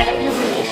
Set your rules.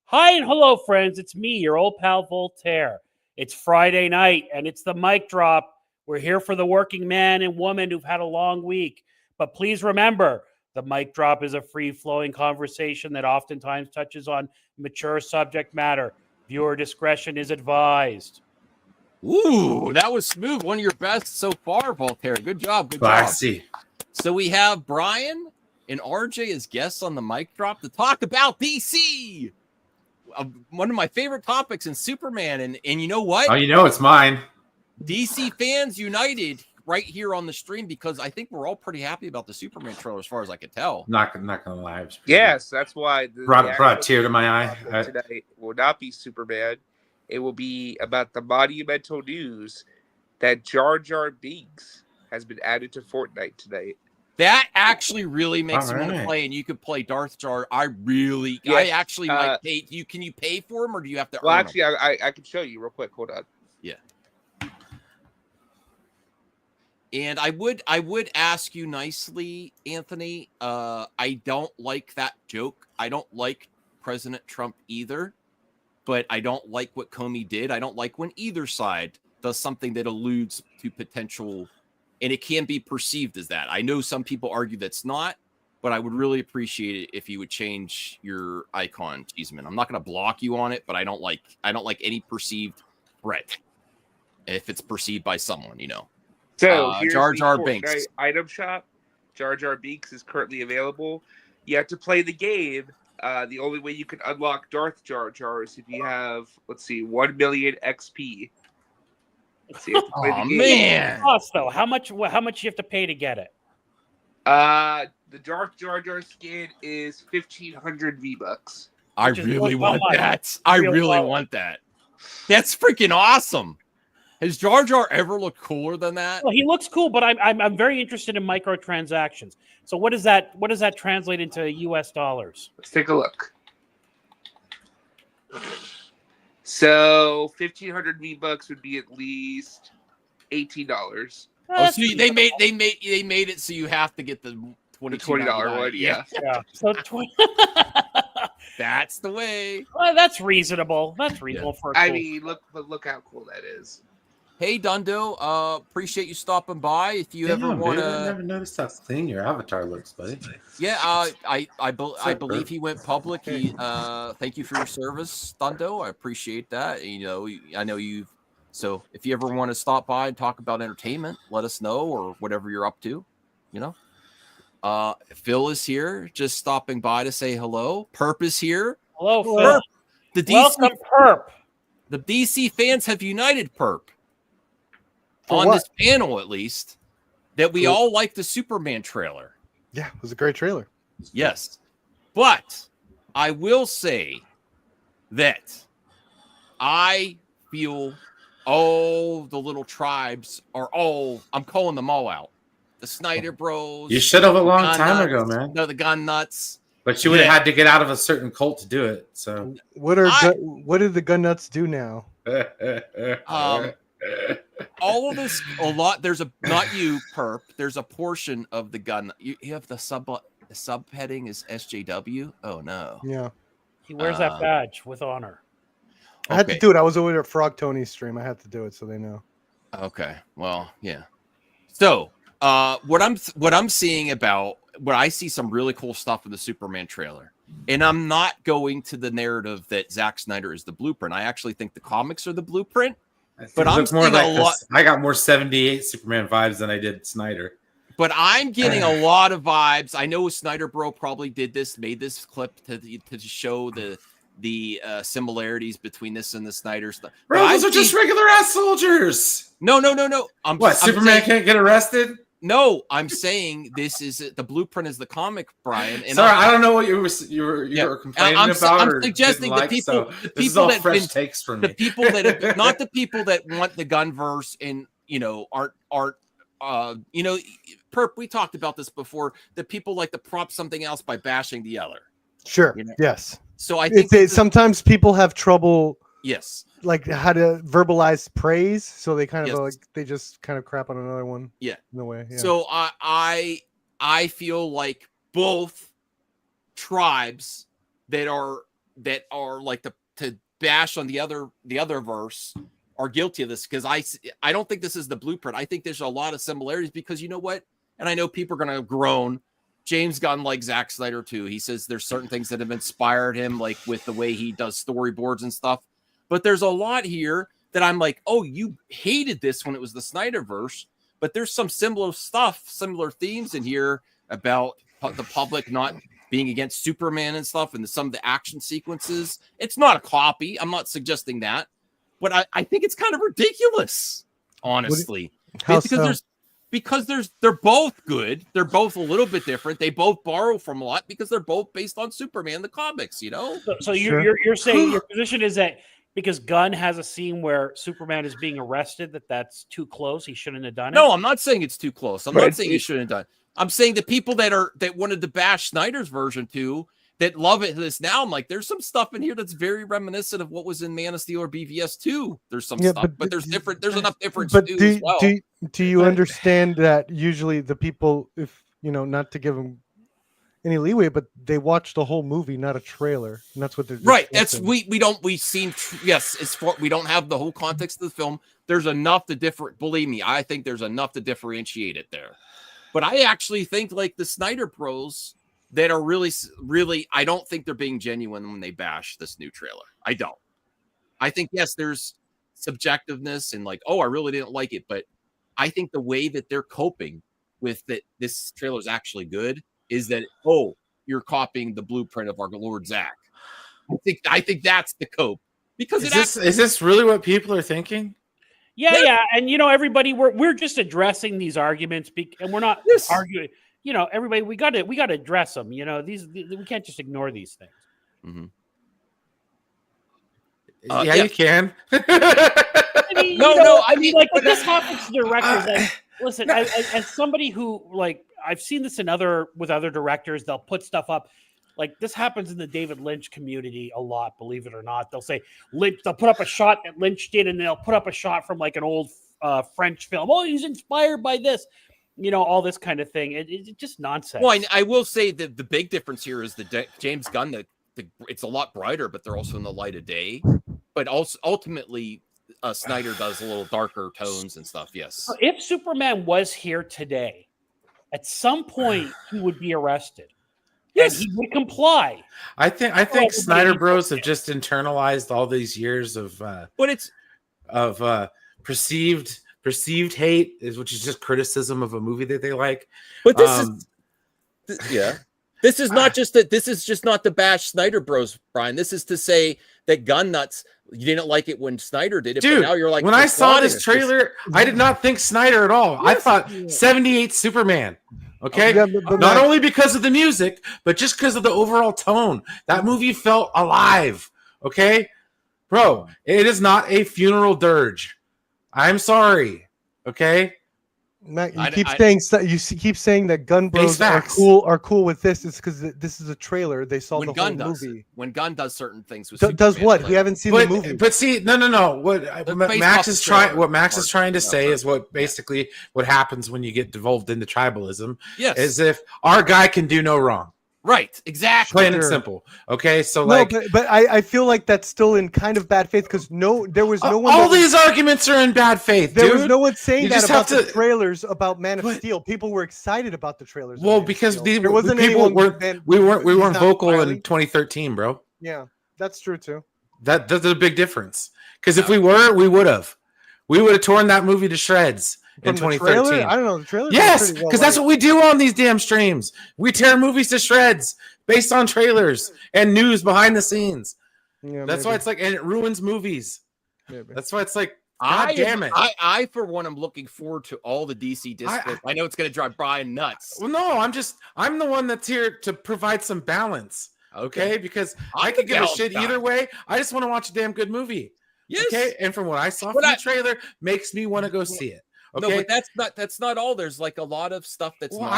Hi and hello, friends. It's me, your old pal Voltaire. It's Friday night, and it's the mic drop. We're here for the working man and woman who've had a long week. But please remember, the mic drop is a free-flowing conversation that oftentimes touches on mature subject matter. Viewer discretion is advised. Ooh, that was smooth. One of your best so far, Voltaire. Good job. Good job. Classy. So we have Brian and RJ as guests on the mic drop to talk about DC. One of my favorite topics in Superman. And you know what? Oh, you know it's mine. DC fans united right here on the stream because I think we're all pretty happy about the Superman trailer as far as I could tell. Not gonna lie. Yes, that's why Brought a tear to my eye. Tonight will not be Superman. It will be about the monumental news that Jar Jar Binks has been added to Fortnite tonight. That actually really makes me want to right. play, and you could play Darth Jar. I actually might pay. Can you pay for him, or do you have to? Well, earn actually, them? I can show you real quick. Hold on. Yeah. And I would ask you nicely, Anthony. I don't like that joke. I don't like President Trump either, but I don't like what Comey did. I don't like when either side does something that alludes to potential. And it can be perceived as that. I know some people argue that's not, but I would really appreciate it if you would change your icon, Cheeseman. I'm not going to block you on it, but I don't like any perceived threat if it's perceived by someone, you know. So here's Jar Jar the Binks Fortnite item shop. Jar Jar Binks is currently available. You have to play the game. The only way you can unlock Darth Jar Jar is if you have, 1 million XP. Let's see. You have to play the game. Man! Cost though, how much you have to pay to get it? The Darth Jar Jar skin is 1,500 V-Bucks. I really want that. I really want that. That's freaking awesome. Has Jar Jar ever looked cooler than that? Well, he looks cool, but I'm very interested in microtransactions. So what does that translate into US dollars? Let's take a look. So 1,500 V-Bucks would be at least $18. Oh, so they made it so you have to get the $20 one. Yeah. So That's the way. Well, that's reasonable. That's reasonable for. I mean, look how cool that is. Hey Dundo, appreciate you stopping by. If you ever want to, I never noticed how clean your avatar looks, buddy. Yeah, I believe he went public. He thank you for your service, Dundo. I appreciate that. You know, I know you've. So if you ever want to stop by and talk about entertainment, let us know or whatever you're up to. You know, Phil is here, just stopping by to say hello. Perp is here. Hello, Phil. Perp. The DC, Welcome, Perp. The DC fans have united, Perp. For On what? this panel, at least, that we all like the Superman trailer. Yeah, it was a great trailer. Yes. But I will say that I feel all the little tribes are I'm calling them all out. The Snyder Bros. You should have a long time Gunn ago, nuts, man. No, the Gunn nuts. But you would have had to get out of a certain cult to do it. So What did the gun nuts do now? All of this, there's not you, Perp. There's a portion of the gun. You have the subheading is SJW. Oh no. Yeah. He wears that badge with honor. I had to do it. I was over at Frog Tony's stream. I had to do it so they know. Okay. Well, yeah. So what I'm seeing about where I see some really cool stuff in the Superman trailer. And I'm not going to the narrative that Zack Snyder is the blueprint. I actually think the comics are the blueprint. But I'm more seeing a lot. I got more 78 Superman vibes than I did Snyder. But I'm getting a lot of vibes. I know Snyder Bro probably made this clip to show the similarities between this and the Snyder stuff. Bro, those are just regular ass soldiers. No. Superman can't get arrested? No, I'm saying this is the blueprint is the comic, Brian. And sorry, I don't know what you were complaining about. I'm suggesting the people that takes from me. The people that have, not the people that want the Gunverse and aren't Perp. We talked about this before. The people like to prop something else by bashing the other. Sure. Yes. So I think sometimes people have trouble. Yes. Like how to verbalize praise, so they kind of they just kind of crap on another one. Yeah, in a way. Yeah. So I feel like both tribes that are like to bash on the other verse are guilty of this, because I don't think this is the blueprint. I think there's a lot of similarities, because you know what, and I know people are going to groan. James Gunn likes Zack Snyder too. He says there's certain things that have inspired him, like with the way he does storyboards and stuff. But there's a lot here that I'm like, oh, you hated this when it was the Snyderverse, but there's some similar themes in here about the public not being against Superman and stuff, and some of the action sequences. It's not a copy. I'm not suggesting that, but I think it's kind of ridiculous, honestly. Because they're both good. They're both a little bit different. They both borrow from a lot because they're both based on Superman, the comics, So you're saying your position is that because Gunn has a scene where Superman is being arrested, that's too close. He shouldn't have done it. No, I'm not saying it's too close. I'm not saying he shouldn't have done it. I'm saying the people that wanted to bash Snyder's version too, that love it this now. I'm like, there's some stuff in here that's very reminiscent of what was in Man of Steel or BVS 2. There's some stuff, but there's enough difference too as well. Do you understand that usually the people, if not to give them any leeway, but they watch the whole movie, not a trailer, and that's what they're right. That's we don't we don't have the whole context of the film. There's enough to believe me, I think there's enough to differentiate it there. But I actually think like the Snyder pros that are really, I don't think they're being genuine when they bash this new trailer. I don't. I think yes, there's subjectiveness and like, oh, I really didn't like it, but I think the way that they're coping with that this trailer is actually good is that, oh, you're copying the blueprint of our Lord Zack. I think that's the cope, because is this really what people are thinking? Yeah, and everybody, we're just addressing these arguments, and we're not arguing. Everybody, we got to address them. We can't just ignore these things. Mm-hmm. You can. I mean, like, when this happens to directors, listen, as somebody who, like, I've seen this with other directors, they'll put stuff up. Like, this happens in the David Lynch community a lot, believe it or not. They'll say they'll put up a shot that Lynch did, and they'll put up a shot from like an old French film. Oh, he's inspired by this, all this kind of thing. It's just nonsense. Well, I will say that the big difference here is the James Gunn. It's a lot brighter, but they're also in the light of day. But also ultimately, Snyder does a little darker tones and stuff. Yes. If Superman was here today, at some point he would be arrested. Yes, and he would comply. I think Snyder Bros have just internalized all these years of perceived hate, which is just criticism of a movie that they like. But this is not just that. This is just not to bash Snyder Bros, Brian. This is to say that Gun Nuts, you didn't like it when Snyder did it, dude. But now you're like, when I saw this trailer, I did not think Snyder at all. Yes. I thought 78 Superman. Okay, not only because of the music, but just because of the overall tone. That movie felt alive. Okay, bro, it is not a funeral dirge. I'm sorry. Okay, Matt, you keep saying that Gunn Bros are cool with this. It's because this is a trailer. They saw the whole movie. When Gunn does certain things with does what? Like, we haven't seen the movie. But see, no. What Max is trying to say is what happens when you get devolved into tribalism. Yes, is if our guy can do no wrong. Right, exactly. Plain and simple. Okay, so No, like, but I feel like that's still in kind of bad faith because there was no one. all these arguments are in bad faith. There dude. was no one saying You that just about have the to- trailers about Man of But- Steel. People were excited about the trailers. of Well, Man of because Steel. there wasn't people anyone. we weren't he's not vocal smiling. in 2013, bro. Yeah, that's true too. That's a big difference. Because if we were, we would have torn that movie to shreds in From the 2013. trailer, I don't know. The trailer. Yes, because that's what we do on these damn streams. We tear movies to shreds based on trailers and news behind the scenes. Yeah, That's why it's like, and it ruins movies. Maybe. That's why it's like, God damn it. I, for one, am looking forward to all the DC discourse. I know it's going to drive Brian nuts. Well, no, I'm the one that's here to provide some balance. Okay, because I could give a shit either way. I just want to watch a damn good movie. Yes. Okay, and from what I saw from the trailer, makes me want to go see it. Okay, no, but that's not all. There's like a lot of stuff that's. Well, not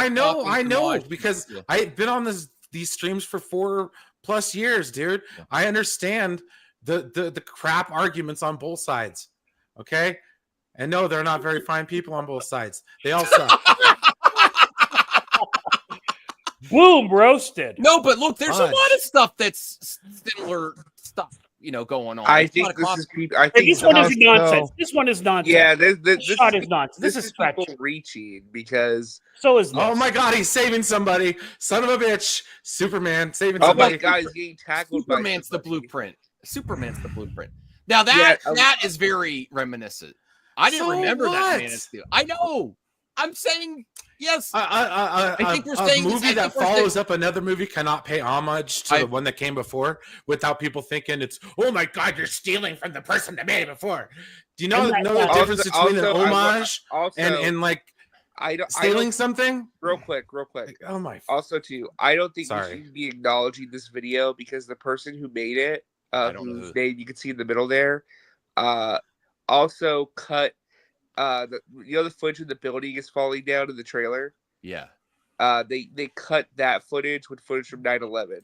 I know, because I've been on these streams for 4+ years, dude. Yeah. I understand the crap arguments on both sides. Okay, and no, they're not very fine people on both sides. They all suck. Boom, roasted. No, but look, there's Fudge. a lot of stuff that's similar stuff, going on. I It's think not a this cost- is people. I think This one is No. nonsense. This one is nonsense. Yeah, this shot is nonsense. This is people stretch. reaching because. So is this. Oh my God, he's saving somebody. Son of a bitch. Superman saving Oh somebody. my God, he's getting tackled. by Superman's the somebody. blueprint. Superman's the blueprint. Now that is very reminiscent. I didn't So remember that what? Man of Steel. I know. I'm saying yes. I think we're a saying this- movie I that think we're saying- follows up another movie cannot pay homage to the one that came before without people thinking it's, oh my God, you're stealing from the person that made it before. Do you know the difference between an homage and like stealing something? Real quick. Like, oh my. Also, too, I don't think Sorry. we should be acknowledging this video because the person who made it, I don't know whose who. name you can see in the middle there, also cut the footage of the building is falling down in the trailer. Yeah. They cut that footage with footage from 9/11.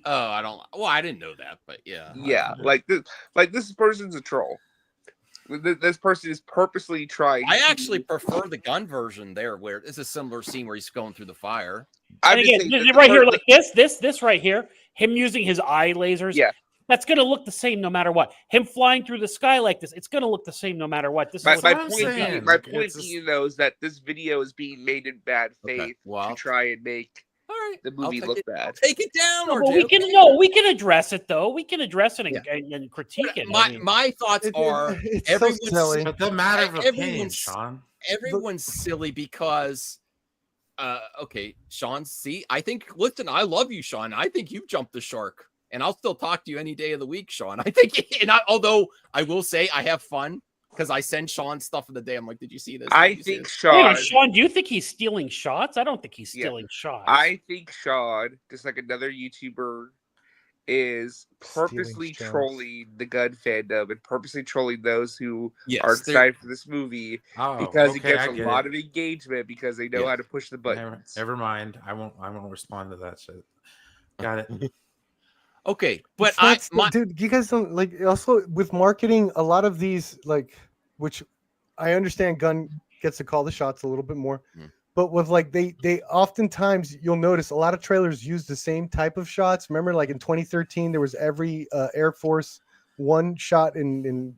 Oh, I didn't know that, but yeah. Yeah, this person's a troll. This person is purposely trying. I actually prefer the Gunn version there, where it's a similar scene where he's going through the fire. And again, right here, like this right here, him using his eye lasers. Yeah. That's going to look the same no matter what. Him flying through the sky like this, it's going to look the same no matter what. This My is what point I'm being, saying. though, is that this video is being made in bad faith to try and make the movie look bad. Take it down, No, or but we can address it though. We can address it and critique it. My thoughts are everyone's But the matter of opinion, everyone's Sean. Everyone's silly because okay, Sean, I think listen, I love you, Sean. I think you jumped the shark. And I'll still talk to you any day of the week, Sean. I think, although I will say I have fun because I send Sean stuff of the day. I'm like, did you see this? I think Sean. Sean, do you think he's stealing shots? I don't think he's stealing shots. I think Sean, just like another YouTuber, is purposely trolling the Gunn fandom and purposely trolling those who are excited for this movie because it gets a lot of engagement because they know how to push the buttons. Never mind. I won't respond to that shit. Got it. Okay, but dude, you guys don't like. Also, with marketing, a lot of these which I understand, Gunn gets to call the shots a little bit more, but with they oftentimes you'll notice a lot of trailers use the same type of shots. Remember, like in 2013, there was every Air Force One shot in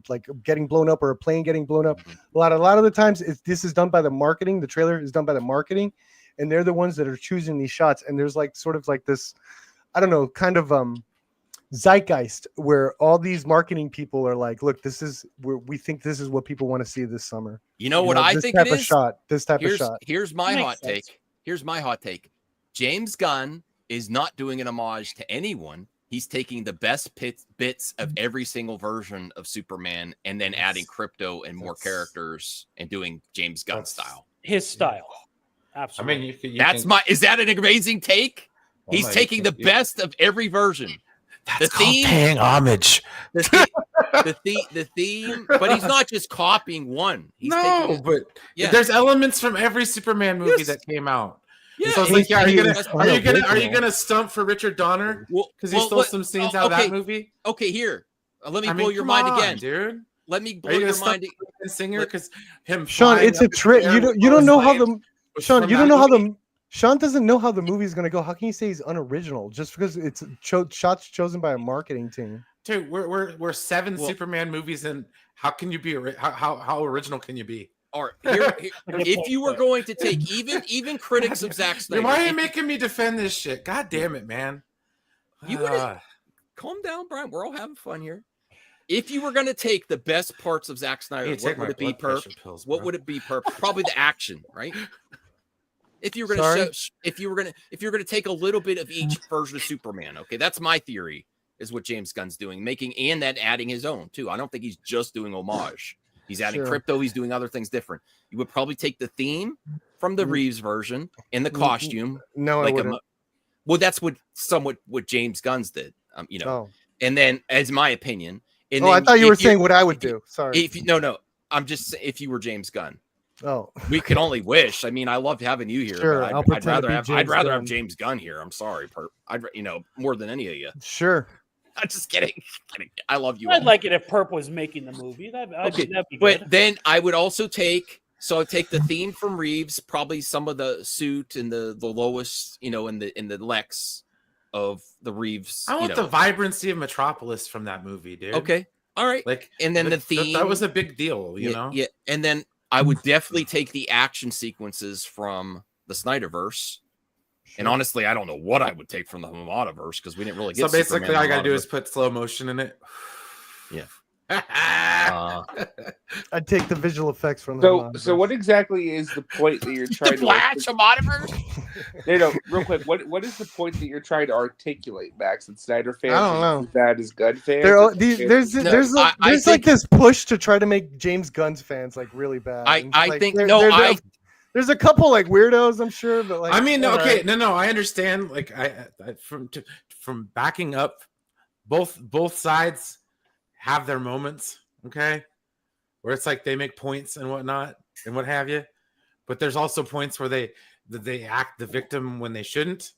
like getting blown up or a plane getting blown up. A lot of the times, this is done by the marketing. The trailer is done by the marketing, and they're the ones that are choosing these shots. And there's sort of this. I don't know, kind of zeitgeist where all these marketing people are like, look, this is where we think this is what people want to see this summer. You know what I think it is? This type of shot. Here's my hot take. Here's my hot take. James Gunn is not doing an homage to anyone. He's taking the best bits of every single version of Superman and then adding crypto and more characters and doing James Gunn style. His style. Absolutely. I mean, is that an amazing take? He's taking the best of every version. That's called paying homage. The theme, but he's not just copying one. He's there's elements from every Superman movie that came out. Yeah, so I was like, are you gonna stump for Richard Donner because he stole some scenes out of that movie? Okay, here, let me blow your mind again, dude. Let me blow your mind. Singer, because him, Sean, it's a trick. You don't know how the Sean. You don't know how the Sean doesn't know how the movie is going to go. How can you say he's unoriginal just because it's shots chosen by a marketing team? Dude, we're 7 Superman movies in. How can you be how original can you be? Or here, if you were going to take even critics of Zack Snyder, why are you making me defend this shit? God damn it, man! You would calm down, Brian. We're all having fun here. If you were going to take the best parts of Zack Snyder, what would it be? What would it be? Probably the action, right? If you were going to if you were going to take a little bit of each version of Superman, okay, that's my theory. Is what James Gunn's doing, adding his own too. I don't think he's just doing homage. He's adding crypto. He's doing other things different. You would probably take the theme from the Reeves version and the costume. No, I wouldn't. Well, that's what James Gunn's did. And then, as my opinion, and then I thought you were saying what I would do. Sorry. No, I'm just saying if you were James Gunn. Oh, we can only wish. I mean, I loved having you here. Sure, I'd rather have James Gunn here. I'm sorry, more than any of you. Sure. I'm just kidding. I love you. I'd like it if Perp was making the movie. That'd be good. But then I would also take the theme from Reeves, probably some of the suit and the lowest, in the Lex of the Reeves. I want the vibrancy of Metropolis from that movie, dude. Okay. All right. And then the theme. That was a big deal, you know? Yeah. And then I would definitely take the action sequences from the Snyderverse. And honestly, I don't know what I would take from the Hamada-verse because we didn't really get. So basically, all I got to do is put slow motion in it. Yeah. I'd take the visual effects from the. So what exactly is the point that you're trying to? Flash Hamada-verse? No, real quick. What is the point that you're trying to articulate, Max? And Snyder fans? I don't know. That is Gunn fans. There's like this push to try to make James Gunn's fans like really bad. There's a couple like weirdos, I'm sure, but like I mean, okay, no, I understand. Like I from backing up, both sides have their moments, okay, where it's like they make points and whatnot and what have you, but there's also points where they act the victim when they shouldn't.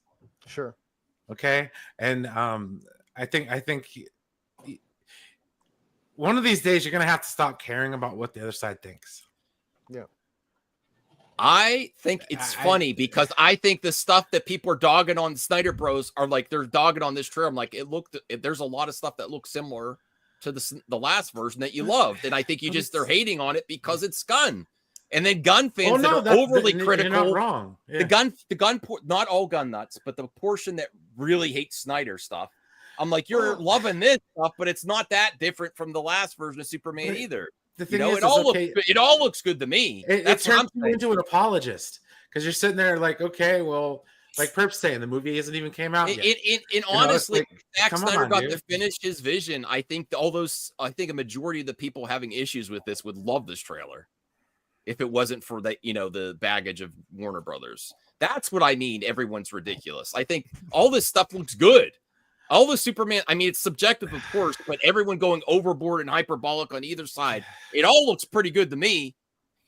Sure. Okay, and I think one of these days you're gonna have to stop caring about what the other side thinks. Yeah. I think it's funny because I think the stuff that people are dogging on Snyder Bros are like they're dogging on this trailer. I'm like, there's a lot of stuff that looks similar to the last version that you loved, and I think they're hating on it because it's Gunn, and then Gunn fans that are overly critical. You're not wrong. Yeah. The Gunn, not all Gunn nuts, but the portion that really hates Snyder stuff. I'm like, you're loving this stuff, but it's not that different from the last version of Superman either. The thing it all looks good to me. It turns you into an apologist because you're sitting there like, okay, well, like Perp's saying, the movie hasn't even came out yet. And honestly, Zack Snyder got to finish his vision. I think a majority of the people having issues with this would love this trailer if it wasn't for the baggage of Warner Brothers. That's what I mean. Everyone's ridiculous. I think all this stuff looks good. All the Superman, I mean, it's subjective, of course, but everyone going overboard and hyperbolic on either side, it all looks pretty good to me.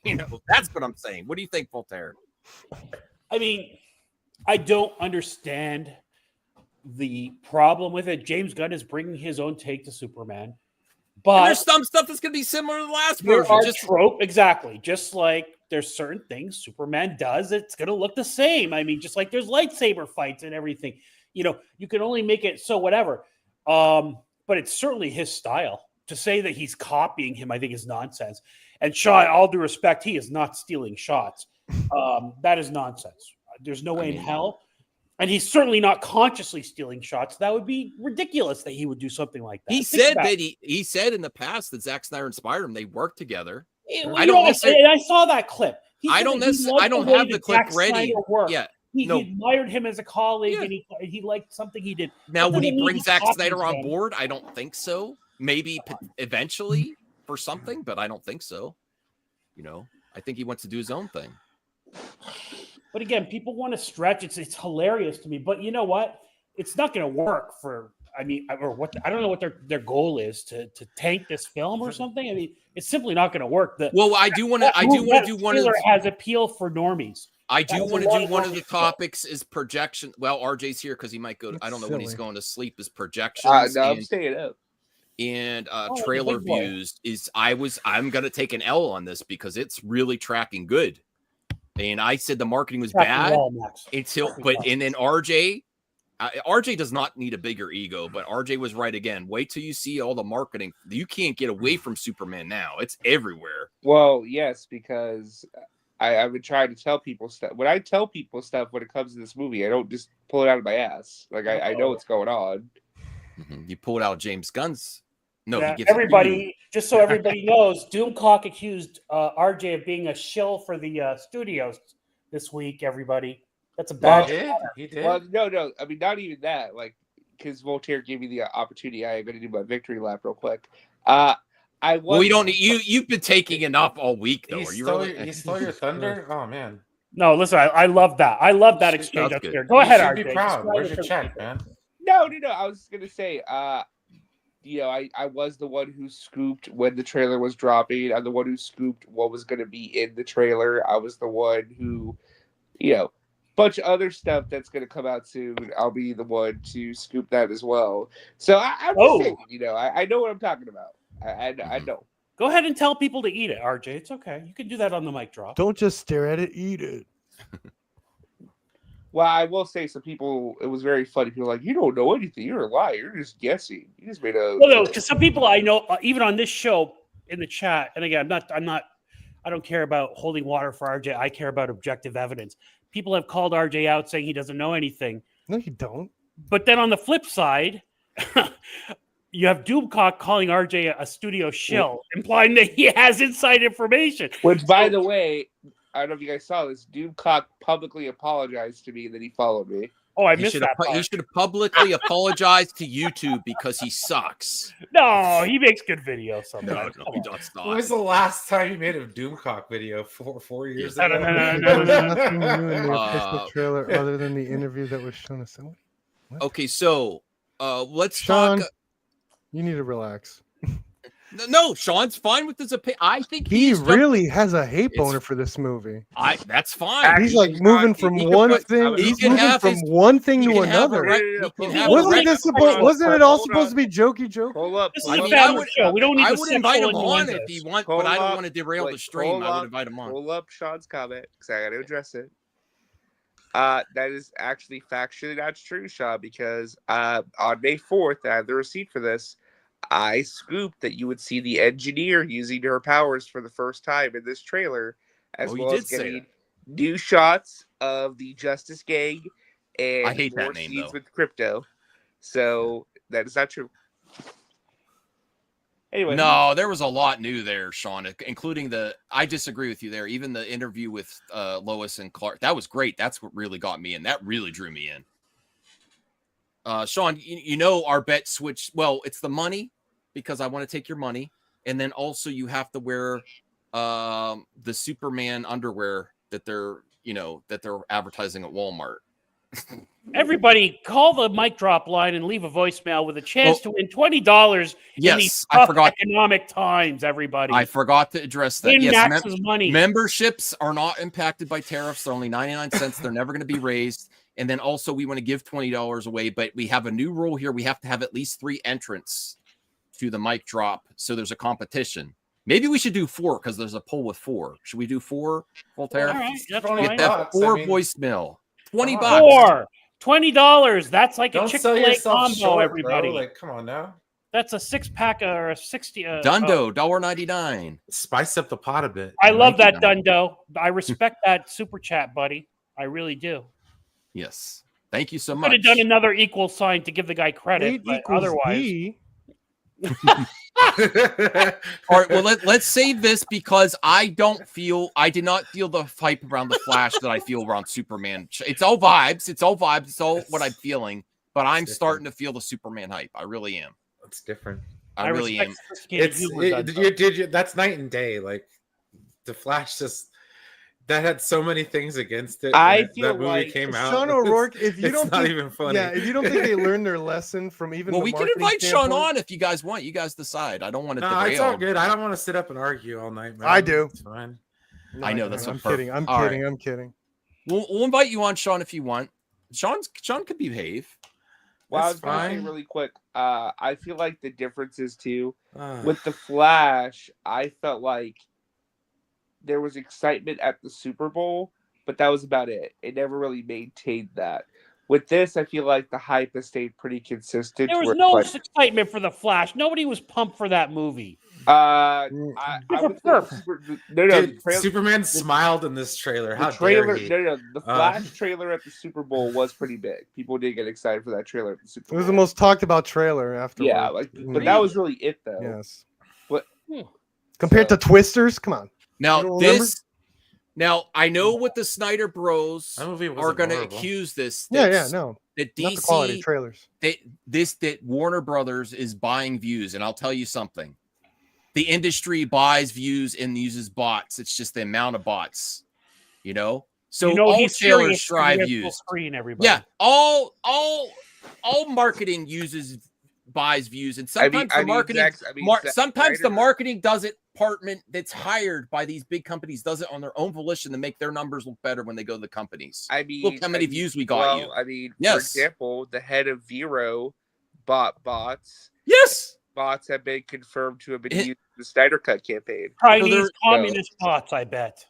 That's what I'm saying. What do you think, Voltaire? I mean, I don't understand the problem with it. James Gunn is bringing his own take to Superman. But and there's some stuff that's going to be similar to the last version. Exactly. Just like there's certain things Superman does, it's going to look the same. I mean, just like there's lightsaber fights and everything. You can only make it so whatever. But it's certainly his style. To say that he's copying him, I think, is nonsense. And Shaw, all due respect, he is not stealing shots. That is nonsense. There's no way in hell. And he's certainly not consciously stealing shots. That would be ridiculous that he would do something like that. He said that he said in the past that Zack Snyder inspired him. They worked together. I saw that clip. I don't have the clip ready. Yeah. He admired him as a colleague, and he liked something he did. Now, would he bring Zack Snyder on board? I don't think so. Maybe eventually for something, but I don't think so. I think he wants to do his own thing. But again, people want to stretch. It's hilarious to me. But you know what? It's not going to work for. I don't know what their goal is to tank this film or something. I mean, it's simply not going to work. I do want to do one of the has appeal for normies. I do want to do one of the topics is projection. Well, RJ's here because he might go. I don't know when he's going to sleep. Is projections? No, I'm staying up. And trailer views is I'm going to take an L on this because it's really tracking good. And I said the marketing was Back to bad wall, Max. and then RJ does not need a bigger ego, but RJ was right again. Wait till you see all the marketing. You can't get away from Superman now. It's everywhere. Well, yes, because I've been trying to tell people stuff. When I tell people stuff when it comes to this movie, I don't just pull it out of my ass. Like I know what's going on. You pulled out James Gunn's. No, Yeah, he gives everybody, just so everybody knows, Doomcock accused RJ of being a shill for the studios this week. Everybody, that's a bad. He did. Well, no. I mean, not even that. Like, because Voltaire gave me the opportunity, I am going to do my victory lap real quick. Well, we don't need you. You've been taking enough all week, though. He stole your thunder. Oh man. No, listen, I love that. I love that exchange up here. Go ahead, You RJ. should be proud. Describe Where's it your for check, people. man? No. I was going to say, I was the one who scooped when the trailer was dropping. I'm the one who scooped what was going to be in the trailer. I was the one who, bunch of other stuff that's going to come out soon. I'll be the one to scoop that as well. So I'm just saying, I know what I'm talking about. I know. Go ahead and tell people to eat it, RJ. It's okay. You can do that on the mic drop. Don't just stare at it, eat it. Well, I will say some people, it was very funny. People were like, you don't know anything. You're a liar. You're just guessing. You just made a. Well, no, because some people I know, even on this show in the chat, and again, I don't care about holding water for RJ. I care about objective evidence. People have called RJ out saying he doesn't know anything. No, you don't. But then on the flip side, you have Doomcock calling RJ a studio shill, implying that he has inside information. Which, by the way, I don't know if you guys saw this. Doomcock publicly apologized to me that he followed me. Oh, I missed that part. He should have publicly apologized to YouTube because he sucks. No, he makes good videos sometimes. No, he does not. When was the last time you made a Doomcock video? 4 years No, ago? Nothing new in the official trailer other than the interview that was shown us. Okay, so let's Sean, talk. You need to relax. No, Sean's fine with his opinion. I think He really has a hate boner for this movie. That's fine. He's like moving from one thing. He's moving from one thing to another. Wasn't it all supposed to be jokey joke? Hold up. This is a family show. We don't need I to would invite him on innuendos. if he wants, but I don't want to derail the stream. I would invite him on. Hold up Sean's comment because I got to address it. That is actually factually not true, Sean, because on May 4th, I have the receipt for this. I scooped that you would see the engineer using her powers for the first time in this trailer, as well as getting new shots of the Justice Gang and I hate more that name, scenes though. with Crypto. So that is not true. Anyway, No, there was a lot new there, Sean, including I disagree with you there. Even the interview with Lois and Clark, that was great. That's what really got me in. That really drew me in. Sean, our bet switched. Well, it's the money because I want to take your money. And then also you have to wear the Superman underwear that they're advertising at Walmart. Everybody, call the mic drop line and leave a voicemail with a chance to win $20 in these tough economic times, everybody. I forgot to address that. Yes, Max's money. Memberships are not impacted by tariffs. They're only 99 cents. They're never going to be raised. And then also we want to give $20 away, but we have a new rule here. We have to have at least 3 entrants to the mic drop. So there's a competition. Maybe we should do 4 because there's a poll with 4. Should we do 4, Voltaire? All right, that's Get that 4 voicemail. $20. $20. That's like Don't a Chick-fil-A combo, short, everybody. Bro. Like, come on now. That's a 6-pack or a 60. Dundo, $1.99. Spice up the pot a bit. I love that, Dundo. I respect that super chat, buddy. I really do. Yes. Thank you so much. Could have done another equal sign to give the guy credit, but otherwise. All right, well, let's save this because I did not feel the hype around the Flash that I feel around Superman. It's all vibes. It's all what I'm feeling, but I'm starting to feel the Superman hype. I really am. It's different. I really am. That's night and day. Like the Flash that had so many things against it. I feel that movie like came out. Sean O'Rourke, if you don't not even funny. Yeah, if you don't think they learned their lesson from even we can invite Sean on if you guys want. You guys decide. I don't want to derail. It's all good. I don't want to sit up and argue all night, man. I do. It's fine. I know that's I'm kidding. I'm kidding. We'll invite you on, Sean, if you want. Sean could behave. Well, I was going to say really quick. I feel like the differences too with the Flash. I felt like there was excitement at the Super Bowl but that was about it. It never really maintained that. With this, I feel like the hype has stayed pretty consistent. There was no excitement for the Flash. Nobody was pumped for that movie. I would say Superman smiled in this trailer. How trailer, dare he? no, the Flash trailer at the Super Bowl was pretty big. People did get excited for that trailer at the Super Bowl. It was the most talked about trailer after. Yeah, but that was really it, though. Yes. But compared to Twisters, come on. Now I know what the Snyder Bros are going to accuse this. No, that DC not the quality trailers. That Warner Brothers is buying views, and I'll tell you something. The industry buys views and uses bots. It's just the amount of bots, So all trailers drive views. Screen, everybody. Yeah, all marketing buys views, and sometimes the marketing department that's hired by these big companies does it on their own volition to make their numbers look better when they go to the companies. Look how many views we got. For example, the head of Vero bought bots. Yes. Bots have been confirmed to have been used in the Snyder Cut campaign. Chinese communist bots, I bet.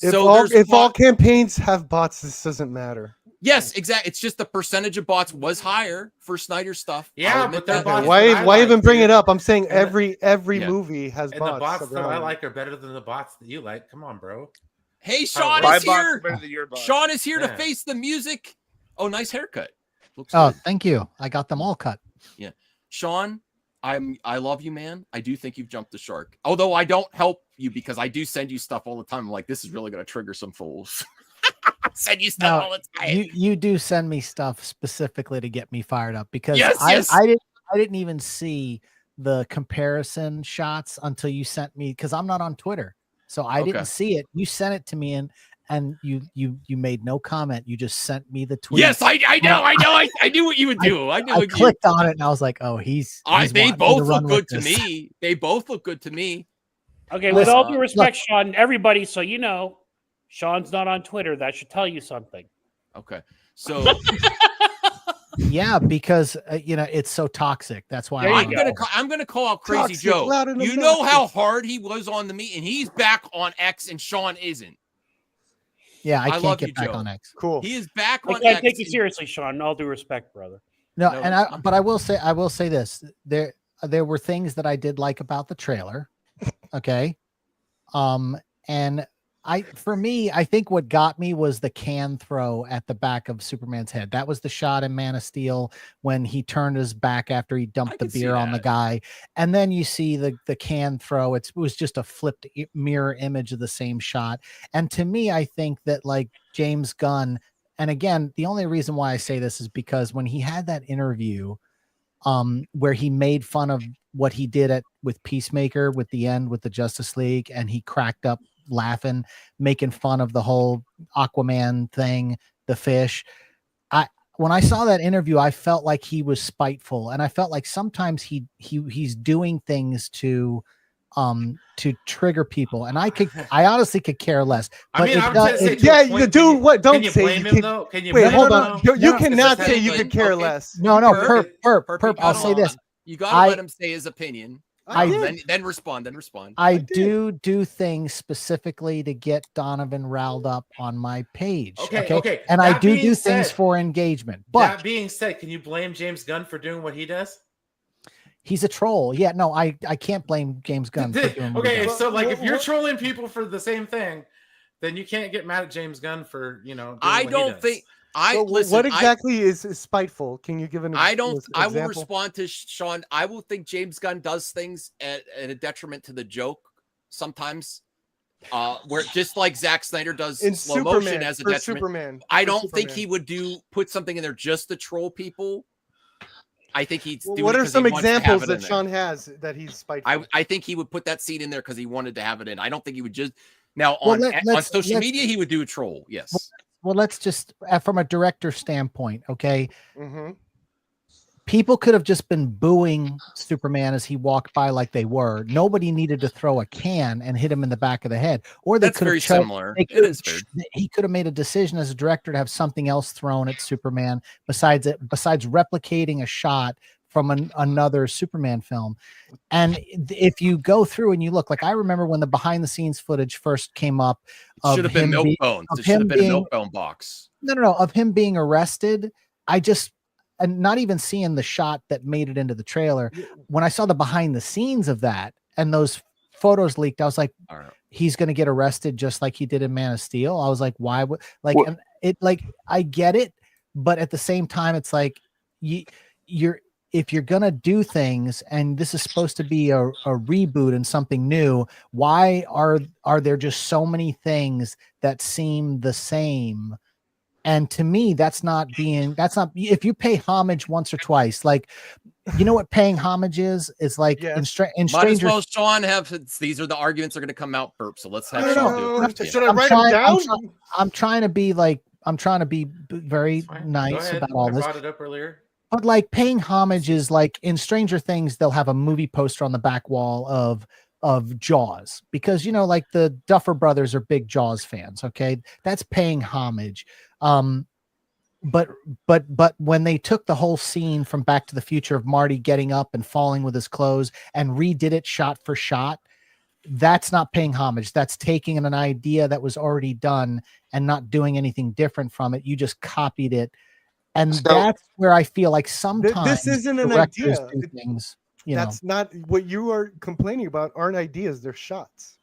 If all campaigns have bots, this doesn't matter. Yes, exactly. It's just the percentage of bots was higher for Snyder stuff. Yeah, but they're bots. Why even bring it up? I'm saying every movie has bots. And the bots that I like are better than the bots that you like. Come on, bro. Hey, Sean is here. Sean is here to face the music. Oh, nice haircut. Looks good. Thank you. I got them all cut. Yeah, Sean, I love you, man. I do think you've jumped the shark. Although I don't help you because I do send you stuff all the time. I'm like, this is really going to trigger some fools. Send you stuff all the time. You do send me stuff specifically to get me fired up because yes. I didn't even see the comparison shots until you sent me because I'm not on Twitter, so I didn't see it. You sent it to me and you made no comment. You just sent me the tweet. Yes, I know. I knew what you would do. I clicked on it and I was like, oh, they both look good to me. They both look good to me. Okay, with all due respect, Sean, everybody, so you know, Sean's not on Twitter. That should tell you something. Okay, so yeah, because it's so toxic. That's why I'm gonna call out Crazy toxic, Joe. You know how hard he was on me, and he's back on X, and Sean isn't. Yeah, I can't get back on X. Cool. He is back on X. I can't take you seriously, Sean. In all due respect, brother. No, but I will say this. There were things that I did like about the trailer. Okay. And I think what got me was the can throw at the back of Superman's head. That was the shot in Man of Steel when he turned his back after he dumped the beer on the guy. And then you see the can throw. It was just a flipped mirror image of the same shot. And to me, I think that like James Gunn, and again, the only reason why I say this is because when he had that interview where he made fun of what he did with Peacemaker with the end with the Justice League, and he cracked up laughing, making fun of the whole Aquaman thing, the fish. When I saw that interview, I felt like he was spiteful, and I felt like sometimes he's doing things to trigger people, and I honestly could care less. But don't say him though. Can you wait? Hold on. You cannot say you could care less. No, Perp. I'll say this. You gotta let him say his opinion. Then respond. I do things specifically to get Donovan riled up on my page. Okay. And I do things for engagement. But that being said, can you blame James Gunn for doing what he does? He's a troll. Yeah, no, I can't blame James Gunn for doing what he does. So like if you're trolling people for the same thing, then you can't get mad at James Gunn for, doing what exactly is spiteful? Can you give an example? I will respond to Sean. I will think James Gunn does things at a detriment to the joke sometimes. Where just like Zack Snyder does in slow motion as a detriment. I don't think he would put something in there just to troll people. I think he's doing what are some examples that Sean has that he's spiteful? I think he would put that scene in there because he wanted to have it in. I don't think he would just on social media he would do a troll. Yes. Well, let's just from a director standpoint, okay. Mm-hmm. People could have just been booing Superman as he walked by like they were. Nobody needed to throw a can and hit him in the back of the head. Or they could have similar. He could have made a decision as a director to have something else thrown at Superman besides replicating a shot another Superman film. And if you go through and you look, like I remember when the behind the scenes footage first came up, It should have been milk bones. It should have been a milk bone box. No, of him being arrested. And not even seeing the shot that made it into the trailer. When I saw the behind the scenes of that and those photos leaked, I was like, All right. he's going to get arrested just like he did in Man of Steel. I was like, why would and it like, I get it. But at the same time, it's like if you're going to do things and this is supposed to be a reboot and something new, why are there just so many things that seem the same? And to me, that's not if you pay homage once or twice, like, you know what paying homage is like in Might Stranger. as well Sean these are the arguments that are going to come out, Burp. So let's have Sean do it. Should I write them down? I'm trying to be very nice about all this. I brought it up earlier. But like paying homage is like in Stranger Things, they'll have a movie poster on the back wall of Jaws, because like the Duffer Brothers are big Jaws fans. Okay, that's paying homage. But when they took the whole scene from Back to the Future of Marty getting up and falling with his clothes and redid it shot for shot, that's not paying homage. That's taking an idea that was already done and not doing anything different from it. You just copied it. And that's where I feel like sometimes this isn't an idea. Do things, that's not what you are complaining about. Aren't ideas? They're shots.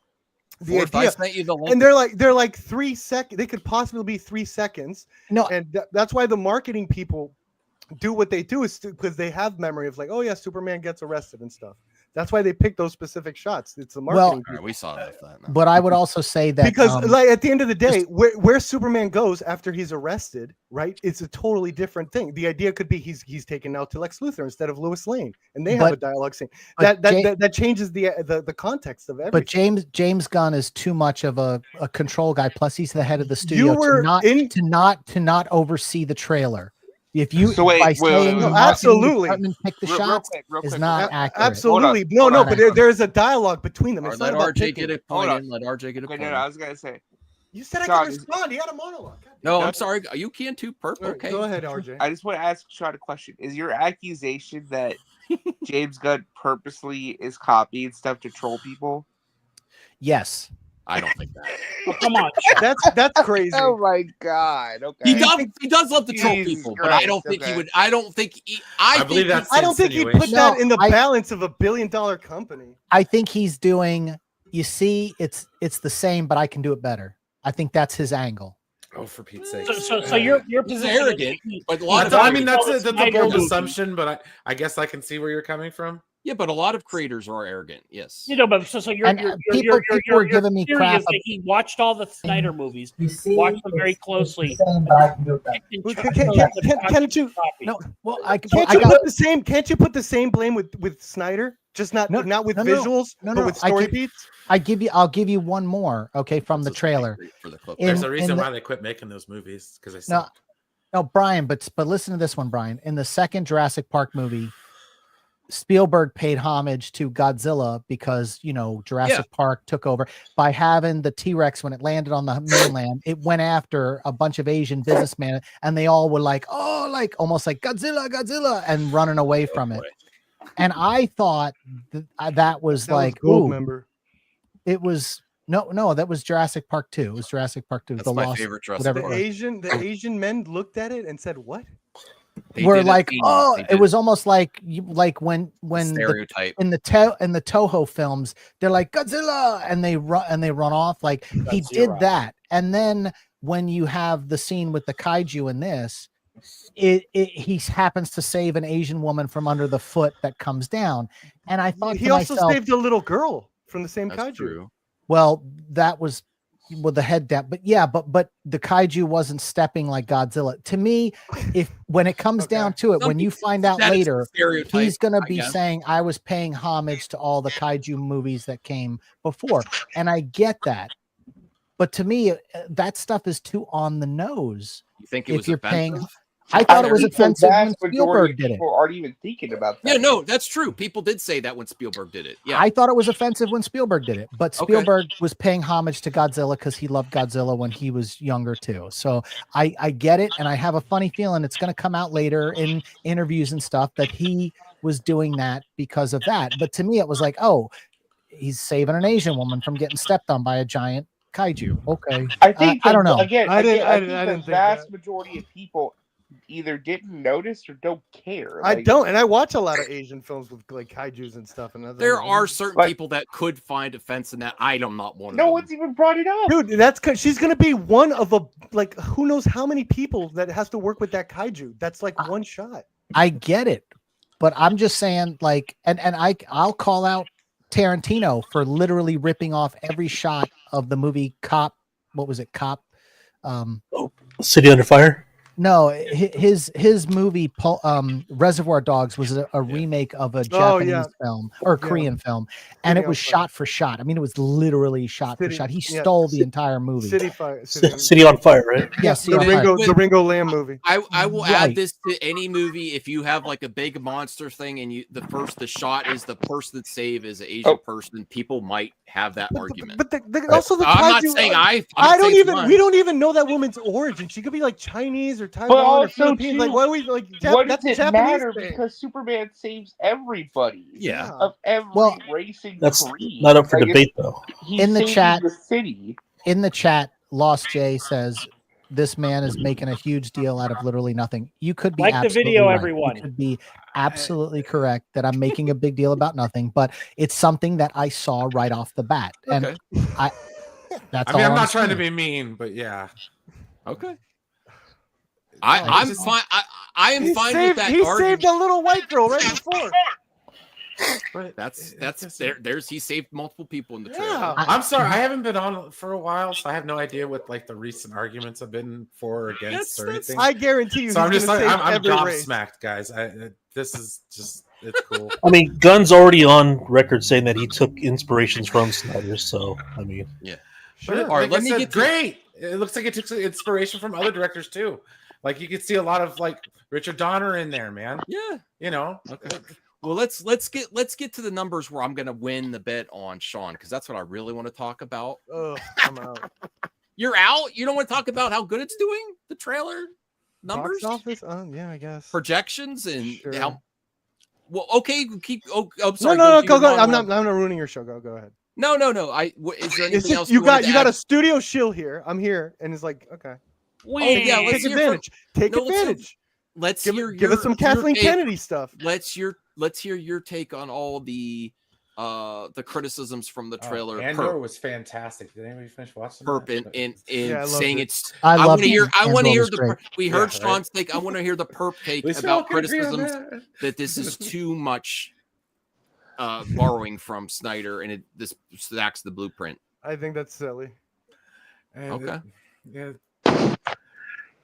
The Fourth, idea, I sent you the link. and they're like 3 seconds. They could possibly be 3 seconds. No, and that's why the marketing people do what they do, is because they have memory of like, oh yeah, Superman gets arrested and stuff. That's why they pick those specific shots. It's the marketing. Well, we saw that. But I would also say that because like at the end of the day, where Superman goes after he's arrested, right? It's a totally different thing. The idea could be he's taken out to Lex Luthor instead of Lois Lane, and they have a dialogue scene. That changes the context of everything. But James Gunn is too much of a control guy. Plus, he's the head of the studio to not oversee the trailer. If you absolutely pick the shots is not accurate. Absolutely but there is a dialogue between them. It's let not RJ get a point in. Let RJ get a point. No, I was gonna say. You said I could respond. He had a monologue. No, I'm sorry. You can too. Okay. Go ahead, RJ. I just want to ask Sean a question. Is your accusation that James Gunn purposely is copying stuff to troll people? Yes. I don't think that. Oh, come on, that's crazy. Oh my god! Okay. He does love to troll people, but I don't think he would. I don't think he. I don't think he'd put that in the balance of $1 billion company. I think he's doing. You see, it's the same, but I can do it better. I think that's his angle. Oh, for Pete's sake! So you're arrogant, but that's a bold assumption, but I guess I can see where you're coming from. Yeah, but a lot of creators are arrogant. Yes. But so people are giving me crap. He watched all the Snyder movies, watched them very closely. Can't you? No. Well, Can't you put the same blame with Snyder? Just not with visuals, but with story beats. I'll give you one more. Okay, from the trailer. There's a reason why they quit making those movies, because they sucked. No, Brian, but listen to this one, Brian. In the second Jurassic Park movie, Spielberg paid homage to Godzilla because Jurassic Park took over by having the T-Rex when it landed on the mainland. It went after a bunch of Asian businessmen, and they all were like, "Oh, like almost like Godzilla," and running away from it. And I thought that was like, it was no, that was Jurassic Park 2. It was Jurassic Park 2. That's my favorite Jurassic Park. The Asian men looked at it and said, "What?" We're like, it was almost like when stereotype in the Toho films, they're like Godzilla, and they run off. Like he did that, and then when you have the scene with the kaiju in this, he happens to save an Asian woman from under the foot that comes down, and I thought he also saved a little girl from the same kaiju. True. Well, that was with the head down, but the kaiju wasn't stepping like Godzilla. To me, when it comes down to it, when you find out later, he's gonna be saying, "I was paying homage to all the kaiju movies that came before," and I get that. But to me, that stuff is too on the nose. You think it was offensive? I thought it was offensive when Spielberg did it. People aren't even thinking about that. Yeah, no, that's true. People did say that when Spielberg did it. Yeah, I thought it was offensive when Spielberg did it, but Spielberg was paying homage to Godzilla because he loved Godzilla when he was younger too. So I get it, and I have a funny feeling it's going to come out later in interviews and stuff that he was doing that because of that. But to me, it was like, oh, he's saving an Asian woman from getting stepped on by a giant kaiju. Okay, I think I don't know. I think didn't the think vast that. majority of people either didn't notice or don't care. I Like, don't, and I watch a lot of Asian films with like kaijus and stuff. And There are certain Like- people that could find offense in that. I'm not one of no them. one's even brought it up. dude, that's because she's gonna be one of a like who knows how many people that has to work with that kaiju. That's like one shot. I get it, but I'm just saying, like, and I'll call out Tarantino for literally ripping off every shot of the movie Cop. What was it, Cop? City Under Fire. No, his movie Reservoir Dogs was a remake of a Japanese film or Korean film, and it was shot for shot. I mean, it was literally shot for shot. He stole the entire movie. City on Fire, right? Yes, the Ringo Lamb movie. I will add this to any movie. If you have like a big monster thing and the shot is the person that saved is an Asian person, people might have that argument. But also the kaiju, I'm not saying we don't even know that woman's origin. She could be like Chinese or Taiwan or Philippines. Like, why are we like? What that's does a it Japanese matter? thing. Because Superman saves everybody. Yeah. Of every racing That's creed. not up for Like, debate, though. He's In the saving chat- the city. In the chat, Lost J says this man is making a huge deal out of literally nothing. You could be Like the absolutely video, right. everyone. You could be absolutely correct that I'm making a big deal about nothing, but it's something that I saw right off the bat, and that's all. I'm I'm not trying to saying. be mean, but yeah. Okay. I'm fine. I am fine with that He argument. saved a little white girl right before. But There's he saved multiple people in the trailer. Yeah. I'm sorry, I haven't been on for a while, so I have no idea what like the recent arguments have been for or against or anything. I guarantee you. So I'm he's just gonna like save I'm every race. gobsmacked, guys. This is just it's cool. I mean, Gunn's already on record saying that he took inspirations from Snyder. So, I mean, Sure. All right, let me said, get to- great. It looks like it took inspiration from other directors too. Like you could see a lot of like Richard Donner in there, man. Yeah. You know. Okay. Well, let's get to the numbers where I'm going to win the bet on Sean because that's what I really want to talk about. I'm out. You're out. You don't want to talk about how good it's doing. The trailer numbers, Box office? Yeah, I guess. projections, and Sure. how. Well, okay. Keep. Oh, I'm sorry. No, do go. your I'm monologue. not ruining your show. Go ahead. No. Is there It's anything else just, you wanted to got add? a studio shill here. I'm here, and it's like okay. Oh, yeah, let's Take hear advantage. Take No, let's advantage. Let's Give hear us some your Kathleen take. Kennedy stuff. Let's hear your take on all the criticisms from the trailer. Andor was fantastic. Did anybody finish watching Perp that? in Yeah, I loved saying it. it's. I I love want to hear. I want to Andor hear was the. great. We heard Yeah, Sean's take. I want to hear the perp take We still about can agree on criticisms that this is too much borrowing from Snyder and this stacks the blueprint. I think that's silly. And Okay. Yeah.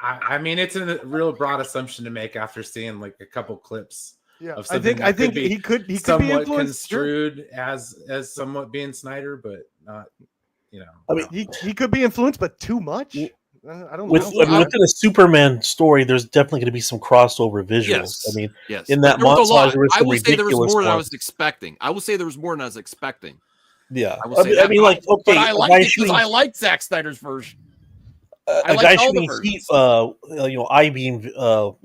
I mean, it's a real broad assumption to make after seeing like a couple clips. Yeah, Of I something think that could be he could be somewhat influenced. Sure. construed as somewhat being Snyder, but not, you know. I mean, He could be influenced, but too much. I don't with, know. I mean, within a Superman story, there's definitely going to be some crossover visuals. Yes. I mean, Yes. in that There was a lot. montage, there was I some will say there was ridiculous more than I ones. was expecting. I will say there was more than I was expecting. Yeah, I will say I that, mean, like, okay, but I a liked guy it because shooting, I liked Zack Snyder's version. I a liked guy all the shooting heat, versions. I-beam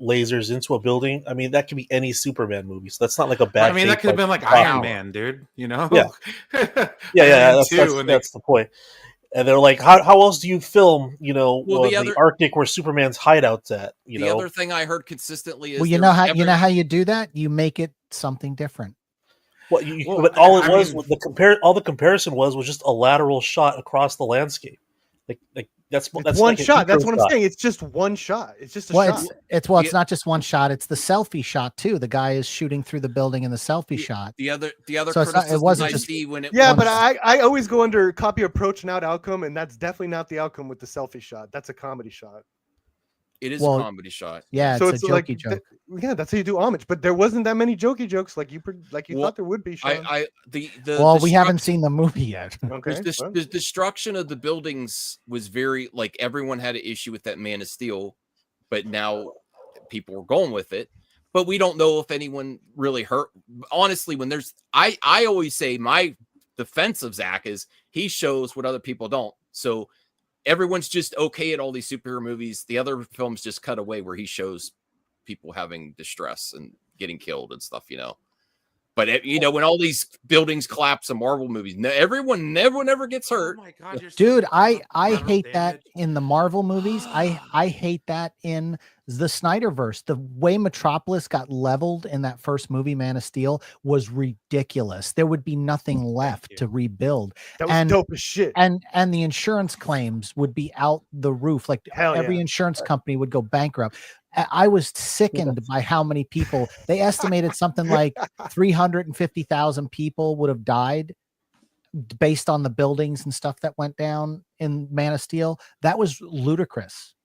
lasers into a building. I mean, that could be any Superman movie. So that's not like a bad. I mean, that take could have by been like Gotham. Iron Man, dude. You know? Yeah. Yeah. That's the point. And they're like, how else do you film? You know, Well, the the Arctic where Superman's hideouts at. You The know, other thing I heard consistently is Well, you know how you do that. You make it something different. Well, Well, but all it I was mean- all the comparison was just a lateral shot across the landscape. Like that's It's that's one like an shot. That's eco what shot. I'm saying. It's just one shot. It's just a Well, shot. it's not just one shot. It's the selfie shot too. The guy is shooting through the building in the selfie shot. The other So it's not- it criticisms wasn't I just- see when it Yeah, was, but I always go under copy approach, not outcome, and that's definitely not the outcome with the selfie shot. That's a comedy shot. it is Well, a comedy shot. Yeah, so it's a like jokey joke. yeah, that's how you do homage. But there wasn't that many jokey jokes like you Well, thought there would be. Sean. The Well, we haven't destruct- seen the movie yet. okay. well, the destruction of the buildings was very like everyone had an issue with that Man of Steel, but now people were going with it. But we don't know if anyone really hurt. Honestly, when there's I always say my defense of Zach is he shows what other people don't. So everyone's just okay at all these superhero movies. The other films just cut away where he shows people having distress and getting killed and stuff, you know. But when all these buildings collapse in Marvel movies, everyone ever gets hurt. Oh my God, you're Dude, so I collateral hate that damage. in the Marvel movies. I hate that in the Snyderverse. The way Metropolis got leveled in that first movie, Man of Steel, was ridiculous. There would be nothing left to rebuild. That was dope as shit. And the insurance claims would be out the roof. Like every insurance company would go bankrupt. I was sickened by how many people. They estimated something like 350,000 people would have died based on the buildings and stuff that went down in Man of Steel. That was ludicrous.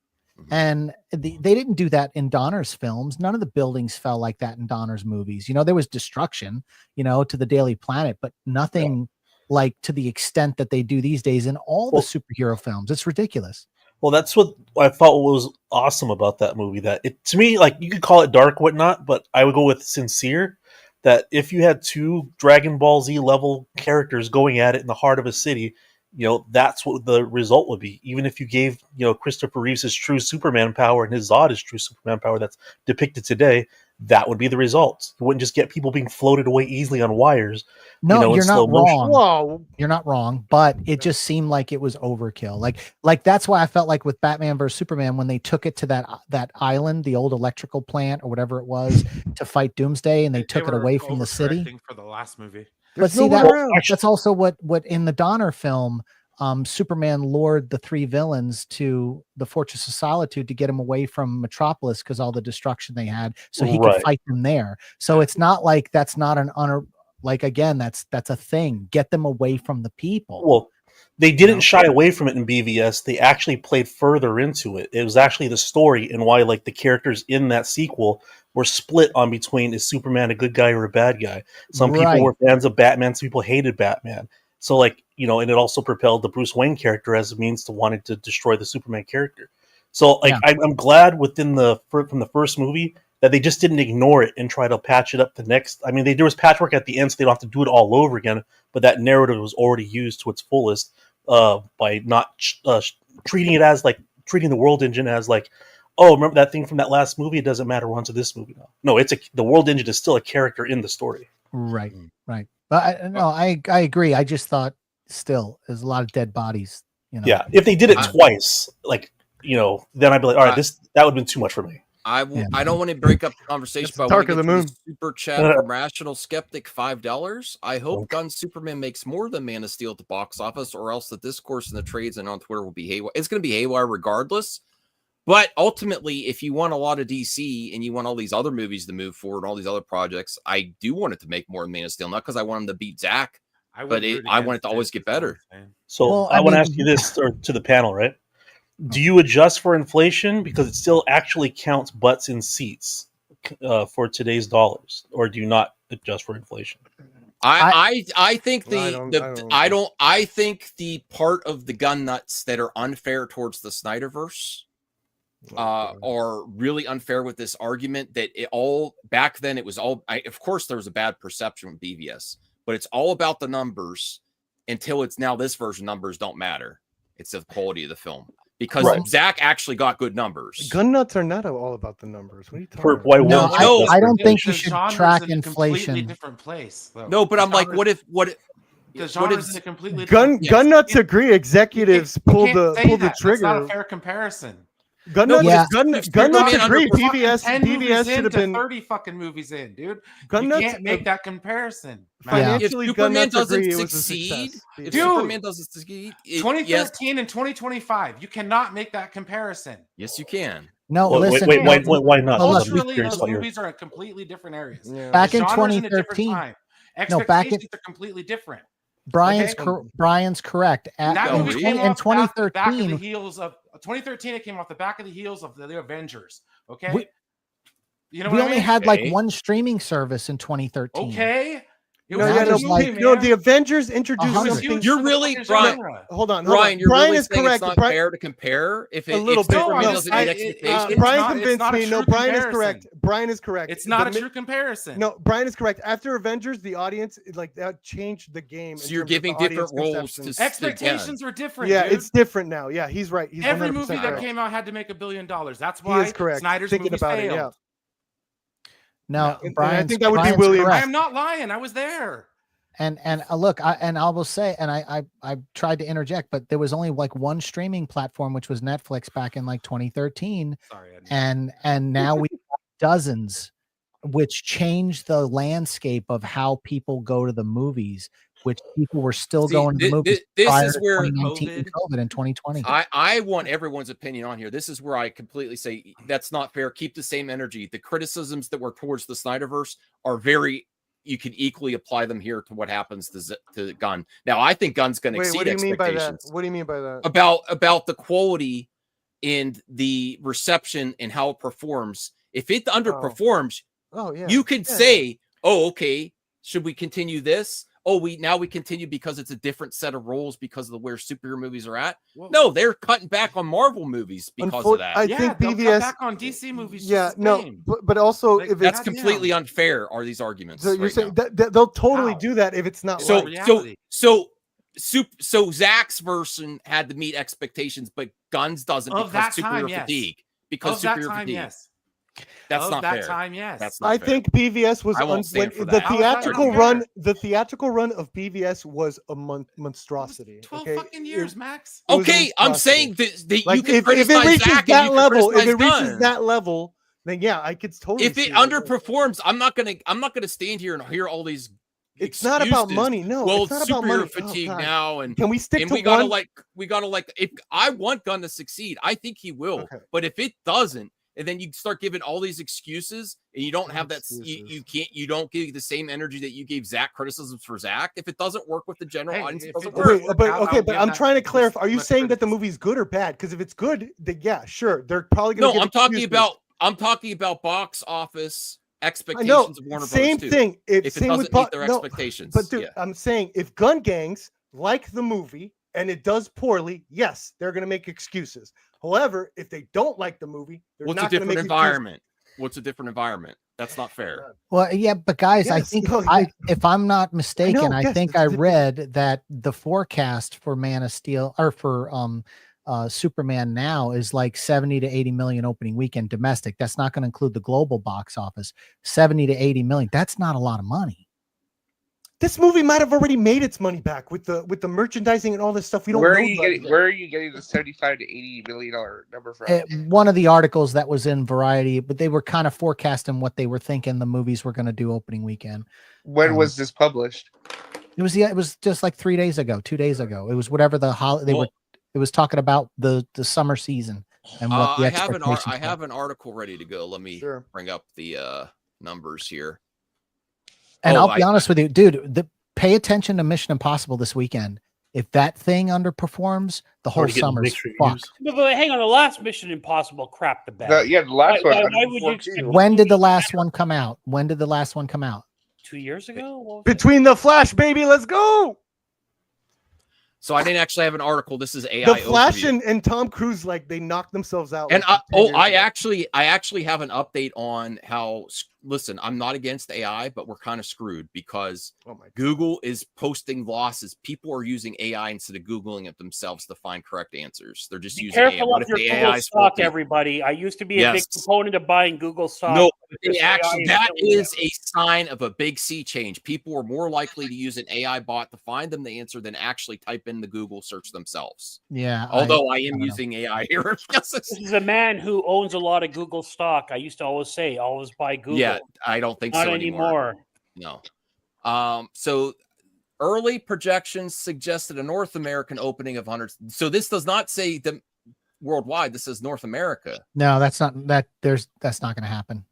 And they didn't do that in Donner's films. None of the buildings fell like that in Donner's movies. There was destruction, to the Daily Planet, but nothing like to the extent that they do these days in all the superhero films. It's ridiculous. Well, that's what I thought was awesome about that movie. That to me, like, you could call it dark, whatnot, but I would go with sincere. That if you had two Dragon Ball Z level characters going at it in the heart of a city, that's what the result would be. Even if you gave, Christopher Reeves his true Superman power and his Zod his true Superman power that's depicted today, that would be the result. You wouldn't just get people being floated away easily on wires. No, you're not wrong. Whoa. You're not wrong, but it just seemed like it was overkill. Like that's why I felt like with Batman versus Superman, when they took it to that island, the old electrical plant or whatever it was, to fight Doomsday, and they took it away from the city. For the last movie. But see, that's also what in the Donner film, Superman lured the three villains to the Fortress of Solitude to get him away from Metropolis because all the destruction they had, so he could fight them there. So it's not like that's not an honor. Like, again, that's a thing. Get them away from the people. Well, they didn't shy away from it in BVS. They actually played further into it. It was actually the story and why, like, the characters in that sequel were split on between, is Superman a good guy or a bad guy? Some people were fans of Batman. Some people hated Batman. So, like, and it also propelled the Bruce Wayne character as a means to wanting to destroy the Superman character. So, like, I'm glad from the first movie that they just didn't ignore it and try to patch it up the next. I mean, there was patchwork at the end, so they don't have to do it all over again. But that narrative was already used to its fullest by not treating it as, like, treating the World Engine as, like, oh, remember that thing from that last movie? It doesn't matter. We're on to this movie now. No, the World Engine is still a character in the story. Right. But I agree. I just thought still there's a lot of dead bodies. Yeah, if they did it twice, like, then I'd be like, all right, that would have been too much for me. I don't want to break up the conversation, but Dark of the Moon. Super chat from Rational Skeptic, $5. I hope Gunn's Superman makes more than Man of Steel at the box office, or else the discourse in the trades and on Twitter will be haywire. It's going to be haywire regardless. But ultimately, if you want a lot of DC and you want all these other movies to move forward, all these other projects, I do want it to make more than Man of Steel, not because I want him to beat Zach, but I want it to always get better. So I want to ask you this, or to the panel, right? Do you adjust for inflation because it still actually counts butts in seats for today's dollars, or do you not adjust for inflation? I think I think the part of the gun nuts that are unfair towards the Snyderverse are really unfair with this argument that back then it was all. Of course, there was a bad perception with BVS, but it's all about the numbers until it's now this version. Numbers don't matter. It's the quality of the film. Because Zach actually got good numbers. Gun nuts are not all about the numbers. What are you talking about? No, I don't think you should track inflation. Completely different place. Though. No, but I'm like, what if the genre's in a completely gun nuts agree. Executives pull the trigger. That's not a fair comparison. Gun nuts agree. PVS should have been 30 fucking movies in, dude. Gun you can't make that comparison. Financially, if Superman doesn't succeed, 2013 and 2025, you cannot make that comparison. Yes, you can. No, listen. Wait, why not? Culturally, those movies are in completely different areas. Yeah. Back in 2013, expectations are completely different. Brian's correct. That movie came in off 2013. the heels of 2013. It came off the back of the heels of the Avengers. Okay, we only had like one streaming service in 2013. Okay. The Avengers introduced something. You're really Brian. Hold on, Brian. You're Brian really is saying correct. It's not fair to compare. If a little bit, doesn't meet expectations. Brian convinced me. No, Brian is correct. Brian is correct. It's not a true comparison. No, Brian is correct. After Avengers, the audience that changed the game. So you're giving different roles to expectations were different. Yeah, dude. It's different now. Yeah, he's right. He's every movie that correct. came out had to make $1 billion. That's why Snyder's movie failed. No, And I Brian's, think that would be Brian's Williams. I correct. am not lying. I was there. And look, I will say, and I tried to interject, but there was only like one streaming platform, which was Netflix back in like 2013, Sorry. and now we have dozens, which changed the landscape of how people go to the movies. Which people were still See, going to the movies this prior is to where 2019 and COVID in 2020. I want everyone's opinion on here. This is where I completely say that's not fair. Keep the same energy. The criticisms that were towards the Snyderverse are very. You can equally apply them here to what happens to Gunn. Now, I think Gunn's going to exceed what do you mean by that? expectations. What do you mean by that? About the quality and the reception and how it performs. If it underperforms, you could say, "Oh, okay, should we continue this?" Oh, we continue because it's a different set of rules because of where superhero movies are at. Whoa. No, they're cutting back on Marvel movies because of that. I think BVS cut back on DC movies. But also if that's completely unfair. Are these arguments? So you're saying that they'll totally do that if it's not so Zach's version had to meet expectations, but Gunn's doesn't because superhero fatigue. Because superhero fatigue. Yes. That's not fair. That's not I fair. think BVS was the theatrical run of BVS was a monstrosity. 12 fucking years, Max. Okay, I'm saying that like, you can if it reaches Zach that level, then yeah, I could totally. If it underperforms, I'm not gonna stand here and hear all these. It's not about money. No, well, it's not superhero about money. fatigue now, and can we stick to we gotta like. If I want Gunn to succeed, I think he will. Okay. But if it doesn't. And then you start giving all these excuses, and you don't have that. You don't give the same energy that you gave Zach criticisms for Zach. If it doesn't work with the general audience, it doesn't work. But I'm trying to clarify. Are you saying that the movie's good or bad? Because if it's good, then yeah, sure, they're probably going to. No, I'm talking about box office expectations of Warner Bros. Same thing. If it doesn't meet their expectations, but dude, I'm saying if gun gangs like the movie and it does poorly, yes, they're going to make excuses. However, if they don't like the movie, they're not going to make environment. What's a different environment? That's not fair. Well, yeah, but guys, I think if I'm not mistaken, I think I read that the forecast for Man of Steel or for Superman now is like 70 to 80 million opening weekend domestic. That's not going to include the global box office. 70 to 80 million. That's not a lot of money. This movie might have already made its money back with the merchandising and all this stuff. We don't know. Where are you getting the 75 to 80 million number from? One of the articles that was in Variety, but they were kind of forecasting what they were thinking the movies were going to do opening weekend. When was this published? It was just like 2 days ago. It was whatever the holiday were. It was talking about the summer season and what the expectations. I have an article ready to go. Let me bring up the numbers here. And I'll be honest with you, dude, pay attention to Mission Impossible this weekend. If that thing underperforms, the whole summer's fucked. But hang on, the last Mission Impossible crapped the bed. The last one. Why would you expect when did the last one come out? 2 years ago? Between the Flash, baby, let's go. So I didn't actually have an article. This is AI. The Flash and Tom Cruise, like they knocked themselves out. And I actually have an update on how. Listen, I'm not against AI, but we're kind of screwed because Google is posting losses. People are using AI instead of Googling it themselves to find correct answers. They're just using AI. Careful of your Google stock, everybody. I used to be a big proponent of buying Google stock. No, that is a sign of a big sea change. People are more likely to use an AI bot to find them the answer than actually type in the Google search themselves. Yeah. Although I am using AI here. This is a man who owns a lot of Google stock. I used to always say, always buy Google. Yeah, I don't think Not so anymore. No. So early projections suggested a North American opening of 100. So this does not say the worldwide. This is North America. No, that's not that. That's not going to happen.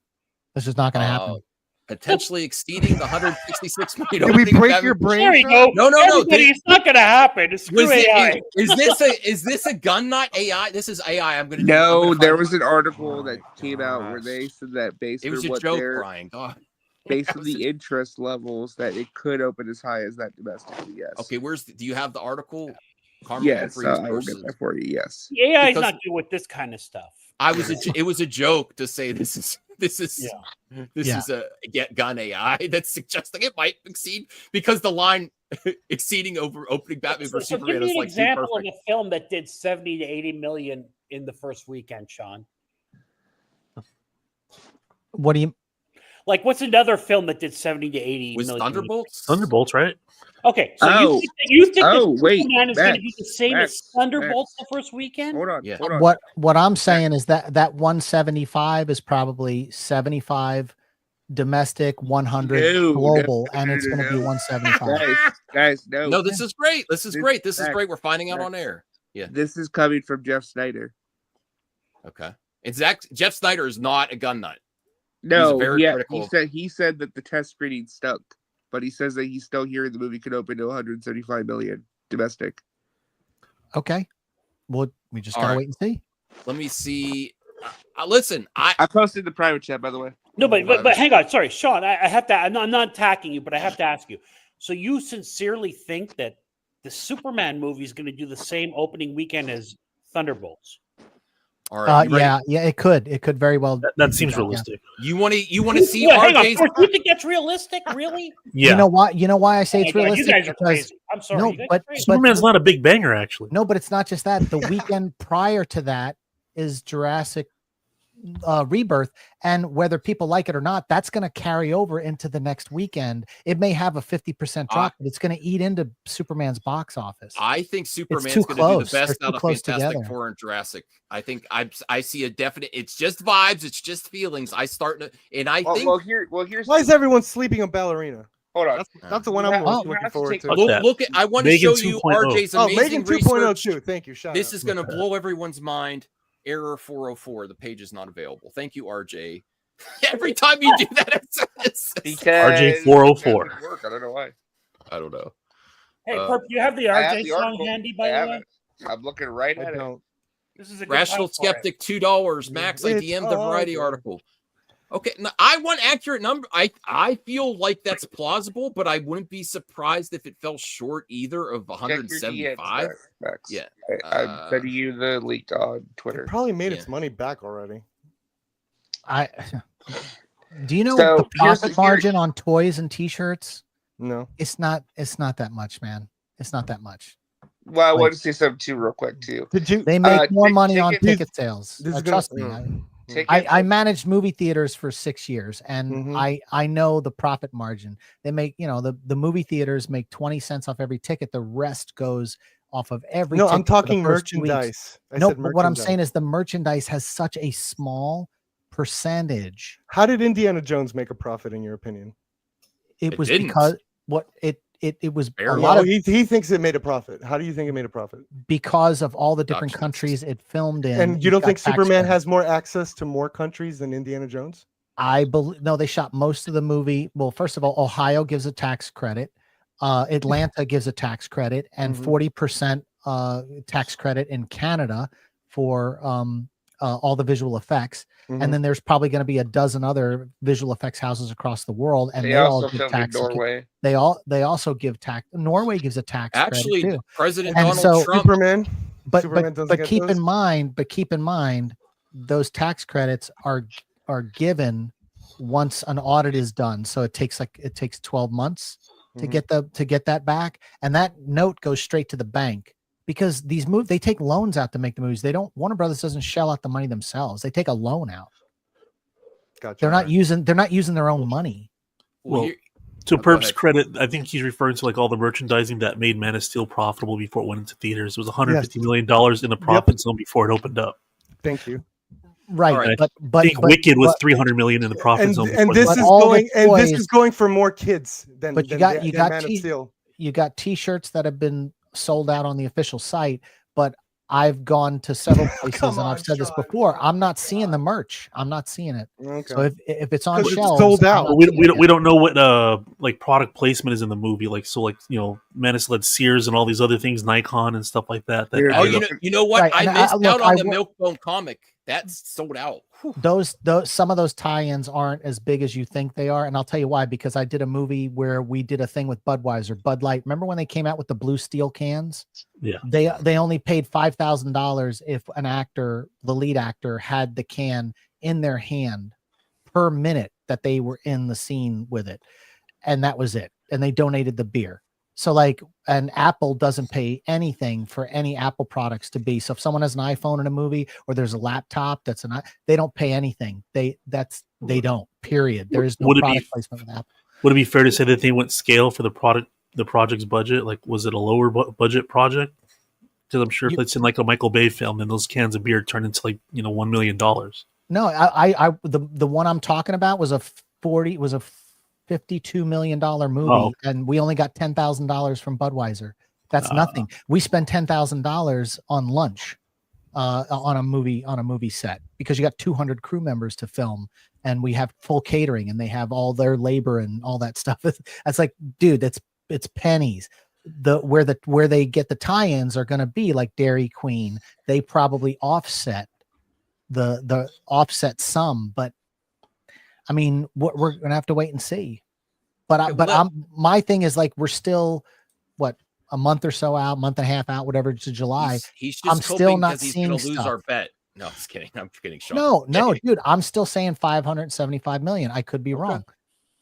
This is not going to happen. Potentially exceeding the 166 million. Did we break your brain? There you go. No. It's not going to happen. It's AI. Is this a Gunn, not AI? This is AI. I'm going to. No, there was an article that came out where they said that based on what Brian. God. Based on the interest levels, that it could open as high as that domestically. Yes. Okay. Do you have the article? Yes, I will get that for you. Yes. AI is not good with this kind of stuff. It was a joke to say this is a Gunn AI that's suggesting it might exceed because the line exceeding over opening Batman versus Superman give me is an like example of a film that did 70 to 80 million in the first weekend, Sean. What do you? Like, what's another film that did 70 to 80 Was million? Thunderbolts? Thunderbolts, right? Okay, so Oh. you think that Wait, Superman is going to be Max, the same Max, as Thunderbolts Max. the first weekend? Hold on, Yeah. hold on. What I'm saying is that 175 is probably 75 domestic, 100 No, global, no, and no, it's no, going to be no. 175. Guys, no. No, this is great. This is great. This is Max, great. We're finding out Max. on air. Yeah. This is coming from Jeff Snyder. Okay. Jeff Snyder is not a gun nut. No, very yeah, critical. he said that the test screening stunk, but he says that he's still hearing the movie could open to 175 million domestic. Okay. Well, we just All gotta right. wait and see. Let me see. Listen, I posted the private chat, by the way. No, but hang on. Sorry, Sean. I have to. I'm not attacking you, but I have to ask you. So you sincerely think that the Superman movie is going to do the same opening weekend as Thunderbolts? all right. You ready? Yeah, it could very well. That seems yeah. realistic. You want to see Hang on. RJ's? First, you think that's realistic? Really? Yeah. You know why I say it's Oh my God, realistic? you guys are Because crazy. I'm sorry. no, you guys are but crazy. Superman's not a big banger, actually. no, but it's not just that. The weekend prior to that is Jurassic Rebirth, and whether people like it or not, that's going to carry over into the next weekend. It may have a 50% drop, but it's going to eat into Superman's box office. I think Superman's too going to do close. the best They're out too of close Fantastic together. Four and Jurassic. I think I see a definite. It's just vibes. It's just feelings. I think. Here's Why is everyone sleeping on Ballerina? hold on. That's the one You I'm have- most you looking have to forward take to. a Look, Look at. I want to Megan show you 2.0. RJ's Oh, amazing Megan 2.0 research. too. Thank you. Shout This out. is going to blow everyone's mind. Error 404. The page is not available. Thank you, RJ. Every time you do that, it's because RJ 404. it doesn't work. I don't know why. I don't know. Hey, Perp, you have the I have RJ the song article. handy, I by the have way? it. I'm looking right I at it. don't. This is a good Rational time for it. Skeptic, $2. Max, I It's DM'd the Variety all good. article. Okay, now, I want accurate number. I feel like that's plausible, but I wouldn't be surprised if it fell short either of Check your DMs, 175. Max. Yeah. I'm sending you the link on Twitter. It probably made its Yeah. money back already. Do you know So, the here's profit margin on toys and T-shirts? No. It's not that much, man. It's not that much. Well, I Like- want to say something too, real quick too. Did you? They make more money on ticket- ticket sales. This is Trust me. I managed movie theaters for 6 years, and Mhm. I know the profit margin. They make, the movie theaters make 20 cents off every ticket. The rest goes off of every No, ticket I'm for the talking first 2 weeks. merchandise. No, said but what I'm merchandise. saying is the merchandise has such a small percentage. How did Indiana Jones make a profit, in your opinion? It It was didn't. because it was a Barely. lot Well, of he thinks it made a profit. How do you think it made a profit? because of all the different Productions. countries it filmed in. And you it don't got think tax Superman credits. has more access to more countries than Indiana Jones? I believe no, they shot most of the movie. Well, first of all, Ohio gives a tax credit, Atlanta gives a tax credit, and Mhm. 40% tax credit in Canada for all the visual effects. Mhm. And then there's probably going to be a dozen other visual effects houses across the world, and They they all also give filmed in tax. Norway. They also give tax. Norway gives a tax Actually, credit too. President And Donald so- Trump. Superman. But Superman doesn't but get keep those? in mind, those tax credits are given once an audit is done. So it takes 12 months to Mhm. get that back, and that note goes straight to the bank because these they take loans out to make the movies. They don't Warner Brothers doesn't shell out the money themselves. They take a loan out. Gotcha. They're not using their own money. Well, Well, here- To go Perp's ahead. credit, I think he's referring to like all the merchandising that made Man of Steel profitable before it went into theaters. It was $150 million in the profit zone before it opened up. Thank you. Right, All right. but I think Wicked was but- $300 million in the profit And zone. and before this that. is all the going and this toys- is going for more kids than But you than got- the- you than got Man of T- Steel. you got T-shirts that have been sold out on the official site, but I've gone to several places Come and I've on, said this Sean. before. I'm not seeing the merch. I'm not seeing it. Okay. So if it's on 'Cause it's shelves, sold I'm out. not But we seeing it. don't know what like product placement is in the movie. Like Man of Steel had Sears and all these other things, Nikon and stuff like that. Here, Oh, added up. you know what? Right, I and missed look, out on the I will- Milkbone comic. That's sold out. Whew. Those some of those tie-ins aren't as big as you think they are, and I'll tell you why. Because I did a movie where we did a thing with Budweiser, Bud Light. Remember when they came out with the blue steel cans? Yeah. They only paid $5,000 if an actor, the lead actor, had the can in their hand per minute that they were in the scene with it, and that was it. And they donated the beer. So and Apple doesn't pay anything for any Apple products to be. So if someone has an iPhone in a movie or there's a laptop they don't pay anything. That's They don't. Period. There is no Would it be- product placement with Apple. Would it be fair to say that they went scale for the project's budget? Like, was it a lower budget project? Because I'm sure if it's in like a Michael Bay film, then those cans of beer turn into like $1 million. No, the one I'm talking about was a $52 million movie, and we only got $10,000 from Budweiser. That's nothing. We spent $10,000 on lunch, on a movie set, because you got 200 crew members to film, and we have full catering, and they have all their labor and all that stuff. That's like, dude, it's pennies. Where they get the tie-ins are going to be like Dairy Queen. They probably offset the offset sum, but I mean, we're going to have to wait and see. My thing is, like, we're still a month or so out, month and a half out, whatever, to July. He's just I'm still not he's seeing gonna lose stuff. our bet. No, I'm just kidding. I'm kidding, Sean. No, dude, I'm still saying 575 million. I could be wrong,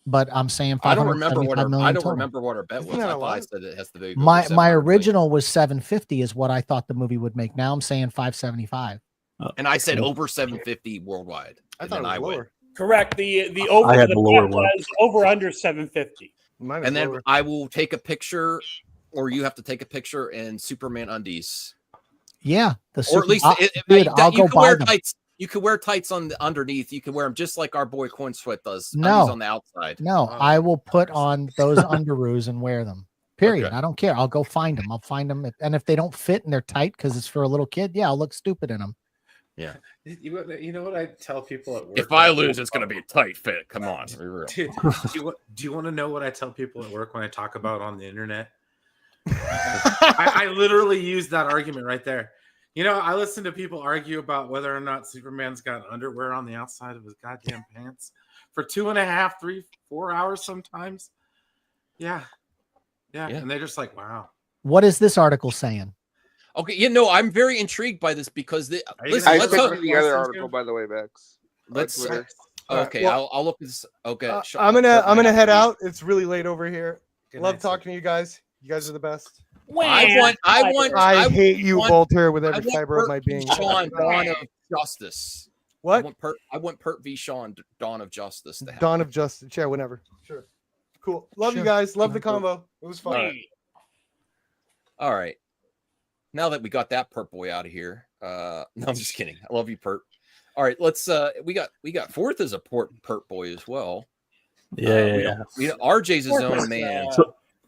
but I'm saying I don't remember 575 million. I don't total. remember what our bet was. Isn't that I a thought lot? I said it has to be. My original was 750 is what I thought the movie would make. Now I'm saying 575. And I said over 750 worldwide. I And thought then it was I went. lower. Correct. The over I had the the lower bet one. was over under 750. Mine is And then lower. I will take a picture, or you have to take a picture in Superman undies, Yeah, or at least dude, I'll you go can wear buy them. tights. You can wear tights on the underneath. You can wear them just like our boy Coin Sweat does. No. Undies on the outside. No, I will put on those underoos and wear them. Period. Okay. I don't care. I'll go find them. I'll find them, and if they don't fit and they're tight because it's for a little kid, yeah, I'll look stupid in them. Yeah. You know what I tell people at work? If I lose, it's going to be a tight fit. Come on. Be real. Dude, do you want to know what I tell people at work when I talk about on the internet? I literally use that argument right there. I listen to people argue about whether or not Superman's got underwear on the outside of his goddamn pants for 2.5, 3, 4 hours sometimes. Yeah. And they're just like, wow. What is this article saying? Okay, I'm very intrigued by this because listen, I let's sent talk. you the other article, by the way, Max. Let's. Twitter. Okay, Well, I'll look at this. Okay, I'm gonna head out. It's really late over here. Good Love night, talking to you guys. You guys are the best. I hate you, want- Voltaire, with I every want fiber of Pert my v. being. Sean, Dawn of Justice. What? I want Pert v. Sean, Dawn of Justice. To happen. Dawn of Justice. Yeah, whenever. Sure. Cool. Love you Sure. guys. Love the convo. It was fun. All right. Now that we got that Pert boy out of here, no, I'm just kidding. I love you, Pert. All right, let's. We got Fourth as a Pert boy as well. Yeah. RJ's his own man.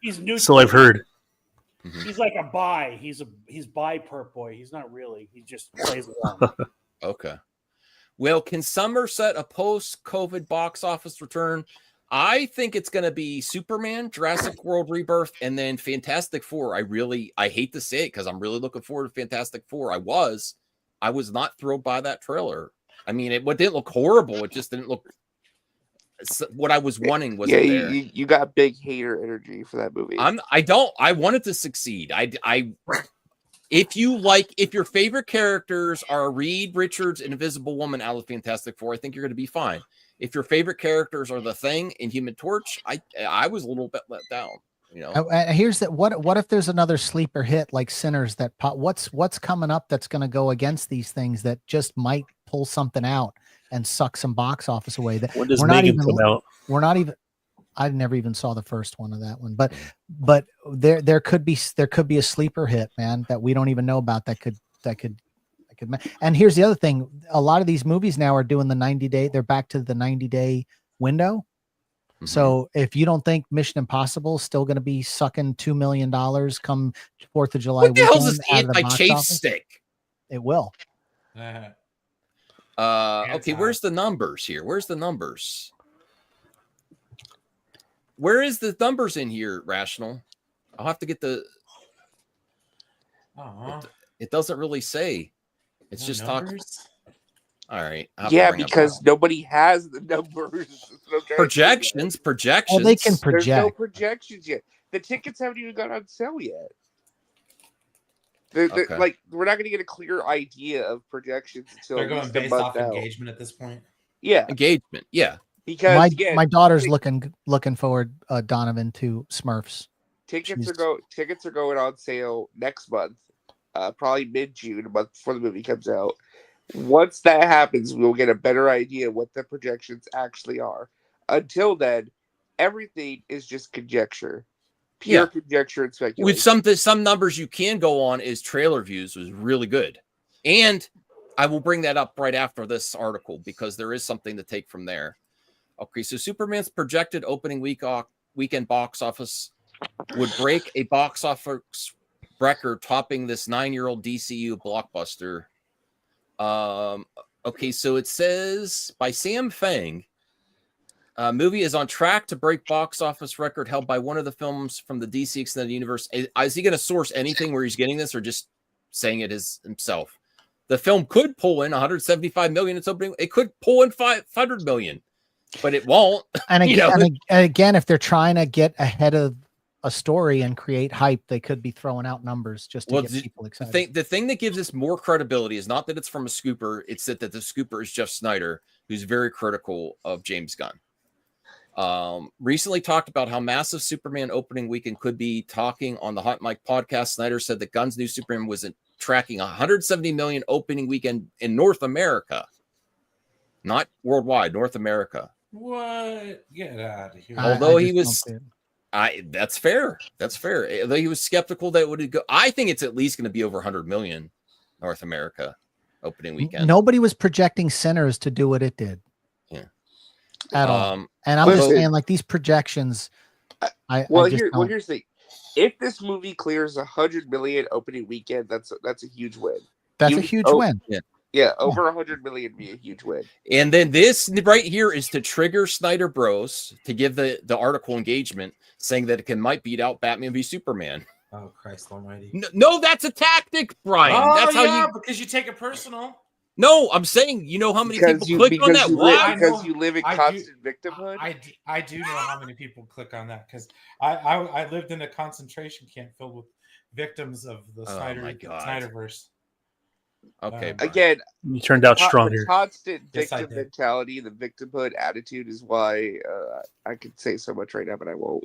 He's new. So I've heard. He's like a bi. He's bi Pert boy. He's not really. He just plays along. Okay. Well, can Somerset a post-COVID box office return? I think it's going to be Superman, Jurassic World Rebirth, and then Fantastic Four. I hate to say it because I'm really looking forward to Fantastic Four. I was not thrilled by that trailer. I mean, it didn't look horrible. It just didn't look what I was wanting. Was Yeah, there. you got big hater energy for that movie. I want it to succeed. If your favorite characters are Reed Richards and Invisible Woman out of Fantastic Four, I think you're going to be fine. If your favorite characters are the Thing and Human Torch, I was a little bit let down. Here's that. What if there's another sleeper hit like Sinners that pop? What's coming up that's going to go against these things that just might pull something out and suck some box office away? That When does we're not Megan even. come out? We're not even. I never even saw the first one of that one, but there could be a sleeper hit, man, that we don't even know about that could. And here's the other thing: a lot of these movies now are doing the 90-day. They're back to the 90-day window. Mm-hmm. So if you don't think Mission Impossible is still going to be sucking $2 million come 4th of July, what the hell is this anti-chase stick? It will. Okay, where's the numbers here? Where's the numbers? Where is the numbers in here, Rational? I'll have to get the. It doesn't really say. It's just talking. All right. Yeah, because nobody has the numbers. Projections. Well, they can project. There's no projections yet. The tickets haven't even gone on sale yet. Okay. Like, we're not going to get a clear idea of projections until they're going based off engagement at this point. Yeah, engagement. Yeah, because my daughter's looking forward, Donovan, to Smurfs. Tickets are going on sale next month, probably mid-June, a month before the movie comes out. Once that happens, we'll get a better idea what the projections actually are. Until then, everything is just conjecture, pure conjecture and speculation. With some numbers you can go on is trailer views was really good, and I will bring that up right after this article because there is something to take from there. Okay, so Superman's projected opening weekend box office would break a box office record, topping this 9-year-old DCU blockbuster. Okay, so it says by Sam Fang, movie is on track to break box office record held by one of the films from the DC Extended Universe. Is he going to source anything where he's getting this, or just saying it is himself? The film could pull in 175 million. Its opening, it could pull in 500 million, but it won't. And again, if they're trying to get ahead of a story and create hype, they could be throwing out numbers just to get people excited. The thing that gives this more credibility is not that it's from a scooper; it's that the scooper is Jeff Snyder, who's very critical of James Gunn. Recently talked about how massive Superman opening weekend could be. Talking on the Hot Mic podcast, Snyder said that Gunn's new Superman was tracking 170 million opening weekend in North America, not worldwide, North America. What? Get out of here. Although he was, that's fair. That's fair. Although he was skeptical that it would go, I think it's at least going to be over 100 million North America opening weekend. Nobody was projecting Sinners to do what it did. Yeah. At all. And I'm just saying, like, these projections. Here's the thing. If this movie clears 100 million opening weekend, that's a huge win. That's a huge win. Yeah, over 100 million be a huge win. And then this right here is to trigger Snyder Bros to give the article engagement, saying that it might beat out Batman v Superman. Oh, Christ Almighty! No, that's a tactic, Brian. Oh, that's how because you take it personal. No, I'm saying, you know how many people click on that? Because you live in constant victimhood? I do know how many people click on that, because I lived in a concentration camp filled with victims of the Snyderverse. Okay. Again, you turned out strong here. The constant victim mentality, the victimhood attitude is why I could say so much right now, but I won't.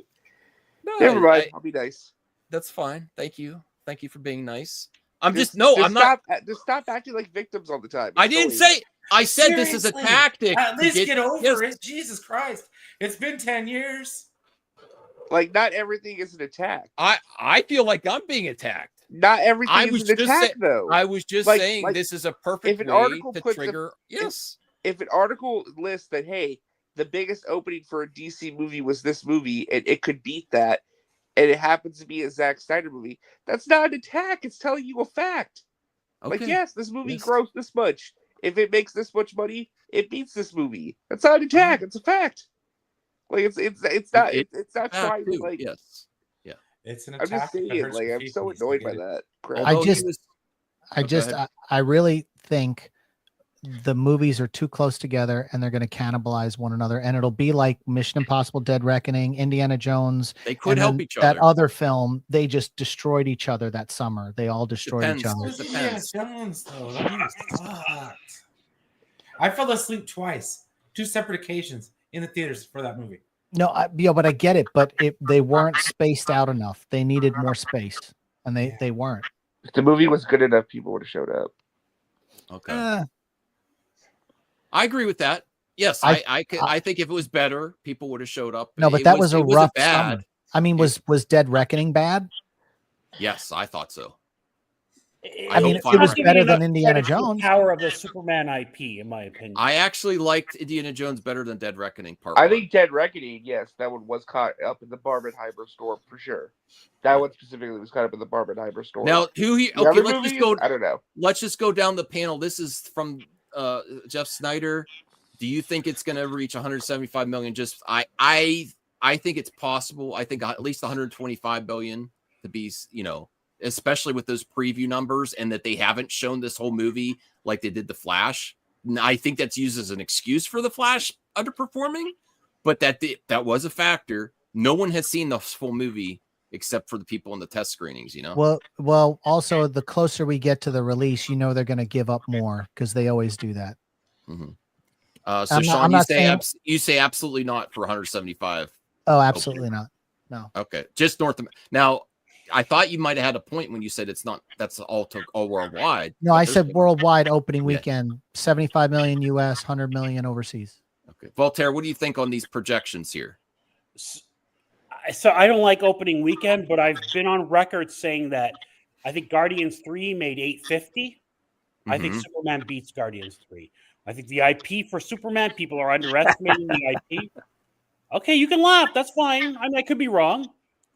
No, never mind. I'll be nice. That's fine. Thank you. Thank you for being nice. I'm not. Just stop acting like victims all the time. I didn't say. I said seriously, this is a tactic. At least get over it. Jesus Christ! It's been 10 years. Like, not everything is an attack. I feel like I'm being attacked. Not everything is an attack, though. I was just saying this is a perfect way to trigger. If an article lists that, hey, the biggest opening for a DC movie was this movie, and it could beat that, and it happens to be a Zack Snyder movie, that's not an attack. It's telling you a fact. Okay. Like, yes, this movie grossed this much. If it makes this much money, it beats this movie. That's not an attack. It's a fact. Like, it's not trying to, like, yeah. It's an attack. I'm just saying, like, I'm so annoyed by that. I really think the movies are too close together and they're going to cannibalize one another, and it'll be like Mission Impossible: Dead Reckoning, Indiana Jones. They could help each other. That other film, they just destroyed each other that summer. They all destroyed each other. Indiana Jones, though, that movie sucked. I fell asleep twice, 2 separate occasions in the theaters for that movie. No, but I get it. But they weren't spaced out enough. They needed more space, and they weren't. If the movie was good enough, people would have showed up. Okay. I agree with that. Yes, I think if it was better, people would have showed up. No, but that was a rough summer. I mean, was Dead Reckoning bad? Yes, I thought so. I mean, it was better than Indiana Jones. Power of the Superman IP, in my opinion. I actually liked Indiana Jones better than Dead Reckoning Part 1. I think Dead Reckoning, yes, that one was caught up in the Barbenheimer store for sure. That one specifically was caught up in the Barbenheimer store. Now, I don't know. Let's just go down the panel. This is from Jeff Snyder. Do you think it's going to reach 175 million? Just I think it's possible. I think at least 125 billion to be, especially with those preview numbers, and that they haven't shown this whole movie like they did The Flash. I think that's used as an excuse for The Flash underperforming, but that was a factor. No one has seen the full movie except for the people in the test screenings, Well, also the closer we get to the release, they're going to give up more because they always do that. Mm-hmm. So Sean, you say absolutely not for 175. Oh, absolutely not. No. Okay. Just North America. Now, I thought you might have had a point when you said it's not. That's all worldwide. No, but I there's said different- worldwide opening Yeah. weekend, 75 million US, 100 million overseas. Okay, Voltaire, what do you think on these projections here? So I don't like opening weekend, but I've been on record saying that I think Guardians 3 made 850. I think Mhm. Superman beats Guardians 3. I think the IP for Superman, people are underestimating the IP. Okay, you can laugh. That's fine. I mean, I could be wrong.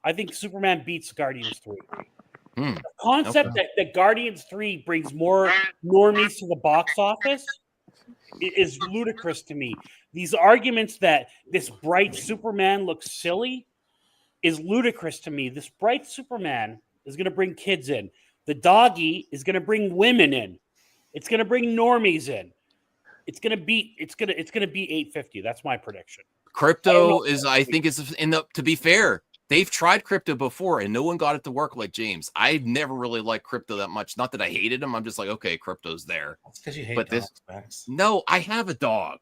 I think Superman beats Guardians 3. Hmm. The concept that Guardians 3 brings more normies to the box office is ludicrous to me. These arguments that this bright Superman looks silly is ludicrous to me. This bright Superman is going to bring kids in. The doggy is going to bring women in. It's going to bring normies in. It's going to be 850. That's my prediction. Crypto is, I think, is in the. To be fair, they've tried crypto before, and no one got it to work like James. I never really liked crypto that much. Not that I hated him. I'm just like, okay, crypto's there. That's because you hate But dogs, Max. No, I have a dog,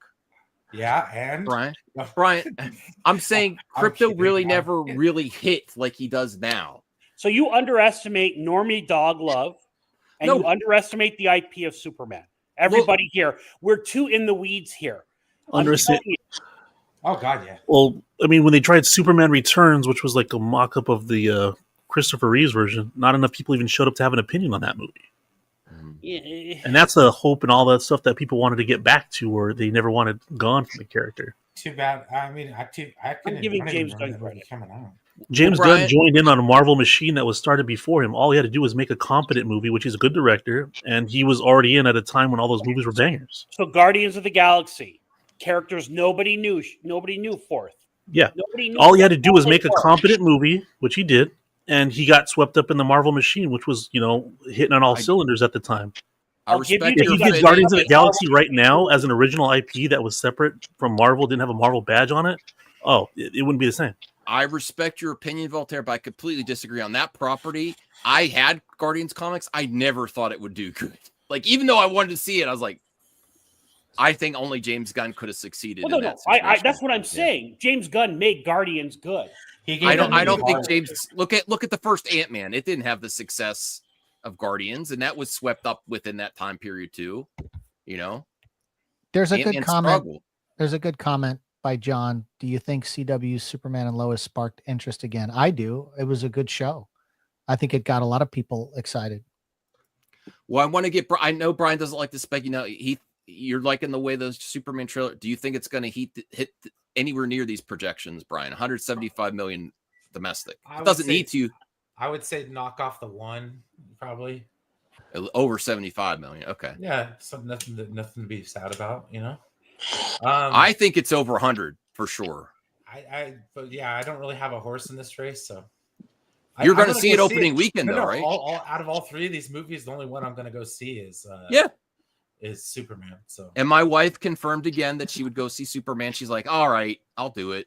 Yeah, and Brian. I'm saying I'm crypto kidding, really I'm never kidding. really hit like he does now. So you underestimate normie dog love, and No. you underestimate the IP of Superman. Everybody here, we're too in the weeds here. I'm Understand? telling you, Oh God, yeah. Well, I mean, when they tried Superman Returns, which was like a mock-up of the Christopher Reeves version, not enough people even showed up to have an opinion on that movie. yeah, And that's a hope and all that stuff that people wanted to get back to, where they never wanted gone from the character. Too bad. I mean, I couldn't. giving I don't James even Gunn remember that movie credit. coming out. James Well, Brian- Gunn joined in on a Marvel machine that was started before him. All he had to do was make a competent movie, which he's a good director, and he was already in at a time when all those movies were bangers. So Guardians of the Galaxy characters nobody knew Fourth. Yeah. Nobody knew. All he had to do was make a Fourth. competent movie, which he did, and he got swept up in the Marvel machine, which was, hitting on all cylinders at the time. I I'll give you respect If You you your gotta did get Guardians of up the in Galaxy Marvel. right now as an original IP that was separate from Marvel, didn't have a Marvel badge on it, it wouldn't be the same. I respect your opinion, Voltaire, but I completely disagree on that property. I had Guardians comics. I never thought it would do good. Like, even though I wanted to see it, I was like, I think only James Gunn could have succeeded Well, in no. that situation. That's what I'm saying. James Gunn made Guardians good. I don't think James look at the first Ant-Man. It didn't have the success of Guardians, and that was swept up within that time period too. There's a Ant-Man good comment. struggled. There's a good comment by John. Do you think CW's Superman and Lois sparked interest again? I do. It was a good show. I think it got a lot of people excited. Well, I want to get. I know Brian doesn't like to speculate. You're liking the way those Superman trailer. Do you think it's going to hit anywhere near these projections, Brian? 175 million domestic. It doesn't need to. I would say knock off the one, probably. Over 75 million. Okay. Yeah, nothing to be sad about, I think it's over 100 for sure. But yeah, I don't really have a horse in this race, so You're going to see it opening weekend, though, right? All out of all three of these movies, the only one I'm going to go see is Superman. So, and my wife confirmed again that she would go see Superman. She's like, "All right, I'll do it."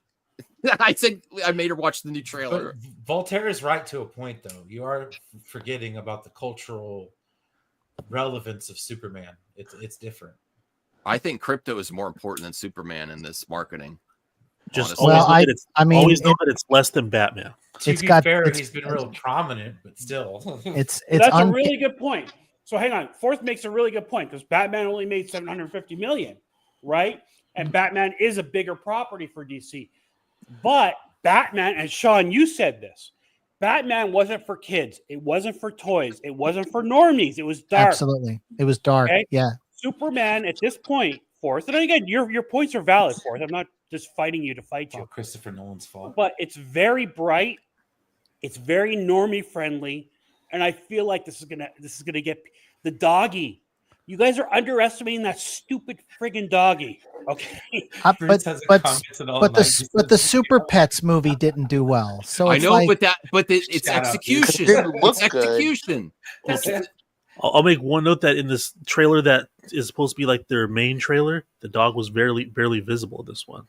I made her watch the new trailer. But Voltaire is right to a point, though. You are forgetting about the cultural relevance of Superman. It's different. I think crypto is more important than Superman in this marketing. Just honestly. always know that it's less than Batman. To be fair, he's been real prominent, but still, it's that's a really good point. So hang on, Fourth makes a really good point because Batman only made 750 million, right? And Batman is a bigger property for DC. But Batman, and Sean, you said this. Batman wasn't for kids. It wasn't for toys. It wasn't for normies. It was dark. Absolutely, it was dark. Okay? Yeah. Superman at this point, Fourth, and again, your points are valid, Fourth. I'm not just fighting you to fight you. Christopher Nolan's fault. But it's very bright. It's very normie friendly, and I feel like this is gonna get the doggy. You guys are underestimating that stupid friggin' doggy. Okay, but the Super Pets movie didn't do well. So I it's know, like, but it's execution. It's execution. I'll make one note that in this trailer that is supposed to be like their main trailer, the dog was barely visible in this one.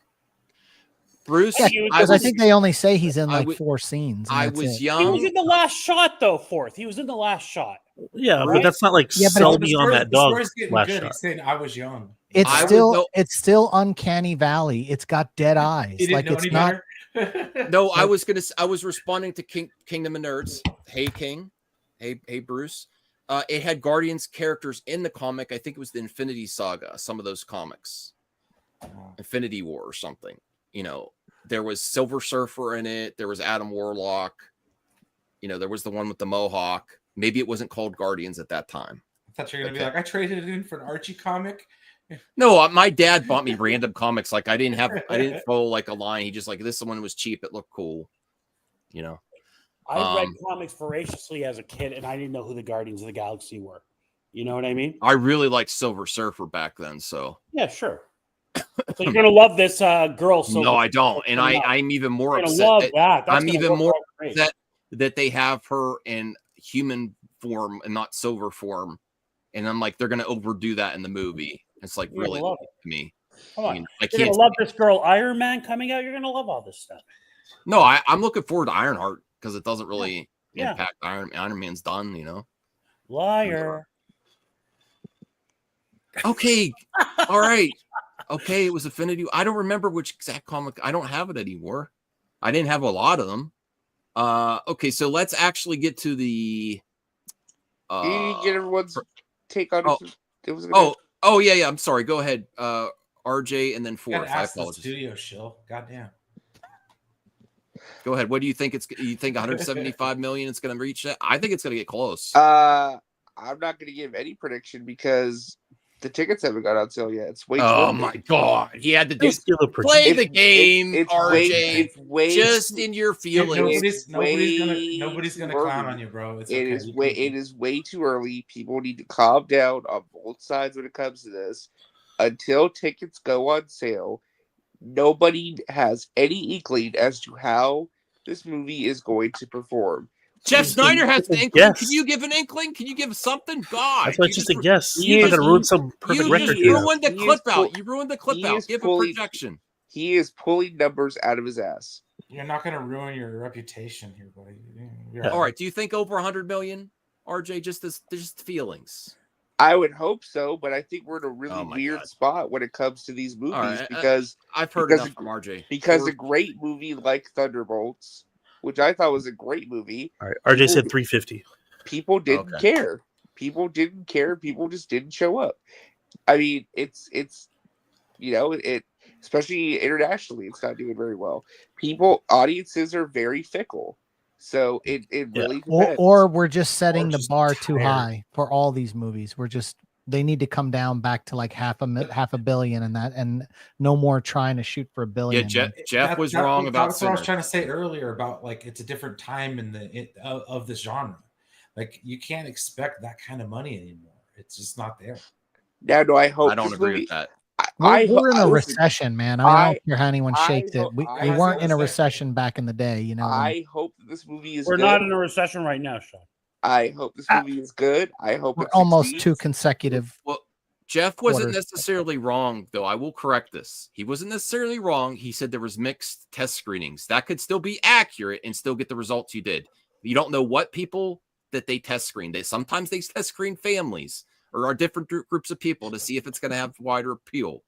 Bruce, because I think they only say he's in like 4 scenes. I was young. He was in the last shot, though. Fourth, he was in the last shot. Yeah, right? but that's not like sell me on that dog. Last shot. He's saying I was young. It's still Uncanny Valley. It's got dead eyes. You didn't know it's any not. better? No, I was responding to Kingdom of Nerds. Hey King, hey Bruce. It had Guardians characters in the comic. I think it was the Infinity Saga. Some of those comics, Infinity War or something. You know, there was Silver Surfer in it. There was Adam Warlock. You know, there was the one with the Mohawk. Maybe it wasn't called Guardians at that time. I thought you were gonna be like, I traded it in for an Archie comic. No, my dad bought me random comics. Like I didn't follow like a line. He just like, this one was cheap. It looked cool. You know, I read comics voraciously as a kid, and I didn't know who the Guardians of the Galaxy were. You know what I mean? I really liked Silver Surfer back then. So yeah, sure. So you're gonna love this girl. Silver no, I don't, and I'm even more upset. I'm even more upset that they have her in human form and not silver form, and I'm like, they're gonna overdo that in the movie. It's like really to me. Come on. I mean, I you're gonna love this girl Iron Man coming out. You're gonna love all this stuff. No, I'm looking forward to Ironheart because it doesn't really impact Iron Man's done. You know, liar. Okay, all right. Okay, it was Affinity. I don't remember which exact comic. I don't have it anymore. I didn't have a lot of them. Okay, so let's actually get to the. You get everyone's take on it. It was. Oh yeah. I'm sorry. Go ahead, RJ, and then Forrest. I apologize. Studio shill. Goddamn. Go ahead. What do you think? You think 175 million? It's going to reach that? I think it's going to get close. I'm not going to give any prediction because the tickets haven't got on sale yet. It's way too early. My god! He had to play the game, RJ. It's way just in your feelings. Nobody's gonna clown on you, bro. It is way too early. People need to calm down on both sides when it comes to this. Until tickets go on sale, nobody has any inkling as to how this movie is going to perform. Jeff Snyder has an inkling. Yes. Can you give an inkling? Can you give something? God, that's just a guess. You're gonna ruin some perfect record. You ruined the clip out. You ruined the clip out. Give a projection. He is pulling numbers out of his ass. You're not gonna ruin your reputation here, buddy. All right. Do you think over 100 million, RJ? Just feelings. I would hope so, but I think we're in a really weird spot when it comes to these movies because I've heard enough from RJ. Because a great movie like Thunderbolts, which I thought was a great movie. All right, RJ said 350. People didn't care. People didn't care. People just didn't show up. I mean, it's it especially internationally, it's not doing very well. Audiences are very fickle. So it really depends. Or we're just setting the bar too high for all these movies. They need to come down back to like half a billion and no more trying to shoot for $1 billion. Yeah, Jeff was wrong about that's what I was trying to say earlier about like it's a different time of this genre. Like you can't expect that kind of money anymore. It's just not there. Now, do I hope I don't agree with that. We're in a recession, man. I don't care how anyone shakes it. We weren't in a recession back in the day, you know. I hope that this movie is. We're not in a recession right now, Sean. I hope this movie is good. I hope we're almost 2 consecutive. Well, Jeff wasn't necessarily wrong, though. I will correct this. He wasn't necessarily wrong. He said there was mixed test screenings. That could still be accurate and still get the results you did. You don't know what people that they test screen. Sometimes they test screen families or are different groups of people to see if it's going to have wider appeal.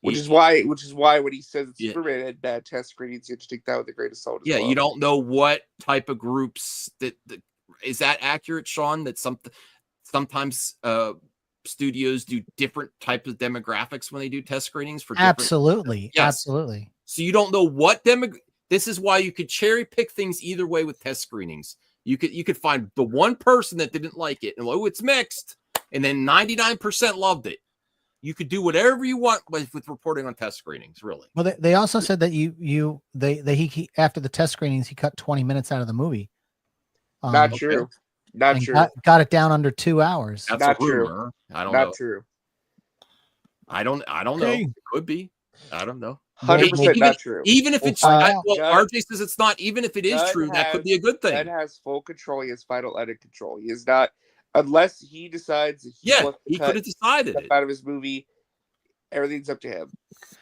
Which is why when he says Superman had bad test screenings, you have to take that with a grain of salt. Yeah, you don't know what type of groups that is that accurate, Sean? That sometimes studios do different types of demographics when they do test screenings for absolutely. So you don't know what This is why you could cherry pick things either way with test screenings. You could find the one person that didn't like it and it's mixed, and then 99% loved it. You could do whatever you want with reporting on test screenings, really. Well, they also said that he after the test screenings he cut 20 minutes out of the movie. Not true. Not true. Got it down under 2 hours. That's not a rumor. True. I don't know. Not true. I don't know. It could be. I don't know. 100% not true. Even if it's RJ says it's not. Even if it is true, that could be a good thing. Gunn has full control. He has final edit control. He is not. Unless he decides he could have decided it out of his movie, everything's up to him.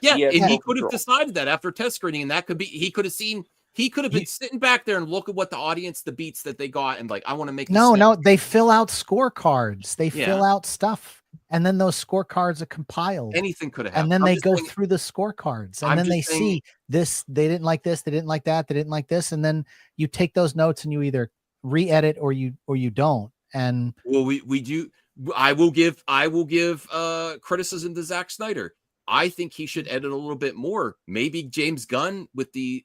Yeah, and he could have decided that after test screening, and that could be he could have seen He could have been sitting back there and look at what the beats that they got, and like, I want to make. No, they fill out scorecards. They Yeah. fill out stuff, and then those scorecards are compiled. Anything could have And happened. then I'm they just go saying- through the scorecards, and I'm then just they saying- see this. They didn't like this. They didn't like that. They didn't like this. And then you take those notes and you either re-edit or you don't. And Well, we do. I will give criticism to Zack Snyder. I think he should edit a little bit more. Maybe James Gunn with the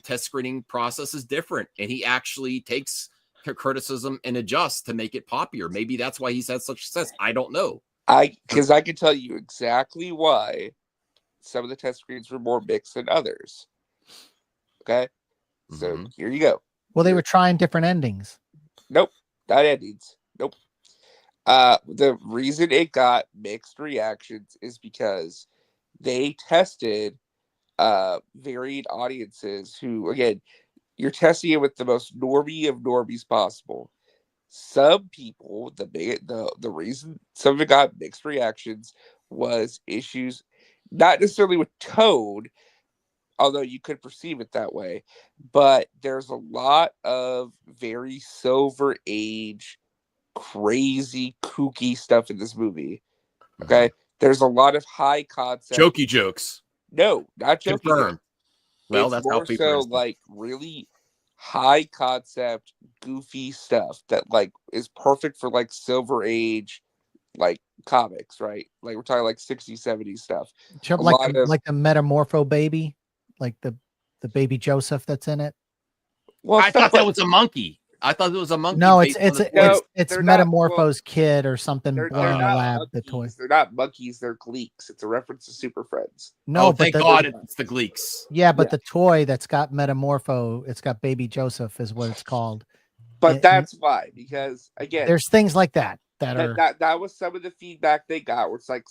test screening process is different, and he actually takes criticism and adjusts to make it poppier. Maybe that's why he's had such success. I don't know. Because I can tell you exactly why some of the test screens were more mixed than others. Okay, so here you go. well, they were trying different endings. Nope, not endings. Nope. The reason it got mixed reactions is because they tested varied audiences who, again, you're testing it with the most normie of normies possible. Some people, the reason some of it got mixed reactions was issues, not necessarily with tone, although you could perceive it that way, but there's a lot of very Silver Age, crazy, kooky stuff in this movie. Okay, there's a lot of high concept, Jokey jokes. No, not jokey. Confirmed. Well, It's that's how more people so respond. like really high concept, goofy stuff that like is perfect for like Silver Age, like comics, right? Like we're talking like 60s, 70s stuff. Like the Metamorpho baby, like the baby Joseph that's in it. Well, I thought that was a monkey. I thought it was a monkey. No, based it's on the- they're not- Metamorpho's kid or something they're born in the not lab. monkeys. The toy. They're not monkeys. They're gleeks. It's a reference to Super Friends. No, oh, but thank the, God it's the Gleeks. yeah, but Yeah. the toy that's got Metamorpho, it's got baby Joseph, is what it's called. But It- that's why, because again, There's things like that are. that was some of the feedback they got. Where it's like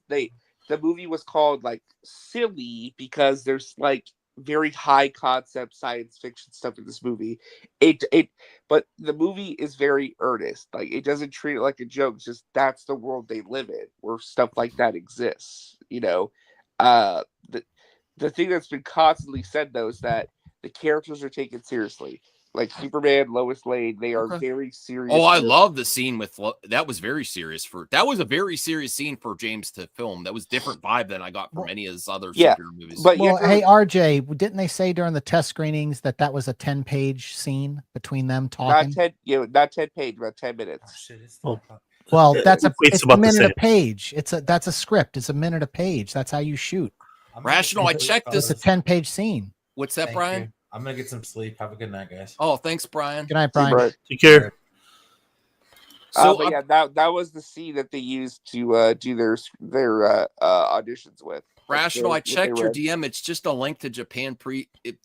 the movie was called like silly because there's like very high concept science fiction stuff in this movie. But the movie is very earnest. Like it doesn't treat it like a joke. It's just that's the world they live in, where stuff like that exists. You know, the thing that's been constantly said though is that the characters are taken seriously. Like Superman, Lois Lane, they are very serious. Oh, I love the scene with that was very serious that was a very serious scene for James to film. That was different vibe than I got from any of his other superhero movies. But Well, hey RJ, didn't they say during the test screenings that was a 10-page scene between them talking? not 10 page, about 10 minutes. Well, it's about a the minute same. a page. That's a script. It's a minute a page. That's how you shoot. Rational, I checked It's this. a 10-page scene. What's that, Brian? I'm gonna get some sleep. Have a good night, guys. Oh, thanks, Brian. Good night, Brian. Take care. So But yeah, that was the scene that they used to do their auditions with. Rational, I What they checked your read. DM. It's just a link to Japan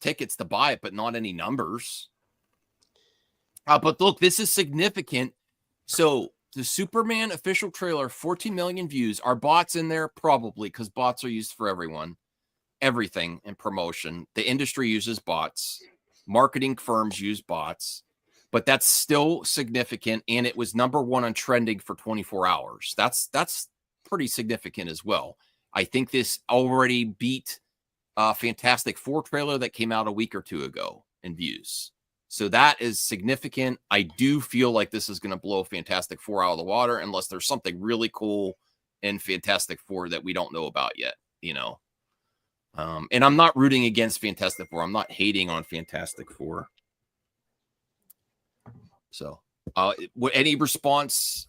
tickets to buy it, but not any numbers. But look, this is significant. So the Superman official trailer, 14 million views. Are bots in there? Probably, because bots are used for everything in promotion. The industry uses bots. Marketing firms use bots. But that's still significant, and it was #1 on trending for 24 hours. That's pretty significant as well. I think this already beat Fantastic Four trailer that came out a week or two ago in views. So that is significant. I do feel like this is going to blow Fantastic Four out of the water unless there's something really cool in Fantastic Four that we don't know about yet, you know. And I'm not rooting against Fantastic Four. I'm not hating on Fantastic Four. So, any response,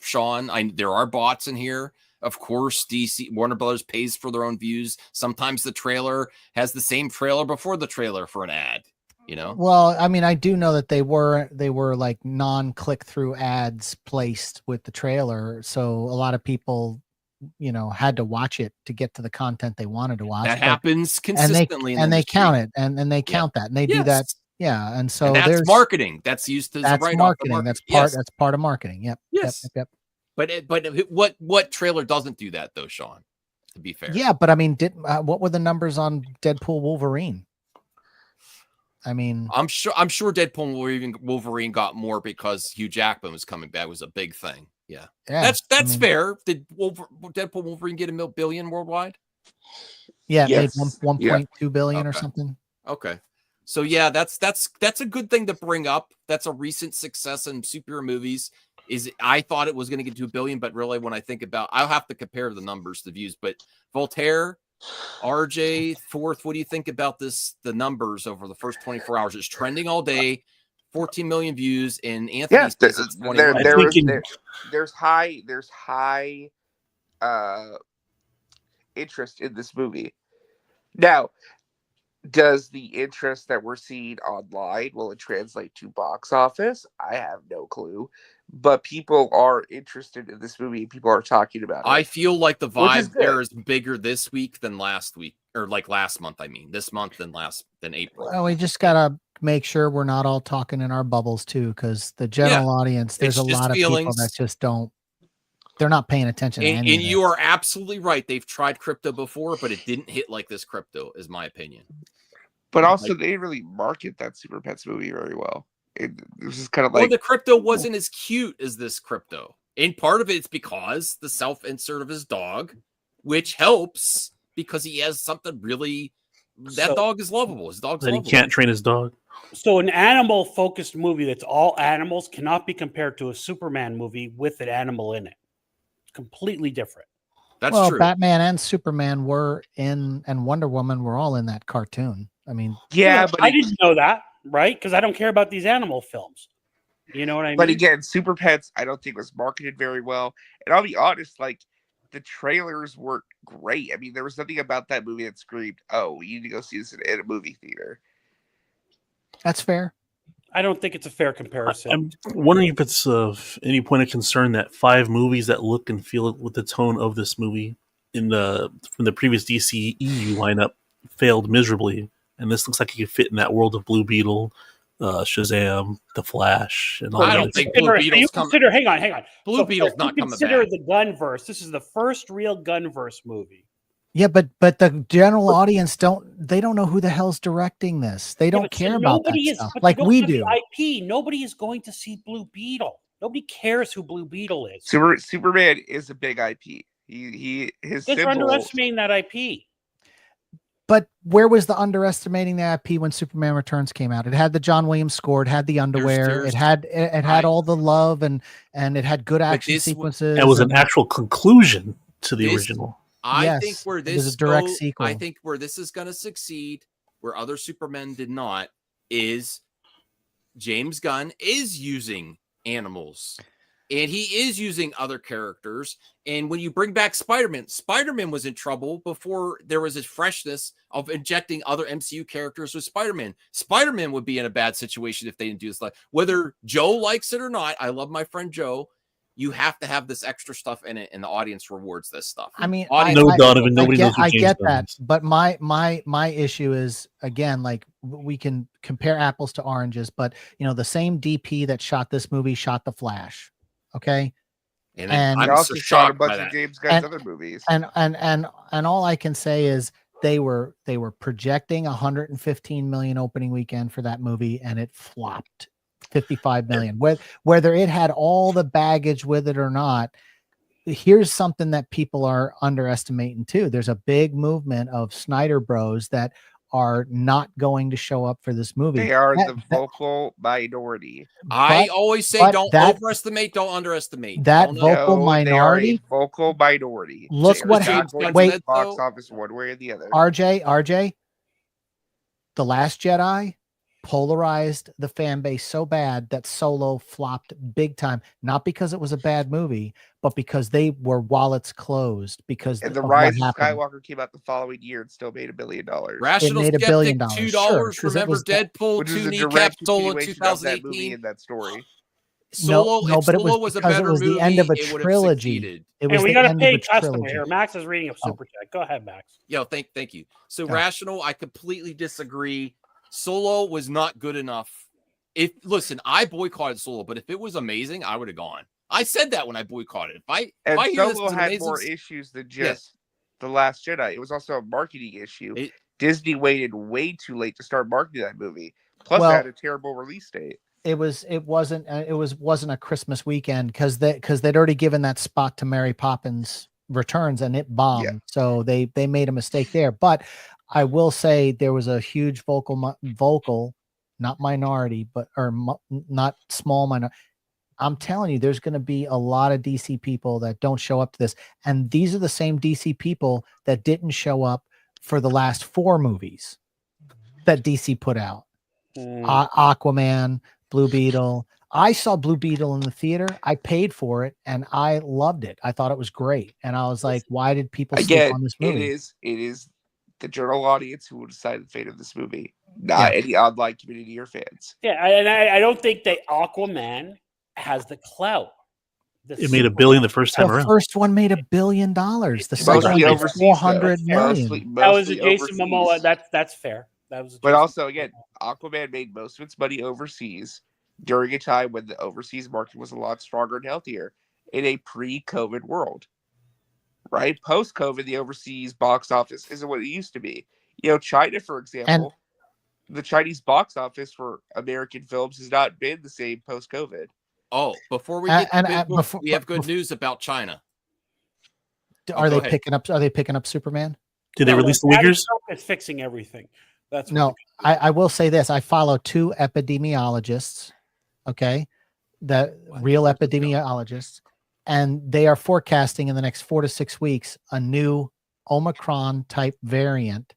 Sean? There are bots in here. Of course, Warner Brothers pays for their own views. Sometimes the trailer has the same trailer before the trailer for an ad. You know. Well, I mean, I do know that they were like non-click-through ads placed with the trailer, so a lot of people, had to watch it to get to the content they wanted to watch. That happens consistently, and they count it, and they count that, and they do that. Yeah, and so that's marketing. That's used to marketing. That's part of marketing. Yep. Yes. Yep. But what trailer doesn't do that though, Sean? To be fair. Yeah, but I mean, what were the numbers on Deadpool Wolverine? I mean, I'm sure Deadpool Wolverine got more because Hugh Jackman was coming back. It was a big thing. Yeah. That's fair. Did Deadpool Wolverine get $1 billion worldwide? Yeah, it Yes. made 1.2 billion or something. Okay. So yeah, that's a good thing to bring up. That's a recent success in superhero movies. I thought it was going to get to 1 billion, but really when I think about, I'll have to compare the numbers, the views. But Voltaire, RJ, Fourth, what do you think about this? The numbers over the first 24 hours, it's trending all day, 14 million views, and Anthony says it's 21. There's high interest in this movie. Now, does the interest that we're seeing online, will it translate to box office? I have no clue. But people are interested in this movie. People are talking about it. I feel like the vibe there is bigger this week than last week, or like last month. I mean, this month than April. Well, we just gotta make sure we're not all talking in our bubbles too, because the general audience, there's a lot of people that just don't. They're not paying attention. And you are absolutely right. They've tried crypto before, but it didn't hit like this crypto, is my opinion. But also, they didn't really market that Super Pets movie very well. It was just kind of like... Well, the crypto wasn't as cute as this crypto. And part of it's because the self-insert of his dog, which helps because he has something really... That dog is lovable. His dog's lovable. He can't train his dog. So an animal-focused movie that's all animals cannot be compared to a Superman movie with an animal in it. Completely different. That's true. Batman and Superman were in, and Wonder Woman were all in that cartoon. I mean, yeah, but I didn't know that, right? Because I don't care about these animal films. You know what I mean? But again, Super Pets, I don't think was marketed very well. And I'll be honest, like the trailers weren't great. I mean, there was nothing about that movie that screamed, "Oh, you need to go see this in a movie theater." That's fair. I don't think it's a fair comparison. I'm wondering if it's of any point of concern that 5 movies that look and feel with the tone of this movie from the previous DC EU lineup failed miserably, and this looks like it could fit in that world of Blue Beetle, Shazam, The Flash, and all. I don't think Blue Beetle's coming. Hang on. Blue Beetle's not coming back. Consider the Gunverse. This is the first real Gunverse movie. Yeah, but the general audience don't know who the hell's directing this. They don't care about that stuff like we do. IP. Nobody is going to see Blue Beetle. Nobody cares who Blue Beetle is. Superman is a big IP. His They're underestimating that IP. But where was the underestimating the IP when Superman Returns came out? It had the John Williams score, it had the underwear, it had all the love, and it had good action sequences. It was an actual conclusion to the original. I think where this is a direct sequel. I think where this is going to succeed, where other Supermen did not, is James Gunn is using animals, and he is using other characters. And when you bring back Spider-Man, Spider-Man was in trouble before there was a freshness of injecting other MCU characters with Spider-Man. Spider-Man would be in a bad situation if they didn't do this. Whether Joe likes it or not, I love my friend Joe. You have to have this extra stuff in it, and the audience rewards this stuff. I mean, Donovan, nobody knows who I James get Gunn that, is. but my issue is, again, like, we can compare apples to oranges, but the same DP that shot this movie shot The Flash, okay? And I'm also shot a bunch of James Gunn's other movies. And all I can say is they were projecting 115 million opening weekend for that movie, and it flopped. 55 million. Whether it had all the baggage with it or not, here's something that people are underestimating too. There's a big movement of Snyder bros that are not going to show up for this movie. They are the vocal minority. I always say don't overestimate, don't underestimate. That vocal minority. Vocal minority. Look what happened. Wait, box office one way or the other. RJ, The Last Jedi polarized the fan base so bad that Solo flopped big time, not because it was a bad movie, but because they were wallets closed. Because and the Rise of Skywalker came out the following year and still made $1 billion. Rational it made Skeptic, $1 billion. $2. Sure, remember Deadpool 2 kneecap Solo 2018 in that story. Solo, no, but Solo it was a better the end of a trilogy. It was we got to pay customer here. Max is reading a super chat. Go ahead, Max. Yo, thank you. So Rational, I completely disagree. Solo was not good enough. Listen, I boycotted Solo, but if it was amazing, I would have gone. I said that when I boycotted. If I hear Solo had more issues than just The Last Jedi. It was also a marketing issue. Disney waited way too late to start marketing that movie. Plus, it had a terrible release date. It wasn't a Christmas weekend because they'd already given that spot to Mary Poppins Returns and it bombed. Yeah. So they made a mistake there. But I will say there was a huge vocal, not minority, but not small minority. I'm telling you, there's going to be a lot of DC people that don't show up to this, and these are the same DC people that didn't show up for the last 4 movies that DC put out. Aquaman, Blue Beetle. I saw Blue Beetle in the theater. I paid for it, and I loved it. I thought it was great, and I was like, "Why did people sleep on this movie?" It is the general audience who will decide the fate of this movie, not any online community or fans. Yeah, and I don't think that Aquaman has the clout. It made $1 billion the first time The around. first one made $1 billion. The second one Mostly made overseas, 400 though. million. That was a Mostly Jason overseas. Momoa. That's fair. That was. But also, again, Aquaman made most of its money overseas during a time when the overseas market was a lot stronger and healthier in a pre-COVID world. Right? Post-COVID, the overseas box office isn't what it used to be. China, for example, the Chinese box office for American films has not been the same post-COVID. Oh, before we get we have good news about China. Are they picking up Superman? Did they release the Uyghurs? It's fixing everything. That's no. I will say this. I follow 2 epidemiologists. Okay, real epidemiologists, and they are forecasting in the next 4 to 6 weeks a new Omicron type variant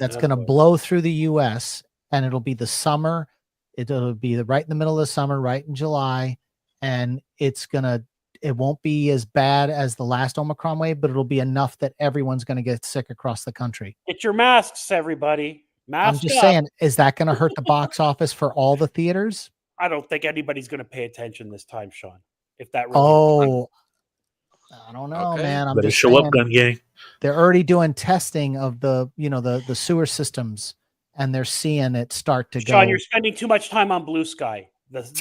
that's going to blow through the U.S. and it'll be the summer. It'll be right in the middle of the summer, right in July, and it won't be as bad as the last Omicron wave, but it'll be enough that everyone's going to get sick across the country. Get your masks, everybody. I'm just saying, is that going to hurt the box office for all the theaters? I don't think anybody's going to pay attention this time, Sean. If that really I don't know, man. I'm Better just show saying, up, Gun Gang. They're already doing testing of the sewer systems, and they're seeing it start to go. Sean, you're spending too much time on Blue Sky.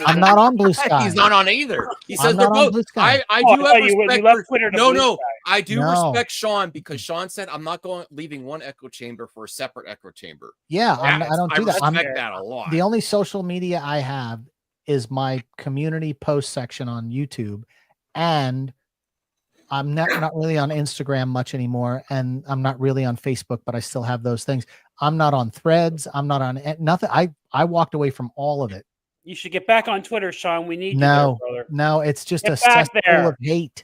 I'm not on Blue Sky. He's not on either. He says I'm they're not on both. Blue Sky. I do have respect. No. I do respect Sean because Sean said I'm not leaving one echo chamber for a separate echo chamber. Yeah, I don't do that. I respect that a lot. The only social media I have is my community post section on YouTube, and I'm not really on Instagram much anymore, and I'm not really on Facebook, but I still have those things. I'm not on Threads. I'm not on nothing. I walked away from all of it. You should get back on Twitter, Sean. We need you there, brother. No, it's just a cesspool of hate.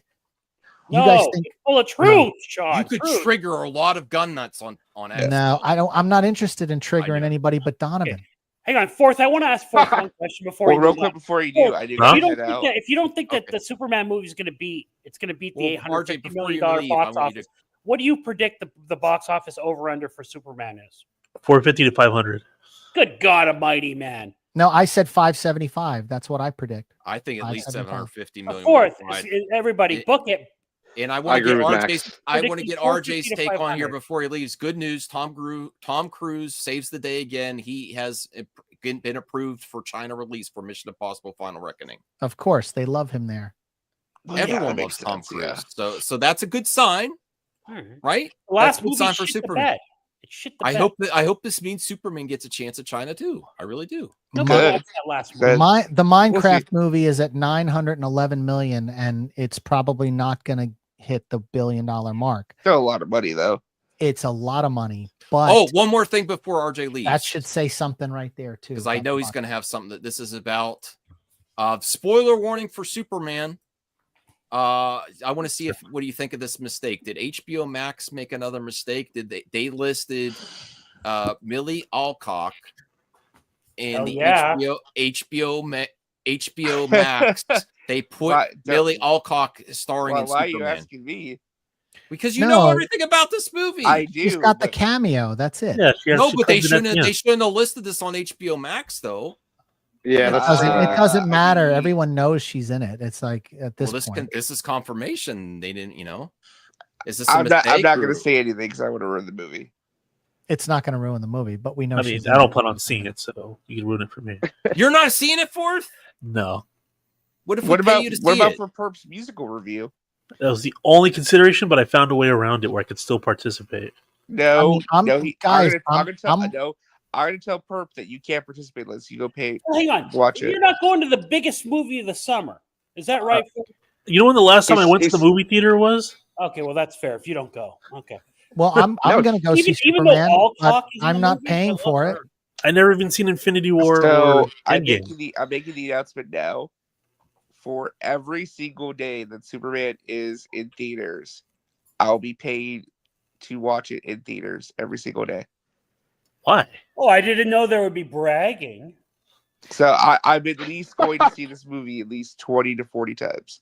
You No, guys think it's full of truth, Sean. You could trigger a lot of gun nuts on X. No, I don't. I'm not interested in triggering anybody but Donovan. Okay. Hang on, Fourth. I want to ask Fourth one question before. Real quick before you do, I do. If you don't think that the Superman movie is going to beat, it's going to beat the $850 million box office. What do you predict the box office over under for Superman is? 450 to 500. Good God Almighty, man! No, I said 575. That's what I predict. I think at least 750 million. Fourth, everybody book it. And I want to get RJ's take on here before he leaves. Good news: Tom Cruise saves the day again. He has been approved for China release for Mission Impossible: Final Reckoning. Of course, they love him there. Everyone loves Tom Cruise, so that's a good sign, right? Last that's a good sign for Superman. I hope this means Superman gets a chance at China too. I really do. The Minecraft movie is at 911 million, and it's probably not going to hit the $1 billion mark. Still a lot of money, though. It's a lot of money. But one more thing before RJ leaves. That should say something right there too. Because I know he's going to have something that this is about. Spoiler warning for Superman. I want to see what do you think of this mistake? Did HBO Max make another mistake? Did they listed Millie Alcock in HBO Max? They put Millie Alcock starring in Superman. Why are you asking me? Because you know everything about this movie. I do. She's got the cameo. That's it. Yeah, but they shouldn't have listed this on HBO Max though. Yeah, it doesn't matter. Everyone knows she's in it. It's like at this point. This is confirmation. They didn't, Is this? I'm not going to say anything because I want to ruin the movie. It's not going to ruin the movie, but we know. I mean, I don't plan on seeing it, so you can ruin it for me. You're not seeing it, Fourth? No. What about for Perp's musical review? That was the only consideration, but I found a way around it where I could still participate. I'm going to tell Perp that you can't participate unless you go pay. Hang on, watch it. You're not going to the biggest movie of the summer. Is that right? You know when the last time I went to the movie theater was? Okay, well that's fair. If you don't go, okay. Well, I'm No, going to go see even though Superman, all but talk is in I'm the not movie, paying I love for it. her. I never even seen Infinity War So or Endgame. I'm making the announcement now. For every single day that Superman is in theaters, I'll be paid to watch it in theaters every single day. Why? Oh, I didn't know there would be bragging. So I'm at least going to see this movie at least 20 to 40 times.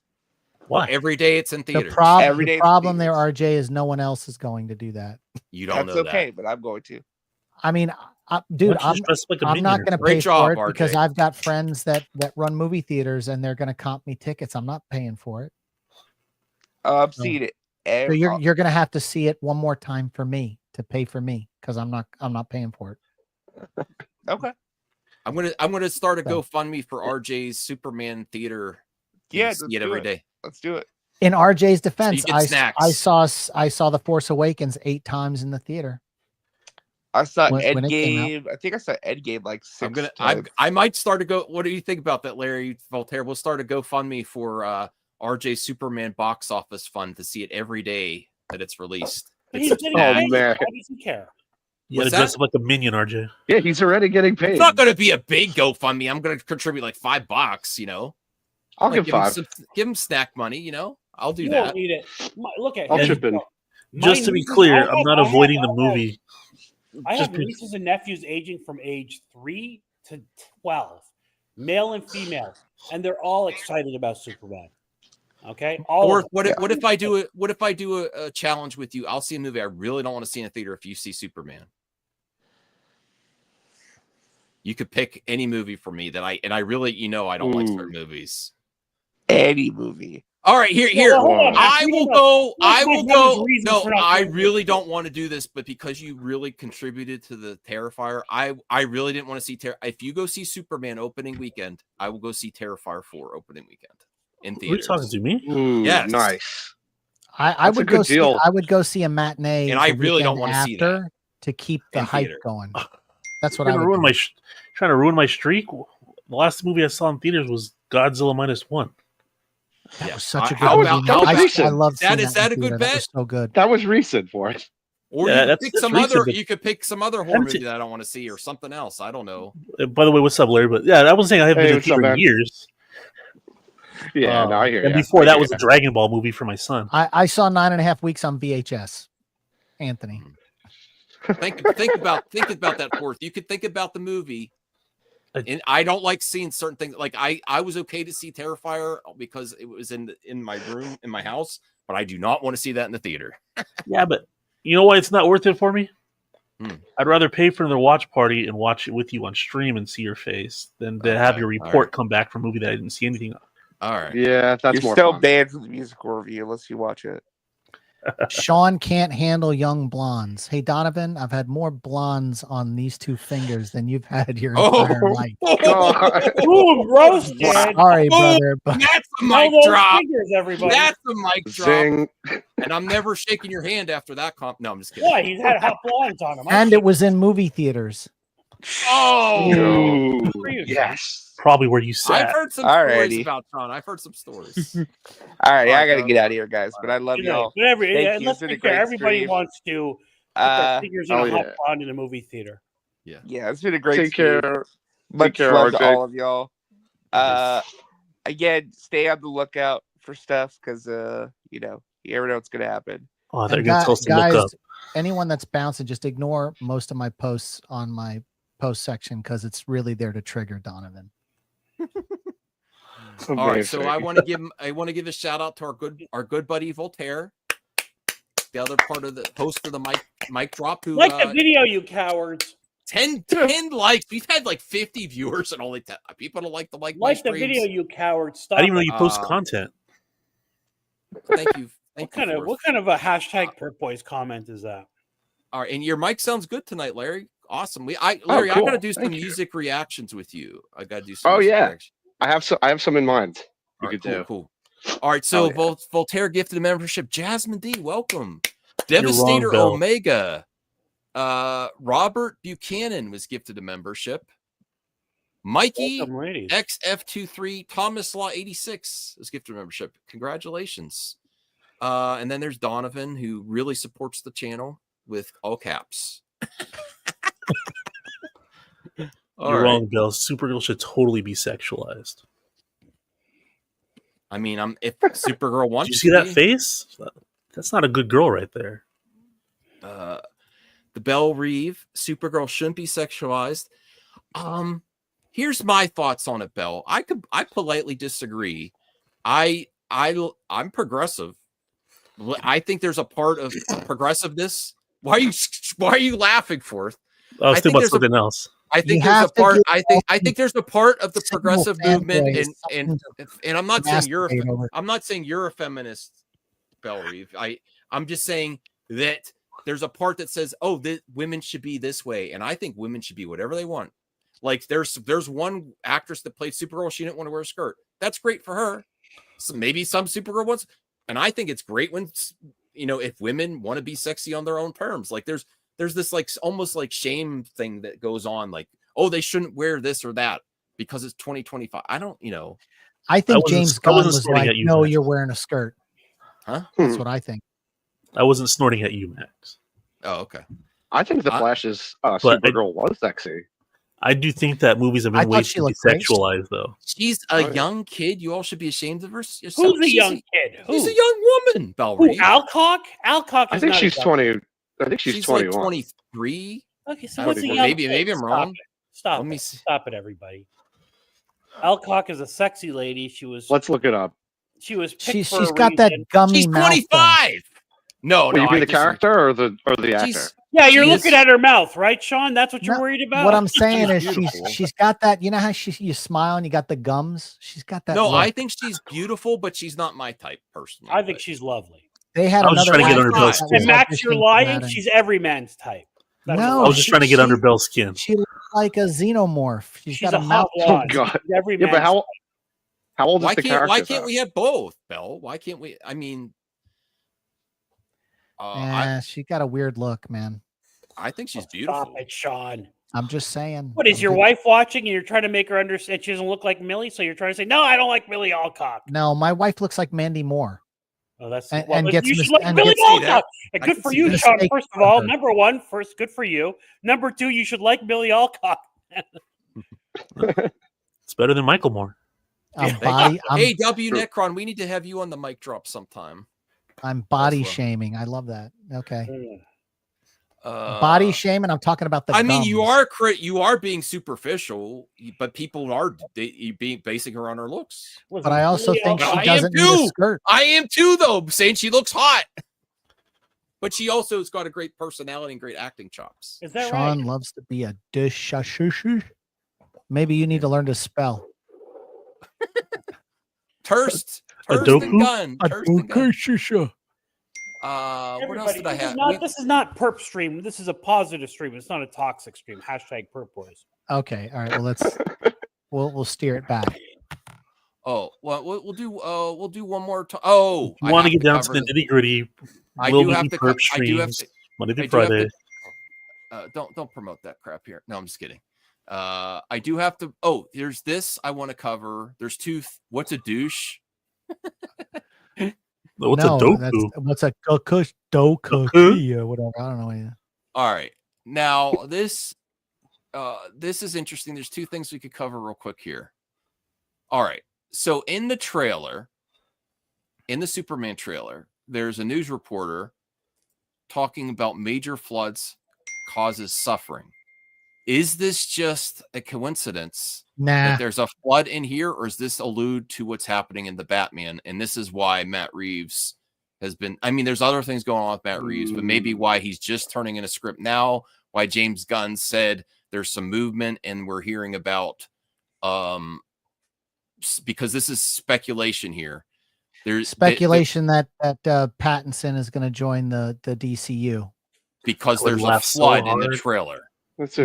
Why? Every day it's in The, theaters. Every day the it's in problem there, theaters. RJ, is no one else is going to do that. You don't That's know okay, that. but I'm going to. I mean, Why dude, don't you just dress like a I'm not minion? going to Great pay job, for it because RJ. I've got friends that run movie theaters and they're going to comp me tickets. I'm not paying for it. I'm seeing it. So you're going to have to see it one more time for me to pay for me because I'm not paying for it. Okay. I'm gonna start a So- GoFundMe for RJ's Superman theater. Yeah, Let's see it every day. Let's do it. In RJ's defense, get I snacks. saw The Force Awakens 8 times in the theater. I saw When it came out. Endgame. I think I saw Endgame like 6 I'm gonna. times. I might start a go. What do you think about that, Larry Voltaire? We'll start a GoFundMe for RJ Superman box office fund to see it every day that it's released. But Get he's some getting snacks. paid. man. Why does he care? You gotta What's dress that? up like a minion, RJ. Yeah, he's already getting paid. It's not going to be a big GoFundMe. I'm going to contribute like $5. You know, I'll Like, give five. give him snack money. You know, I'll do You that. won't need it. Look at I'll him. chip in. Just to be nieces- clear, I I'm have- not I have- avoiding the I have- movie. I Just have because- nieces and nephews aging from age 3 to 12, male and female, and they're all excited about Superman. Okay, all Or of them. what if I do a challenge with you? I'll see a movie I really don't want to see in a theater if you see Superman. You could pick any movie for me that I really I don't like certain movies. Any movie. All right, here. Well, hold on, I Matt. will go. I Matt will knows go. reasons No, for not I doing really don't want to do this, but because you really contributed to the Terrifier, I really didn't want to see If you go see Superman opening weekend, I will go see Terrifier 4 opening weekend in Who are you theaters. talking to me? Ooh, Yes. nice. I That's a would good go see deal. I would go see a matinee, And I the really don't weekend wanna see after to keep the in hype theater. going. That's what Trying I to would ruin do. trying to ruin my streak. The last movie I saw in theaters was Godzilla -1. That Yeah. was such a How good about- movie. how I about- love Is that seeing a good in theater. That bet? was so good. That was recent for it. Or Yeah, you that's- could pick that's some recent, other. but- You could pick some other horror Haven't movie you- that I don't want to see, or something else. I don't know. By the way, what's up, Larry? But yeah, I wasn't saying I haven't Hey, been in what's up, theater in man? years. Yeah, no, I hear And ya. before I that hear was ya. a Dragon Ball movie for my son. I saw 9.5 Weeks on VHS. Anthony. Think about that fourth. You could think about the movie. And I don't like seeing certain things. Like I was okay to see Terrifier because it was in my room in my house, but I do not want to see that in the theater. Yeah, but you know why it's not worth it for me? Hmm. I'd rather pay for another watch party and watch it with you on stream and see your face than to have Okay, your all report right. come back from a movie that I didn't see anything of. All right. Yeah, that's You're more still fun. banned from the musical review unless you watch it. Sean can't handle young blondes. Hey Donovan, I've had more blondes on these 2 fingers than you've had your entire life. God. Ooh, roasted. Sorry, brother, but That's a Tell mic those drop. fingers, everybody. That's a mic drop. Zing. And I'm never shaking your hand after that comp. No, I'm just kidding. Why? He's had hot blondes on him. and it was in movie theaters. Oh, Ooh, for you, yes. Probably where you I've sat. heard some Alrighty. stories about Tron. I've heard some stories. All right, All I right, gotta Doug. get out of here, guys. But I love Good night. y'all. But Thank you. let's It's been be a fair. great Everybody stream. wants to put their fingers in oh, a hot yeah. blonde in a movie theater. Yeah, it's been a great Take stream. care. Much care, love to RJ. all of y'all. Again, stay on the lookout for stuff because you never know what's gonna happen. Oh, they're And going to tell us to look guys, up. anyone that's bouncing, just ignore most of my posts on my post section because it's really there to trigger Donovan. All right, so Amazing. I want to give a shout out to our good buddy Voltaire, the other part of the host of the mic drop, who Like the video, you cowards. 10 likes. We've had like 50 viewers and only 10 people don't like the my Like the streams. video, you cowards. Stop. I didn't even know you it. post content. Thank you. What kind of a hashtag Perk Boys comment is that? All right, and your mic sounds good tonight, Larry. Awesome. Larry, I cool. gotta do some Thank you. music reactions with you. I gotta do some. Oh, music yeah. reactions. I have some in mind. We All right, could do. cool. All right, so Oh, yeah. Voltaire gifted a membership. Jasmine D, welcome. You're wrong, Devastator Bill. Omega. Robert Buchanan was gifted a membership. Mikey Welcome, ladies. XF23 Thomas Law 86 was gifted a membership. Congratulations. And then there's Donovan, who really supports the channel with all caps. You're wrong, Bill. Supergirl should totally be sexualized. I mean, if Supergirl wants Did you see to that face? That's not a good girl right there. The Belle Reeve, Supergirl shouldn't be sexualized. Here's my thoughts on it, Belle. I politely disagree. I'm progressive. I think there's a part of progressiveness. Why are you laughing, Forth? I was thinking about something else. I think there's a part. I think there's a part of the progressive movement, and I'm not saying you're a feminist, Belle Reeve. I'm just saying that there's a part that says, oh, women should be this way, and I think women should be whatever they want. Like there's one actress that played Supergirl. She didn't want to wear a skirt. That's great for her. So maybe some Supergirl wants, and I think it's great when if women want to be sexy on their own terms. Like there's this like almost like shame thing that goes on, like, oh, they shouldn't wear this or that because it's 2025. I don't, I think James Gunn was like, no, Max. You're wearing a skirt. Huh? That's what I think. I wasn't snorting at you, Max. Oh, okay. I think the Flash's Supergirl was sexy. I do think that movies have been way too sexualized, though. She's a young kid. You all should be ashamed of her. Who's a young kid? She's a young woman, Belle Reeve. Alcock? Alcock is I think she's 20. I think she's 21. Like 23. Okay, so what's a young kid? Maybe I'm wrong. Stop it, everybody. Alcock is a sexy lady. She was. Let's look it up. She was. She's got that gummy. She's 25. No, you mean the character or the actor? Yeah, you're looking at her mouth, right, Sean? That's what you're worried about. What I'm saying is she's got that. You know how you smile and you got the gums. She's got that. No, look. I think she's beautiful, but she's not my type personally. I think she's lovely. They had another. Trying to get under Bell's skin. And Max, you're lying. She's every man's type. No, I was just trying to get under Bell's skin. She looks like a xenomorph. She's got a mouth. Oh God! Every yeah, but how old is the character? Why can't we have both, Belle? Why can't we? I mean, she got a weird look, man. I think she's beautiful. Stop it, Sean. I'm just saying. What is your wife watching, and you're trying to make her understand she doesn't look like Millie? So you're trying to say, no, I don't like Millie Alcock. No, my wife looks like Mandy Moore. Oh, that's you should like Millie Alcock. And good for you, Sean. First of all, number one, good for you. Number two, you should like Millie Alcock. It's better than Michael Moore. Hey, W Necron, we need to have you on the mic drop sometime. I'm body shaming. I love that. Okay. Body shaming. I'm talking about the. I mean, you are being superficial, but people are basing her on her looks. But I also think she doesn't need a skirt. I am too, though, saying she looks hot. But she also has got a great personality and great acting chops. Is that Sean right? loves to be a dish. Maybe you need to learn to spell. Turst and Gunn. What else did I have? This is not perp stream. This is a positive stream. It's not a toxic stream. Hashtag perp boys. Okay. All right. Well, we'll steer it back. Oh, well, we'll do one more time. Oh, you want to get down to the nitty gritty? I do have to. Monday through Friday. Don't promote that crap here. No, I'm just kidding. I do have to. Oh, there's this I want to cover. There's two. What's a douche? What's a doku? What's a doku or whatever? I don't know. Yeah. All right. Now this is interesting. There's two things we could cover real quick here. All right. So in the trailer, in the Superman trailer, there's a news reporter talking about major floods causes suffering. Is this just a coincidence that there's a flood in here, or is this allude to what's happening in the Batman? And this is why Matt Reeves has been, I mean, there's other things going on with Matt Reeves, but maybe why he's just turning in a script now, why James Gunn said there's some movement and we're hearing about, because this is speculation here. There's speculation that Pattinson is going to join the DCU. Because there's a flood in the trailer.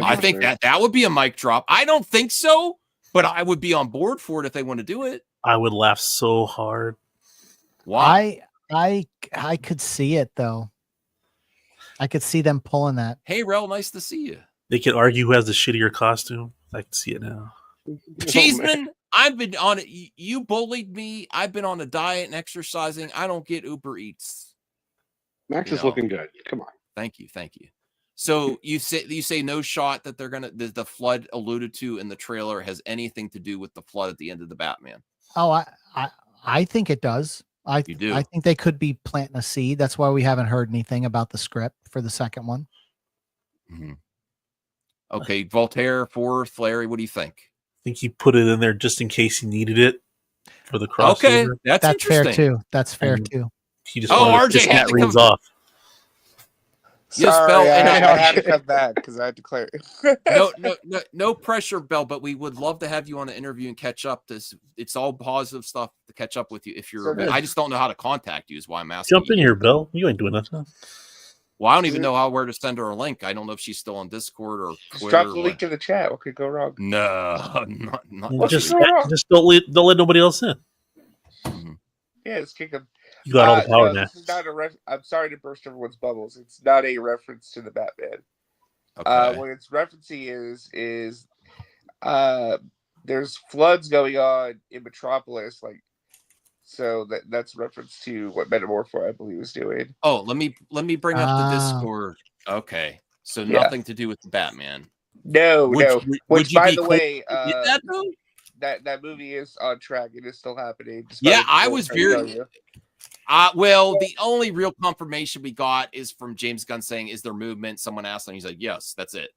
I think that would be a mic drop. I don't think so, but I would be on board for it if they want to do it. I would laugh so hard. Why? I could see it though. I could see them pulling that. Hey, Rel, nice to see you. They could argue who has the shittier costume. I can see it now. Cheeseman, I've been on it. You bullied me. I've been on a diet and exercising. I don't get Uber Eats. Max You is know. looking good. Come on. Thank you. So you say no shot that they're gonna the flood alluded to in the trailer has anything to do with the flood at the end of the Batman. Oh, I think it does. You do. I think they could be planting a seed. That's why we haven't heard anything about the script for the second one. Mm-hmm. Okay, Voltaire, Forrest, Larry, what do you think? I think he put it in there just in case he needed it for the crossover. Okay, that's fair interesting. too. That's fair And too. He just Oh, wanted to RJ piss had Matt to Reeves come- off. Yes, Sorry, Bell, I and had to come back because I had to clear. no pressure, Bell, but we would love to have you on an interview and catch up. It's all positive stuff to catch up with you if you're. So I just don't know how to contact you. Is why I'm asking. Jump in here, Bill. You ain't doing nothing. Well, I don't even know where to send her a link. I don't know if she's still on Discord or Just Twitter. drop the link in the chat. What could go wrong? No, not What's Just going on? don't let nobody else in. Mhm. Yeah, let's kick him. You got all the power no, now. this is not a I'm sorry to burst everyone's bubbles. It's not a reference to the Batman. Okay. What it's referencing is there's floods going on in Metropolis, so that's reference to what Metamorpho I believe is doing. Oh, let me bring up the Ah. Discord. Okay, so Yeah. nothing to do with the Batman. No. Would Which, you by be the cool way, if you did that though? that movie is on track. It is still happening. Yeah, despite I what was I'm trying to very. tell you. Well, the only real confirmation we got is from James Gunn saying, "Is there movement?" Someone asked, and he's like, "Yes, that's it."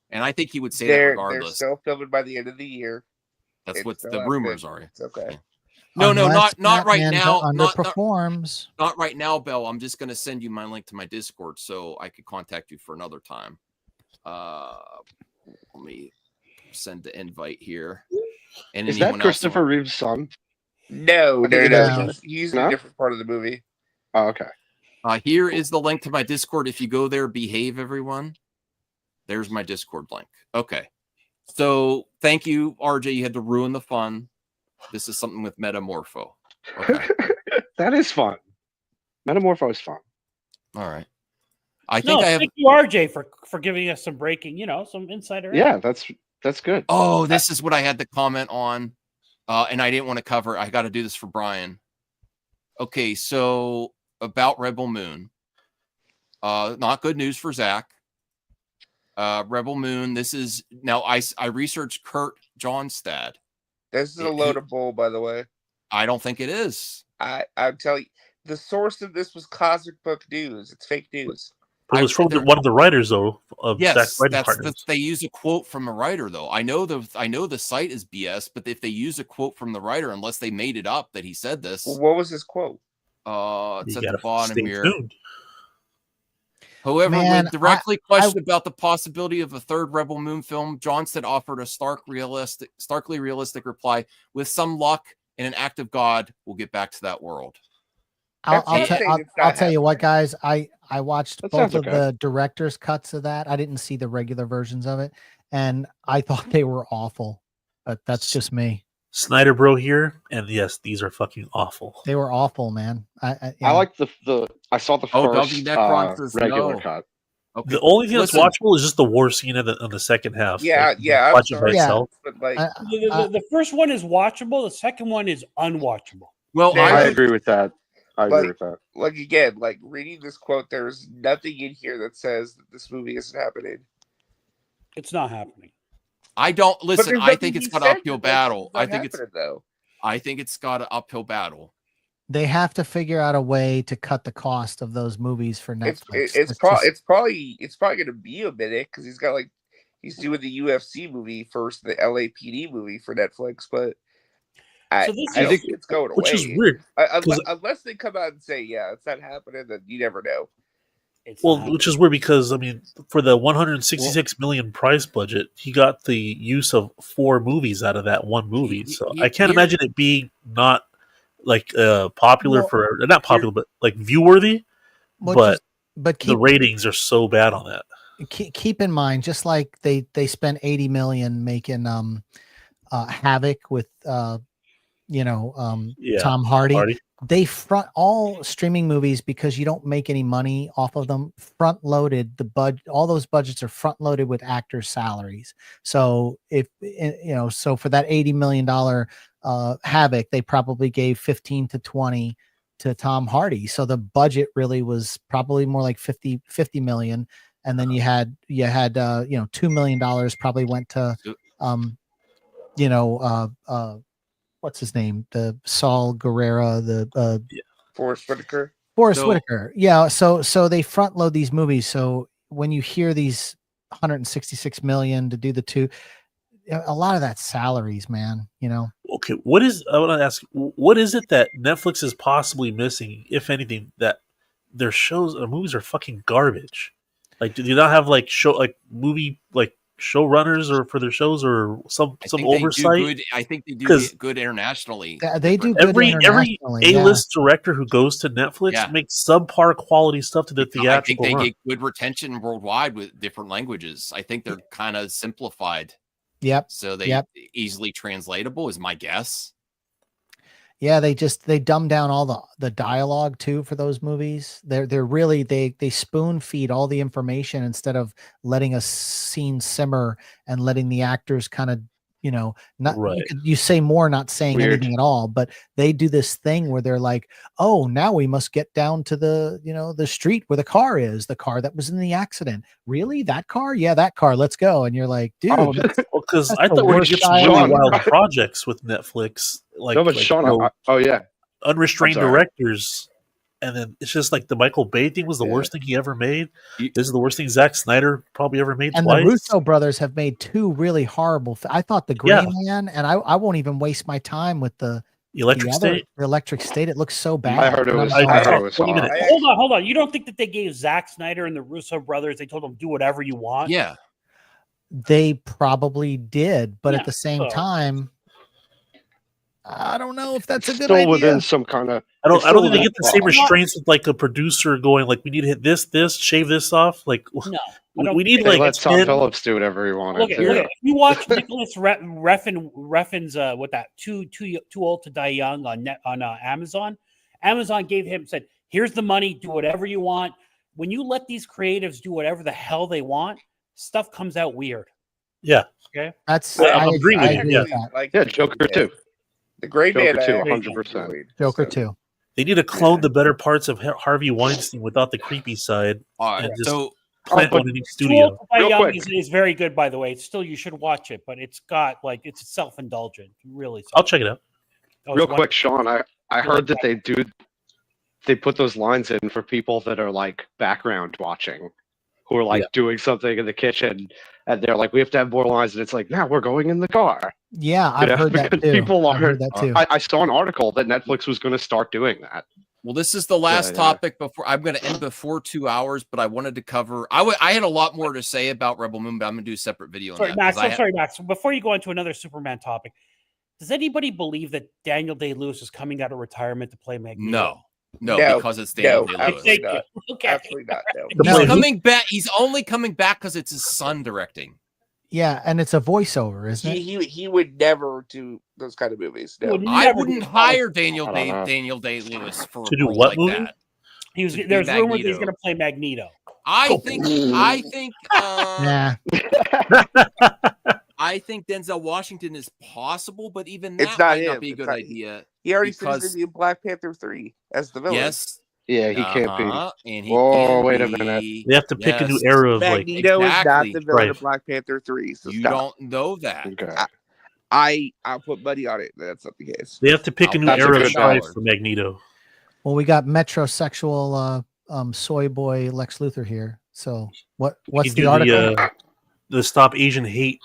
And I think he would say that They're regardless. still filming by the end of the year. That's It's what still the happening. rumors are. It's okay. Yeah. No, Unless not right Batman now. Underperforms. Not right now, Bell. I'm just going to send you my link to my Discord so I could contact you for another time. Let me send the invite here. And Is anyone that Christopher else? Reeve's son? No. I think it is. He's No? a different part of the movie. Oh, okay. Here is the link to my Discord. If you go there, behave, everyone. There's my Discord link. Okay. So thank you, RJ. You had to ruin the fun. This is something with Metamorpho. Okay. That is fun. Metamorpho is fun. All right. I think I have. Thank you, RJ, for giving us some breaking, some insider. Yeah, that's good. Oh, this is what I had to comment on, and I didn't want to cover. I got to do this for Brian. Okay, so about Rebel Moon. Not good news for Zach. Rebel Moon. This is now. I researched Kurt Johnstad. This is a load of bull, by the way. I don't think it is. I'm telling you, the source of this was Cosmic Book News. It's fake news. But it was from one of the writers, though, of Zach's writing partners. They use a quote from a writer, though. I know the site is BS, but if they use a quote from the writer, unless they made it up that he said this. Well, what was his quote? It's at the bottom here. Tuned. However, Man, when directly questioned about the possibility of a third Rebel Moon film, Johnston offered a starkly realistic reply. With some luck and an act of God, we'll get back to that world. I'll tell you what, guys. I watched That both sounds of okay. the director's cuts of that. I didn't see the regular versions of it, and I thought they were awful. But that's just me. Snyder bro here, and yes, these are fucking awful. They were awful, man. I like the I saw the Oh, first Dougie Necron says regular no. cut. Okay. The only thing Listen, that's watchable is just the war scene in the second half. Yeah, I'm watch it by sorry. itself. But like, The first one is watchable. The second one is unwatchable. Well, There- I agree with that. I agree with that. like again, like reading this quote, there's nothing in here that says that this movie isn't happening. It's not happening. I don't But listen. there's I think nothing it's he got an said uphill that battle. it's not happening, though. I think it's got an uphill battle. they have to figure out a way to cut the cost of those movies for Netflix. It's probably going to be a minute because he's doing the UFC movie first, the LAPD movie for Netflix, but I So this don't is- think it's going away. Which is weird. Unless they come out and say, yeah, it's not happening, then you never know. It's Well, not which is weird because I mean, for the 166 million price budget, he got the use of 4 movies out of that one movie. So I can't imagine it being not like popular for not popular, but like view worthy. But the the ratings are so bad on that. keep in mind, just like they spent 80 million making Havoc with Tom Hardy. they front all streaming movies because you don't make any money off of them. Front loaded all those budgets are front loaded with actors' salaries. So so for that $80 million Havoc, they probably gave 15 to 20 to Tom Hardy. So the budget really was probably more like 50 million. And then you had $2 million probably went to what's his name? The Saul Guerrero, the Forrest Whitaker. Whitaker. Yeah. So they front load these movies. So when you hear these 166 million to do the two, a lot of that salaries, man, Okay. I want to ask, what is it that Netflix is possibly missing, if anything, that their shows or movies are fucking garbage? Like, do you not have movie showrunners or for their shows or some oversight? I think they do good internationally. They do good every internationally, A-list director who goes to Netflix makes subpar quality stuff to the theatrical. I think they get good retention worldwide with different languages. I think they're kind of simplified. Yep. So they easily translatable is my guess. Yeah, they dumb down all the dialogue too for those movies. They're really they spoon feed all the information instead of letting a scene simmer and letting the actors kind of not right. You say more, not saying anything at all, but they do this thing where they're like, oh, now we must get down to the the street where the car is, the car that was in the accident. Really, that car? Yeah, that car. Let's go. And you're like, dude, because I thought we were getting some really wild projects with Netflix, unrestrained directors. And then it's just like the Michael Bay thing was the worst thing he ever made. This is the worst thing Zack Snyder probably ever made and twice. The Russo brothers have made two really horrible. I thought the Gray Man, and I won't even waste my time with the Electric State. The Electric State. It looks so bad. I heard it was. Hold on. You don't think that they gave Zack Snyder and the Russo brothers? They told them do whatever you want. Yeah, they probably did, but at the same time, I don't know if that's a good idea. Within some kind of. I don't think they get the same restraints with like a producer going like, we need to hit this, shave this off. Like, no, we need like let Tom Phillips do whatever he wanted. Look, if you watch Nicholas Refn's what that too old to die young on Amazon. Amazon gave him said, here's the money, do whatever you want. When you let these creatives do whatever the hell they want, stuff comes out weird. Yeah. Okay. I'm agreeing with you. Yeah, Joker too. The Gray Man too, 100%. Joker too. They need to clone the better parts of Harvey Weinstein without the creepy side. And just plant one in each studio. Is very good, by the way. It's still, you should watch it, but it's got it's self-indulgent. Really. I'll check it out. Real quick, Sean, I heard that they put those lines in for people that are like background watching, who are like doing something in the kitchen, and they're like, we have to have more lines, and it's like, now we're going in the car. Yeah, I've heard that too. People are. I've heard that too. I saw an article that Netflix was going to start doing that. Well, this is the last topic before I'm going to end before 2 hours, but I wanted to cover. I had a lot more to say about Rebel Moon, but I'm going to do a separate video. Sorry, Max. Max. Before you go into another Superman topic, does anybody believe that Daniel Day-Lewis is coming out of retirement to play Magneto? No, because it's Daniel Day-Lewis. Okay. Absolutely not. He's coming back. He's only coming back because it's his son directing. Yeah, and it's a voiceover, isn't it? He would never do those kind of movies. No. I wouldn't hire Daniel Day-Lewis for to do a role what like movie? that. There's rumors he's going to play Magneto. I think I think Denzel Washington is possible, but even that might not be a good idea. He already said he's going to be in Black Panther 3 as the villain. Yes. Yeah, he can't be. And wait a minute. They have to pick a new era of Magneto is not the villain of Black Panther 3. So you don't know that. Okay. I'll put money on it. That's not the case. They have to pick a new era of strife for Magneto. Well, we got metrosexual soy boy Lex Luthor here. So what's the article? The Stop Asian Hate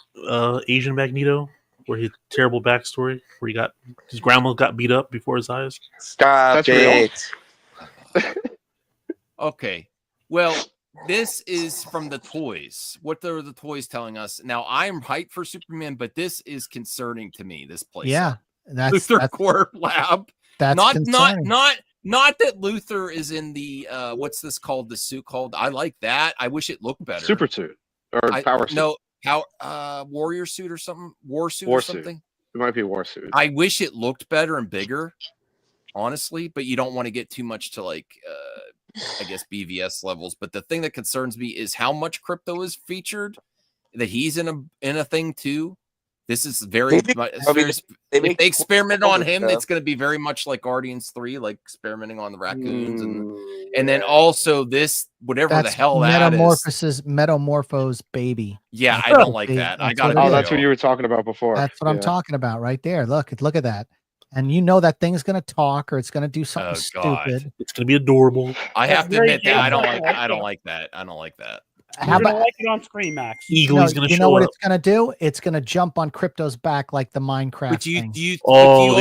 Asian Magneto, where he had terrible backstory, where his grandma got beat up before his eyes. Stop it. Okay. Well, this is from the toys. What are the toys telling us? Now, I'm hyped for Superman, but this is concerning to me, this place. Yeah. That's Core Lab. That's not that Luthor is in the what's this called? The suit called? I like that. I wish it looked better. Super suit or power suit. No, warrior suit or something. War suit or something. It might be war suit. I wish it looked better and bigger. honestly, but you don't want to get too much to like, I guess BVS levels. But the thing that concerns me is how much crypto is featured. That he's in a thing too. This is very. If they experiment on him, it's going to be very much like Guardians 3, like experimenting on the raccoons, and then also this whatever the hell that is. Metamorphose baby. Yeah, I don't like that. I got. Oh, that's what you were talking about before. That's what I'm talking about right there. Look at that. And you know that thing's going to talk or it's going to do something stupid. It's going to be adorable. I have to admit that I don't like that. I don't like that. How about like it on screen, Max? Eagle's going to show You know what up. it's going to do? It's going to jump on Crypto's back like the Minecraft But thing. they'd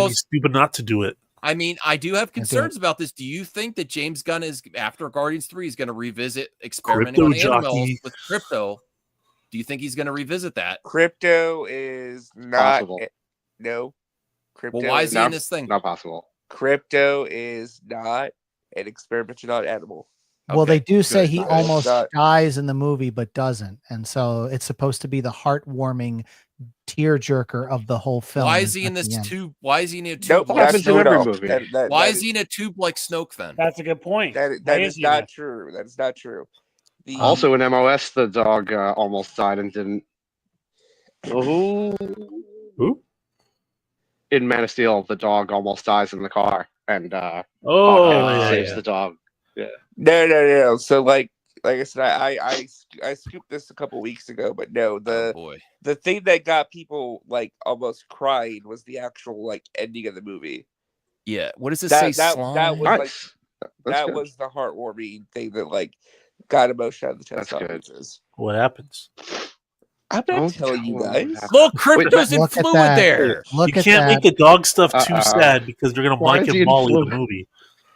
be stupid not to do it. I mean, I do have concerns about this. Do you think that James Gunn is, after Guardians 3, is going to revisit experimenting on animals with crypto? Do you think he's going to revisit that? Crypto is not. Possible. No. Crypto Well, why is he in this thing? Not possible. Crypto is not an experimental animal. Well, they do say he Good. almost dies in the movie, but doesn't. And so it's supposed to be the heartwarming tearjerker of the whole film. Why is he in this tube? Why is he in a tube? Nope, like happens in every movie. Why is he in a tube like Snoke then? That's a good point. That is not true. That is not true. Also in MOS, the dog almost died and didn't. Who? In Man of Steel, the dog almost dies in the car, and saves the dog. Yeah. No. So like I said, I scooped this a couple weeks ago, but no, the thing that got people like almost crying was the actual like ending of the movie. Yeah. What does it say? That was Nice. that was the heartwarming thing that like got emotion out of the chest. That's good. What happens? I'm not telling you guys. Look, crypto's in fluid there. You can't make the dog stuff too sad because they're gonna Mike and Molly the movie.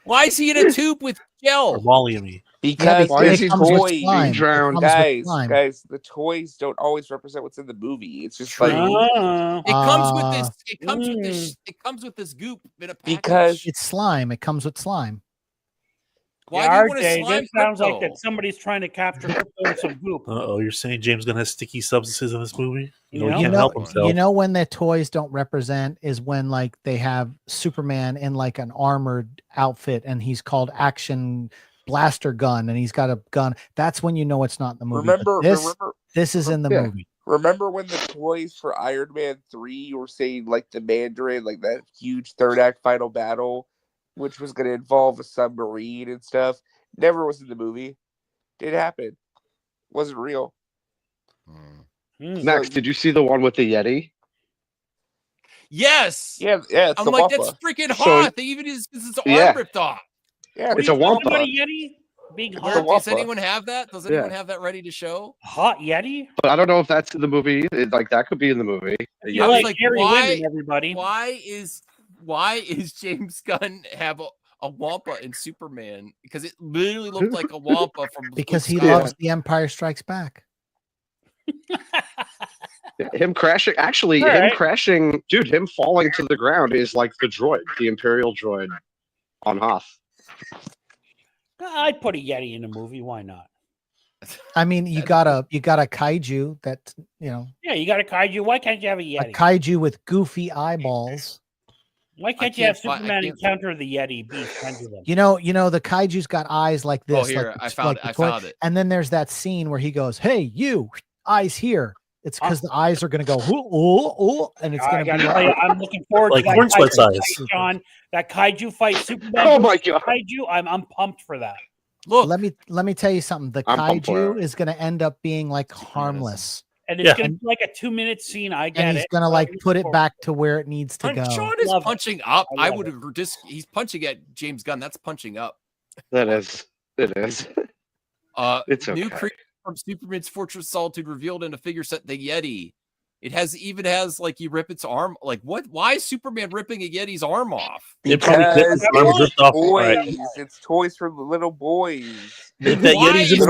Why is he in a tube with gel? Or Molly and me. Because there's toys being drowned. Guys, the toys don't always represent what's in the movie. It's just like it comes with this. It comes with this. It comes with this goop in a package. Because it's slime. It comes with slime. Why do you want to slime? It sounds like that somebody's trying to capture crypto with some goop. You're saying James Gunn has sticky substances in this movie? He can't help himself. You know when the toys don't represent is when like they have Superman in like an armored outfit and he's called Action Blaster Gun and he's got a gun. That's when you know it's not in the movie. This is in the movie. Remember when the toys for Iron Man 3 were saying like the Mandarin, like that huge third act final battle, which was going to involve a submarine and stuff? Never was in the movie. Didn't happen. Wasn't real. Max, did you see the one with the Yeti? Yes. Yeah. I'm like, that's freaking hot. They even his arm ripped off. Yeah, it's a Wampa. Yeti being hot. Does anyone have that? Does anyone have that ready to show? Hot Yeti? But I don't know if that's in the movie. Like that could be in the movie. I was like, why? Everybody. Why is James Gunn have a Wampa in Superman? Because it literally looked like a Wampa from because he loves The Empire Strikes Back. Him crashing, dude, him falling to the ground is like the droid, the Imperial droid on Hoth. I'd put a Yeti in a movie. Why not? I mean, you got a kaiju that, you know. Yeah, you got a kaiju. Why can't you have a Yeti? A kaiju with goofy eyeballs. Why can't you have Superman encounter the Yeti beast pendulum? You know, the kaiju's got eyes like this. Oh, here, I found it. And then there's that scene where he goes, "Hey, you, eyes here." It's because the eyes are going to go, and it's going to be like, I'm looking forward like to Horn Sweat's eyes. John, that kaiju fight, Superman. Oh my god, kaiju! I'm pumped for that. Look, let me tell you something. The kaiju is going to end up being like harmless, and it's going to be like a 2-minute scene. I get it. And he's going to like put it back to where it needs to go. Sean is punching up. I would he's punching at James Gunn. That's punching up. It is. It's okay. New creature from Superman's Fortress of Solitude revealed in a figure set, the Yeti. It has like you rip its arm. Like what? Why is Superman ripping a Yeti's arm off? Because toys. It's toys for the little boys. That Yeti's in the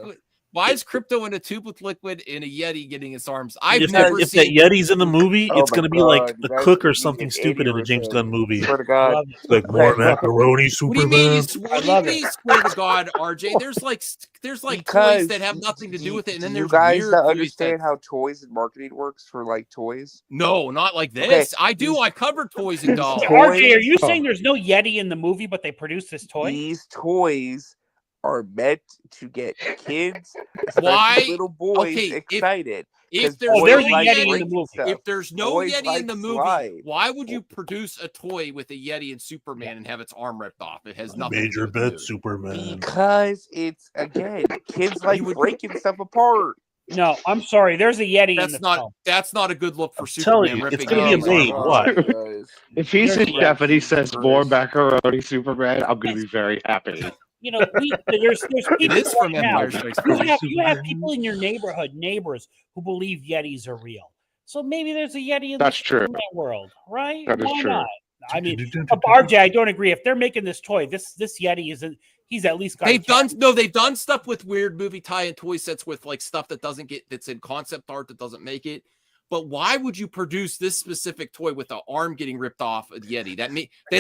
movie. Why is Crypto in a tube with liquid and a Yeti getting his arms? I've If never that seen. Yeti's in the movie, Oh it's my going to be like God, a you guys cook or give me something an stupid in a James aneurysm. Gunn movie. Swear to I God. love it. It's like more Okay, look. macaroni, What do you mean? Superman. What do you love it. mean? Swear to God, RJ. There's like toys Because that have nothing to do with it, and then do you there's guys weird not toys understand that. how toys and marketing works for like toys? No, not like Okay, this. I do. these- I covered toys and these dolls. RJ, are you toys- saying there's no Yeti in the movie, but they produced this toy? These toys are meant to get kids, especially Why? little boys, Okay, excited. If 'cause there's Oh, boys there's a no like Yeti in the breaking movie. stuff. if there's no Boys Yeti like in the movie, slime. why would you produce a toy with a Yeti and Superman and have its arm ripped off? It has nothing to do Major with the bet, movie. Superman. Because it's again, kids like would- breaking stuff apart. No, I'm sorry. There's a Yeti in the film. That's not a good look for I'm Superman telling you, it's ripping gonna be a Yeti's arm maid. off. Watch. guys. If he's There's a a chef and he says Christ. more macaroni, Superman, I'm gonna be very happy. You know, there's It people is from right now. Empire Strikes You Back. have people in your neighbors who believe Yetis are real. So maybe there's a Yeti in That's the true. Superman world, right? That is Why true. not? I mean, RJ, I don't agree. If they're making this toy, this Yeti isn't. He's at least got. They've done stuff with weird movie tie-in toy sets with like stuff that doesn't get that's in concept art that doesn't make it. But why would you produce this specific toy with the arm getting ripped off of Yeti? That's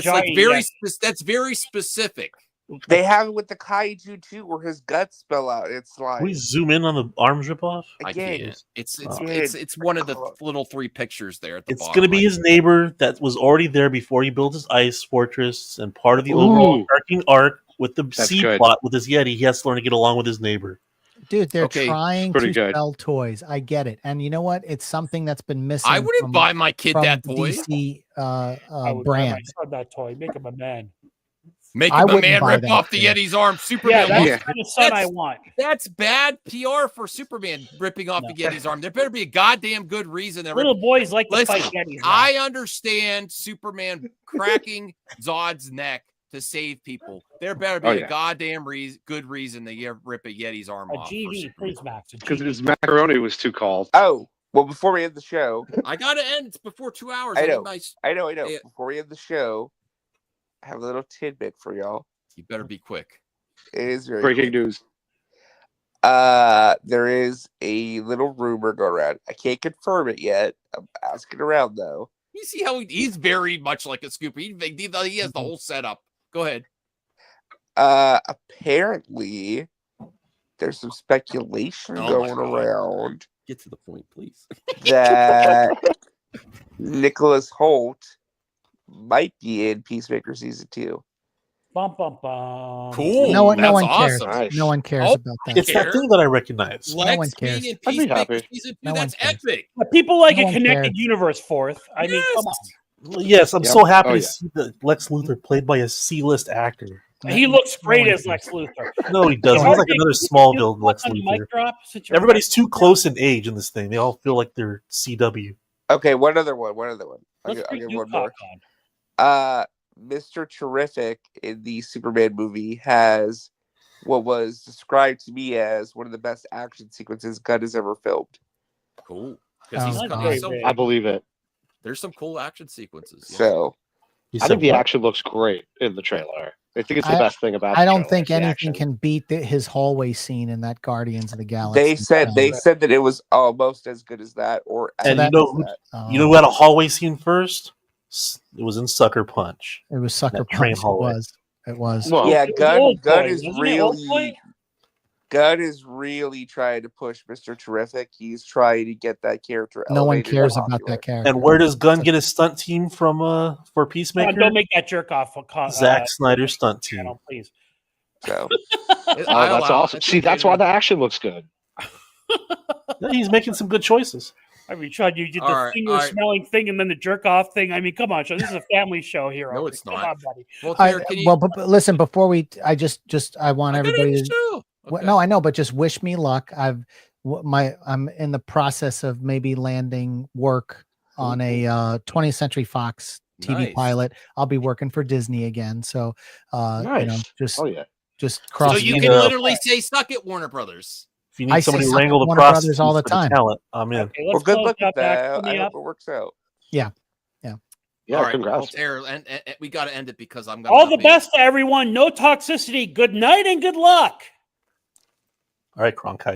like Giant that's very specific. They have it with the kaiju too, where his guts spill out. It's Can like we zoom in on the arms rip off? I again, can't. It's again. it's one of the little three pictures there at the It's bottom. going to be his neighbor that was already there before he built his ice fortress and part of the overall Ooh. arcing arc with the That's sea good. plot with his Yeti. He has to learn to get along with his neighbor. Dude, they're Okay, trying pretty to good. sell toys. I get it, and you know what? It's something that's been missing. I wouldn't from, buy my kid from that the toy. DC I would buy my brand. son that toy. Make him a man. Make I him a wouldn't man buy rip that off the toy. Yeti's arm. Yeah, Superman that's wants the kind of son I That's- want. That's bad PR for Superman ripping off No. the Yeti's arm. There better be a goddamn good reason. That Little boys like to Listen, fight Yetis. I understand Superman cracking Zod's neck to save people. There better be Oh, a yeah. goddamn good reason to rip a Yeti's arm a off. for GD, Superman. please, Max. A Because GD. his macaroni was too cold. Oh, well, before we end the show, I gotta end. It's before 2 hours. I need know. my- I know. Yeah. Before we end the show, I have a little tidbit for y'all. You better be quick. It is very Breaking quick. news. There is a little rumor going around. I can't confirm it yet. I'm asking around though. You see how he's very much like a scooper. He has the whole setup. Go ahead. Apparently, there's some speculation Oh my going God. around Get to the point, please. that Nicholas Holt might be in Peacemaker season 2. Bum, bum, bum. Cool. No one, That's no one cares. awesome. Nice. No one cares Oh, about that. It's that thing that I recognize. No one Lex cares. being in I'd be Peacemaker happy. season 2, No one that's cares. epic. But people like No a one connected cares. universe fourth. I mean, come on. Yes, I'm Yep. so happy Oh, to yeah. see that Lex Luthor played by a C-list actor. He looks No great one as Lex cares. Luthor. No, he doesn't. He's like another Smallville Lex On the Luthor. mic drop, since you're- Everybody's too close in age in this thing. They all feel like they're CW. Okay, one other one. I'll Let's give bring one you more. on. Mr. Terrific in the Superman movie has what was described to me as one of the best action sequences Gunn has ever filmed. Cool. Oh, Because God. I believe it. there's some cool action sequences. Yeah. So I think the action looks great in the trailer. I think it's the best thing about. I the don't trailer, think is the anything action. can beat his hallway scene in that Guardians of the Galaxy. they said that it was almost as good as that, or And as you know good as who- that. You know who had a hallway scene first? It was in Sucker Punch. It was Sucker that train Punch. It hallway. was. It was. Well, Yeah, It was Old Gunn Boy. is Wasn't it Old Boy? really Gunn is really trying to push Mr. Terrific. He's trying to get that character. No one elevated cares and about popular. that character. And where does Gunn get his stunt team from for Come Peacemaker? on, don't make that jerk off. Zack Snyder's stunt team. Channel, please. So Oh, that's awesome. See, that's why the action looks good. Yeah, he's making some good choices. I mean, Sean, you did the All right, finger all right. smelling thing and then the jerk off thing. I mean, come on, Sean. This is a family show here. No, okay? it's Come not. on, buddy. Well, I, Tanner, can you, well, but listen, before we, I want I gotta everybody end to. the show. Okay. No, I know, but just wish me luck. I'm in the process of maybe landing work on a 20th Century Fox TV Nice. pilot. I'll be working for Disney again, so Nice. just Oh yeah. just cross. So you the- can literally say "suck it, Warner Brothers." If you I need say somebody to something wrangle the Warner process Brothers all the time. talent, I'm in. Okay, well, let's good close luck with out back. that. Fill I me hope up. it works out. Yeah, All right, congrats. well, Tanner, and we got to end it because I'm gonna. All the best to everyone. No toxicity. Good night and good luck. All right, Cronkite.